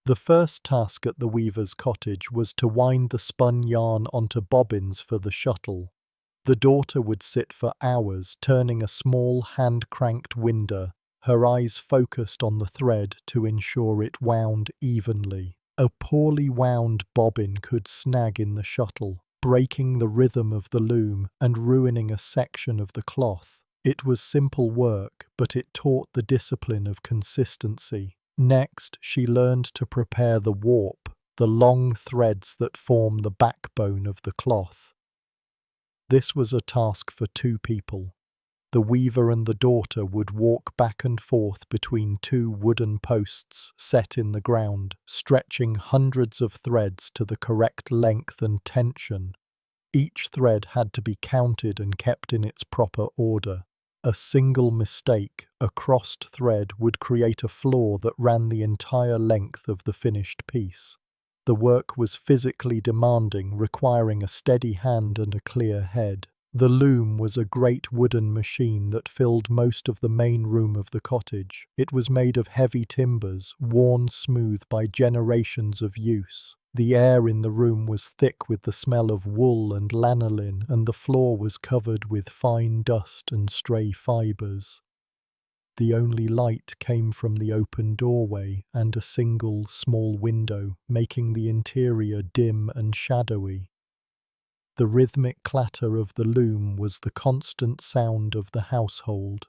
The first task at the weaver's cottage was to wind the spun yarn onto bobbins for the shuttle. The daughter would sit for hours turning a small hand-cranked winder, her eyes focused on the thread to ensure it wound evenly. A poorly wound bobbin could snag in the shuttle, breaking the rhythm of the loom and ruining a section of the cloth. It was simple work, but it taught the discipline of consistency. Next, she learned to prepare the warp, the long threads that form the backbone of the cloth. This was a task for two people. The weaver and the daughter would walk back and forth between two wooden posts set in the ground, stretching hundreds of threads to the correct length and tension. Each thread had to be counted and kept in its proper order. A single mistake, a crossed thread, would create a flaw that ran the entire length of the finished piece. The work was physically demanding, requiring a steady hand and a clear head. The loom was a great wooden machine that filled most of the main room of the cottage. It was made of heavy timbers, worn smooth by generations of use. The air in the room was thick with the smell of wool and lanolin, and the floor was covered with fine dust and stray fibres. The only light came from the open doorway and a single small window, making the interior dim and shadowy. The rhythmic clatter of the loom was the constant sound of the household.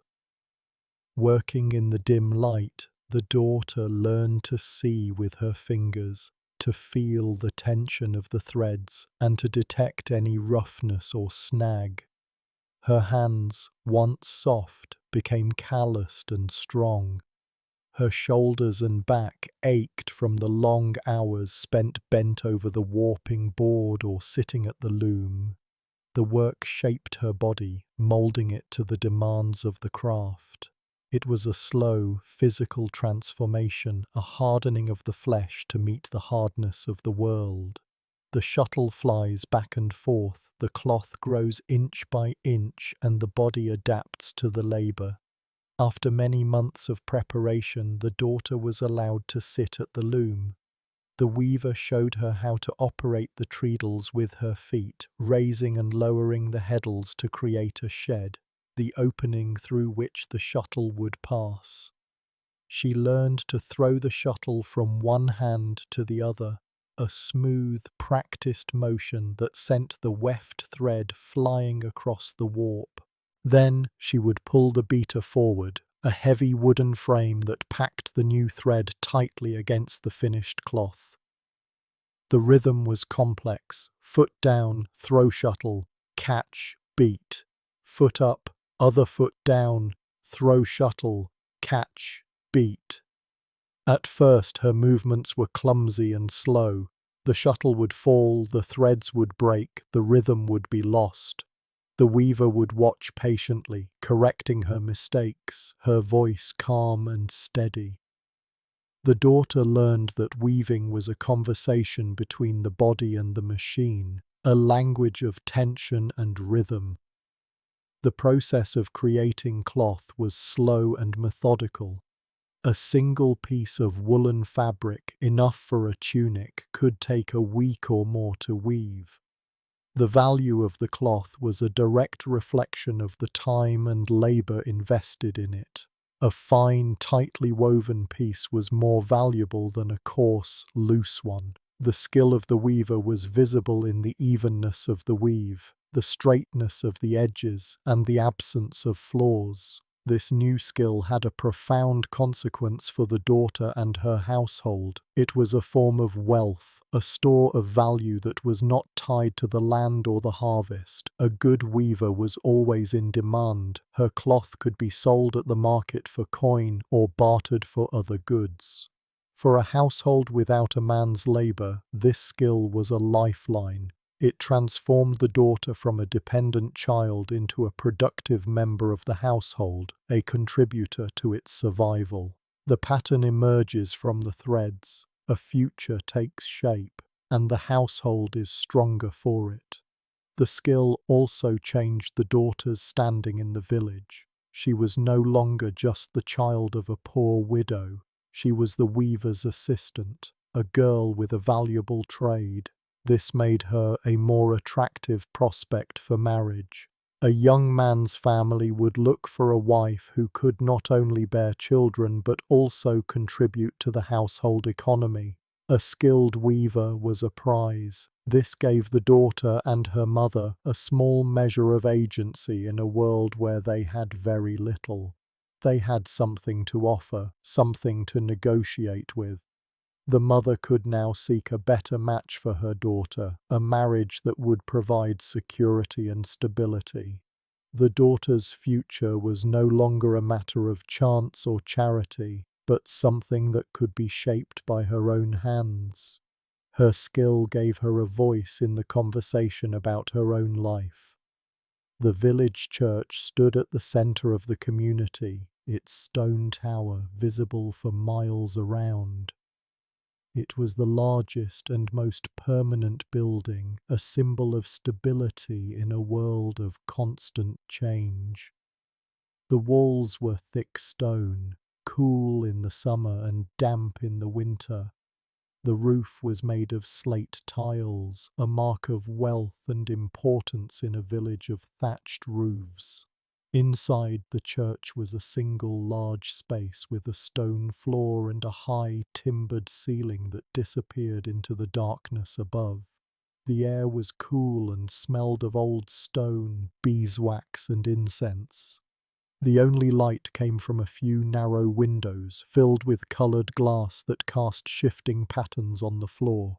Working in the dim light, the daughter learned to see with her fingers, to feel the tension of the threads, and to detect any roughness or snag. Her hands, once soft, became calloused and strong. Her shoulders and back ached from the long hours spent bent over the warping board or sitting at the loom. The work shaped her body, moulding it to the demands of the craft. It was a slow, physical transformation, a hardening of the flesh to meet the hardness of the world. The shuttle flies back and forth, the cloth grows inch by inch, and the body adapts to the labour. After many months of preparation, the daughter was allowed to sit at the loom. The weaver showed her how to operate the treadles with her feet, raising and lowering the heddles to create a shed, the opening through which the shuttle would pass. She learned to throw the shuttle from one hand to the other, a smooth, practiced motion that sent the weft thread flying across the warp. Then she would pull the beater forward, a heavy wooden frame that packed the new thread tightly against the finished cloth. The rhythm was complex: foot down, throw shuttle, catch, beat. Foot up, other foot down, throw shuttle, catch, beat. At first her movements were clumsy and slow. The shuttle would fall, the threads would break, the rhythm would be lost. The weaver would watch patiently, correcting her mistakes, her voice calm and steady. The daughter learned that weaving was a conversation between the body and the machine, a language of tension and rhythm. The process of creating cloth was slow and methodical. A single piece of woolen fabric, enough for a tunic, could take a week or more to weave. The value of the cloth was a direct reflection of the time and labor invested in it. A fine, tightly woven piece was more valuable than a coarse, loose one. The skill of the weaver was visible in the evenness of the weave, the straightness of the edges, and the absence of flaws. This new skill had a profound consequence for the daughter and her household. It was a form of wealth, a store of value that was not tied to the land or the harvest. A good weaver was always in demand. Her cloth could be sold at the market for coin or bartered for other goods. For a household without a man's labor, this skill was a lifeline. It transformed the daughter from a dependent child into a productive member of the household, a contributor to its survival. The pattern emerges from the threads, a future takes shape, and the household is stronger for it. The skill also changed the daughter's standing in the village. She was no longer just the child of a poor widow. She was the weaver's assistant, a girl with a valuable trade. This made her a more attractive prospect for marriage. A young man's family would look for a wife who could not only bear children but also contribute to the household economy. A skilled weaver was a prize. This gave the daughter and her mother a small measure of agency in a world where they had very little. They had something to offer, something to negotiate with. The mother could now seek a better match for her daughter, a marriage that would provide security and stability. The daughter's future was no longer a matter of chance or charity, but something that could be shaped by her own hands. Her skill gave her a voice in the conversation about her own life. The village church stood at the center of the community, its stone tower visible for miles around. It was the largest and most permanent building, a symbol of stability in a world of constant change. The walls were thick stone, cool in the summer and damp in the winter. The roof was made of slate tiles, a mark of wealth and importance in a village of thatched roofs. Inside the church was a single large space with a stone floor and a high timbered ceiling that disappeared into the darkness above. The air was cool and smelled of old stone, beeswax and incense. The only light came from a few narrow windows filled with coloured glass that cast shifting patterns on the floor.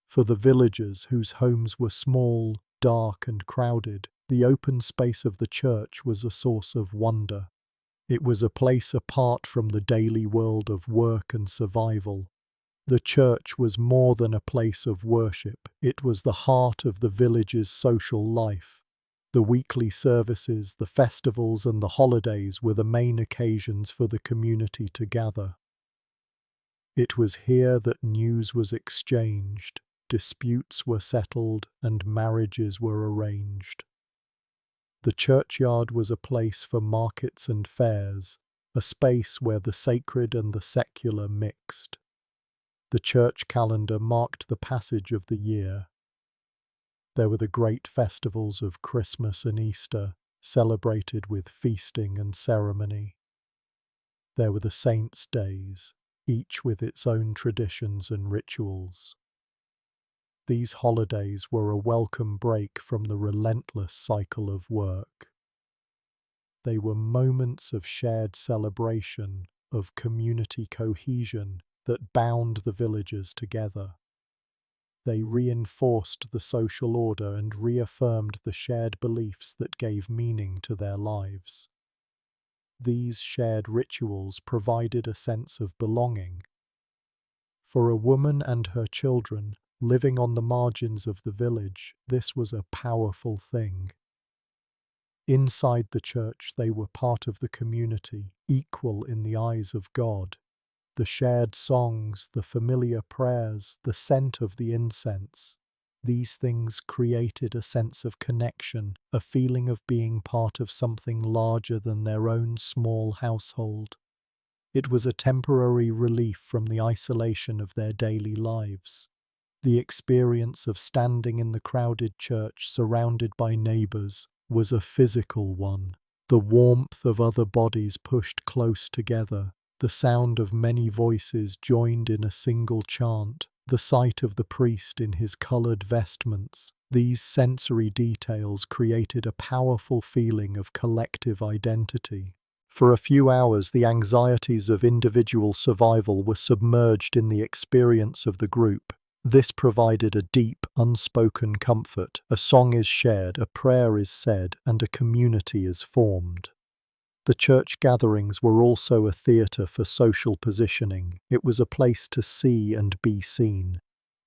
For the villagers, whose homes were small, dark and crowded, the open space of the church was a source of wonder. It was a place apart from the daily world of work and survival. The church was more than a place of worship, it was the heart of the village's social life. The weekly services, the festivals and the holidays were the main occasions for the community to gather. It was here that news was exchanged, disputes were settled, and marriages were arranged. The churchyard was a place for markets and fairs, a space where the sacred and the secular mixed. The church calendar marked the passage of the year. There were the great festivals of Christmas and Easter, celebrated with feasting and ceremony. There were the saints' days, each with its own traditions and rituals. These holidays were a welcome break from the relentless cycle of work. They were moments of shared celebration, of community cohesion that bound the villagers together. They reinforced the social order and reaffirmed the shared beliefs that gave meaning to their lives. These shared rituals provided a sense of belonging. For a woman and her children, living on the margins of the village, this was a powerful thing. Inside the church, they were part of the community, equal in the eyes of God. The shared songs, the familiar prayers, the scent of the incense. These things created a sense of connection, a feeling of being part of something larger than their own small household. It was a temporary relief from the isolation of their daily lives. The experience of standing in the crowded church surrounded by neighbors was a physical one. The warmth of other bodies pushed close together, the sound of many voices joined in a single chant, the sight of the priest in his colored vestments. These sensory details created a powerful feeling of collective identity. For a few hours, the anxieties of individual survival were submerged in the experience of the group. This provided a deep, unspoken comfort. A song is shared, a prayer is said, and a community is formed. The church gatherings were also a theatre for social positioning. It was a place to see and be seen.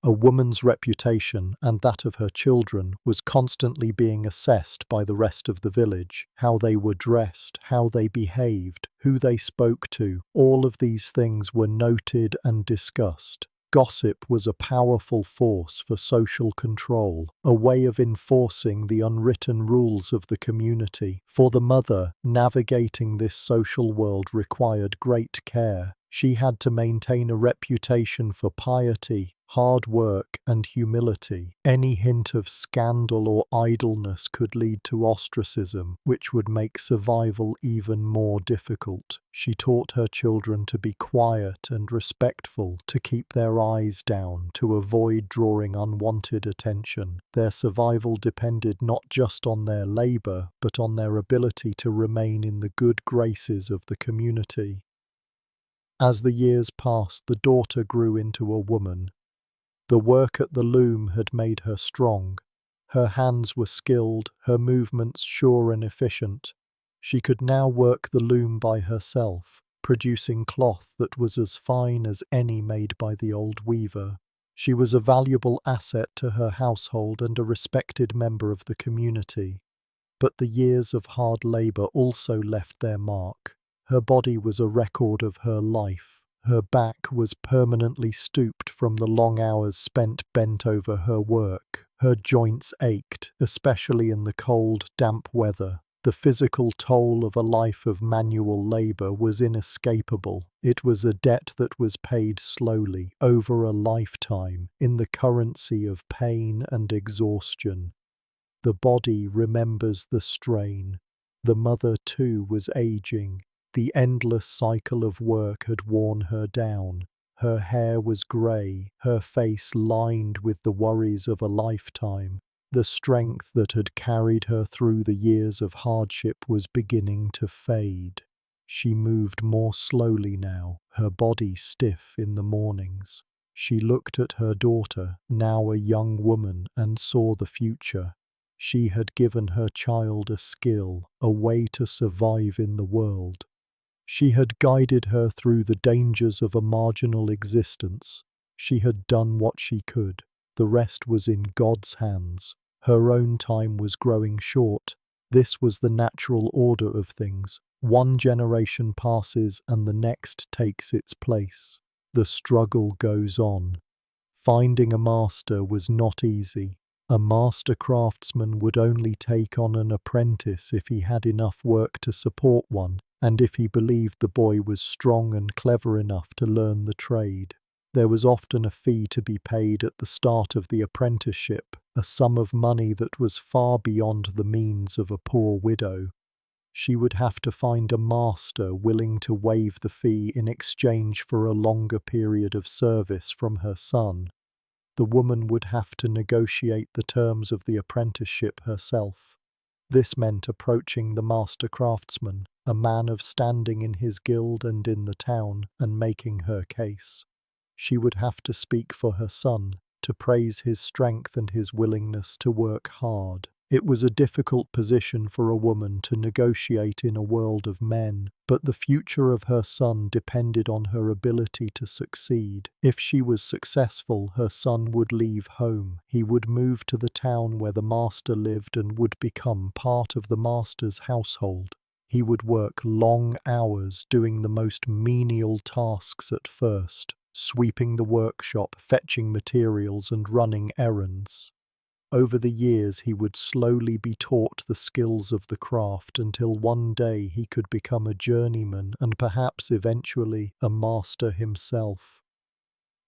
A woman's reputation, and that of her children, was constantly being assessed by the rest of the village. How they were dressed, how they behaved, who they spoke to, all of these things were noted and discussed. Gossip was a powerful force for social control, a way of enforcing the unwritten rules of the community. For the mother, navigating this social world required great care. She had to maintain a reputation for piety, hard work, and humility. Any hint of scandal or idleness could lead to ostracism, which would make survival even more difficult. She taught her children to be quiet and respectful, to keep their eyes down, to avoid drawing unwanted attention. Their survival depended not just on their labor, but on their ability to remain in the good graces of the community. As the years passed, the daughter grew into a woman. The work at the loom had made her strong. Her hands were skilled, her movements sure and efficient. She could now work the loom by herself, producing cloth that was as fine as any made by the old weaver. She was a valuable asset to her household and a respected member of the community. But the years of hard labor also left their mark. Her body was a record of her life. Her back was permanently stooped from the long hours spent bent over her work. Her joints ached, especially in the cold, damp weather. The physical toll of a life of manual labor was inescapable. It was a debt that was paid slowly, over a lifetime, in the currency of pain and exhaustion. The body remembers the strain. The mother, too, was aging. The endless cycle of work had worn her down. Her hair was grey, her face lined with the worries of a lifetime. The strength that had carried her through the years of hardship was beginning to fade. She moved more slowly now, her body stiff in the mornings. She looked at her daughter, now a young woman, and saw the future. She had given her child a skill, a way to survive in the world. She had guided her through the dangers of a marginal existence. She had done what she could. The rest was in God's hands. Her own time was growing short. This was the natural order of things. One generation passes and the next takes its place. The struggle goes on. Finding a master was not easy. A master craftsman would only take on an apprentice if he had enough work to support one, and if he believed the boy was strong and clever enough to learn the trade. There was often a fee to be paid at the start of the apprenticeship, a sum of money that was far beyond the means of a poor widow. She would have to find a master willing to waive the fee in exchange for a longer period of service from her son. The woman would have to negotiate the terms of the apprenticeship herself. This meant approaching the master craftsman, a man of standing in his guild and in the town, and making her case. She would have to speak for her son, to praise his strength and his willingness to work hard. It was a difficult position for a woman to negotiate in a world of men, but the future of her son depended on her ability to succeed. If she was successful, her son would leave home. He would move to the town where the master lived and would become part of the master's household. He would work long hours doing the most menial tasks at first, sweeping the workshop, fetching materials, and running errands. Over the years, he would slowly be taught the skills of the craft until one day he could become a journeyman and perhaps eventually a master himself.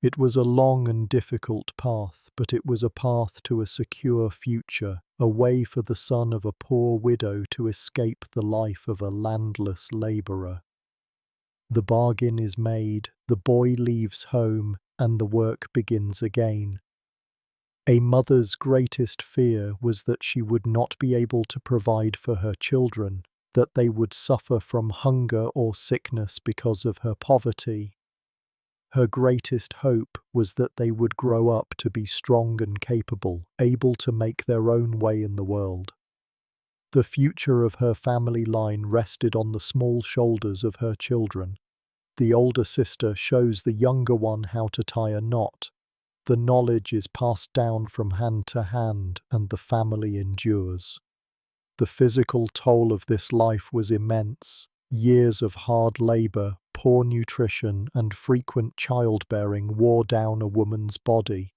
It was a long and difficult path, but it was a path to a secure future, a way for the son of a poor widow to escape the life of a landless labourer. The bargain is made, the boy leaves home, and the work begins again. A mother's greatest fear was that she would not be able to provide for her children, that they would suffer from hunger or sickness because of her poverty. Her greatest hope was that they would grow up to be strong and capable, able to make their own way in the world. The future of her family line rested on the small shoulders of her children. The older sister shows the younger one how to tie a knot. The knowledge is passed down from hand to hand, and the family endures. The physical toll of this life was immense. Years of hard labor, poor nutrition, and frequent childbearing wore down a woman's body.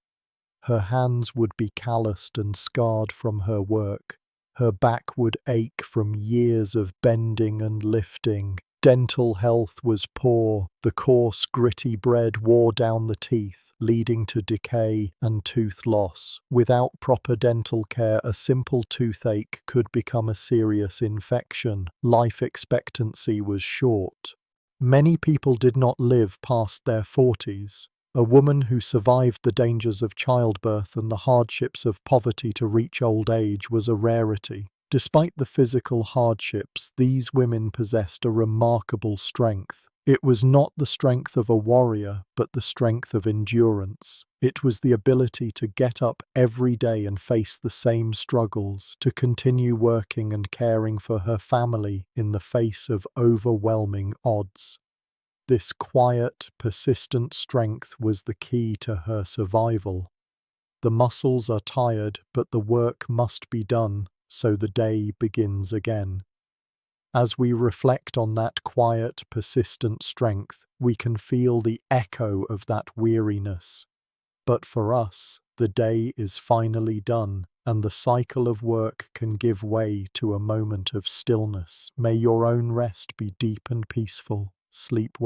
Her hands would be calloused and scarred from her work. Her back would ache from years of bending and lifting. Dental health was poor. The coarse, gritty bread wore down the teeth, leading to decay and tooth loss. Without proper dental care, a simple toothache could become a serious infection. Life expectancy was short. Many people did not live past their 40s. A woman who survived the dangers of childbirth and the hardships of poverty to reach old age was a rarity. Despite the physical hardships, these women possessed a remarkable strength. It was not the strength of a warrior, but the strength of endurance. It was the ability to get up every day and face the same struggles, to continue working and caring for her family in the face of overwhelming odds. This quiet, persistent strength was the key to her survival. The muscles are tired, but the work must be done, so the day begins again. As we reflect on that quiet, persistent strength, we can feel the echo of that weariness. But for us, the day is finally done, and the cycle of work can give way to a moment of stillness. May your own rest be deep and peaceful. Sleep well.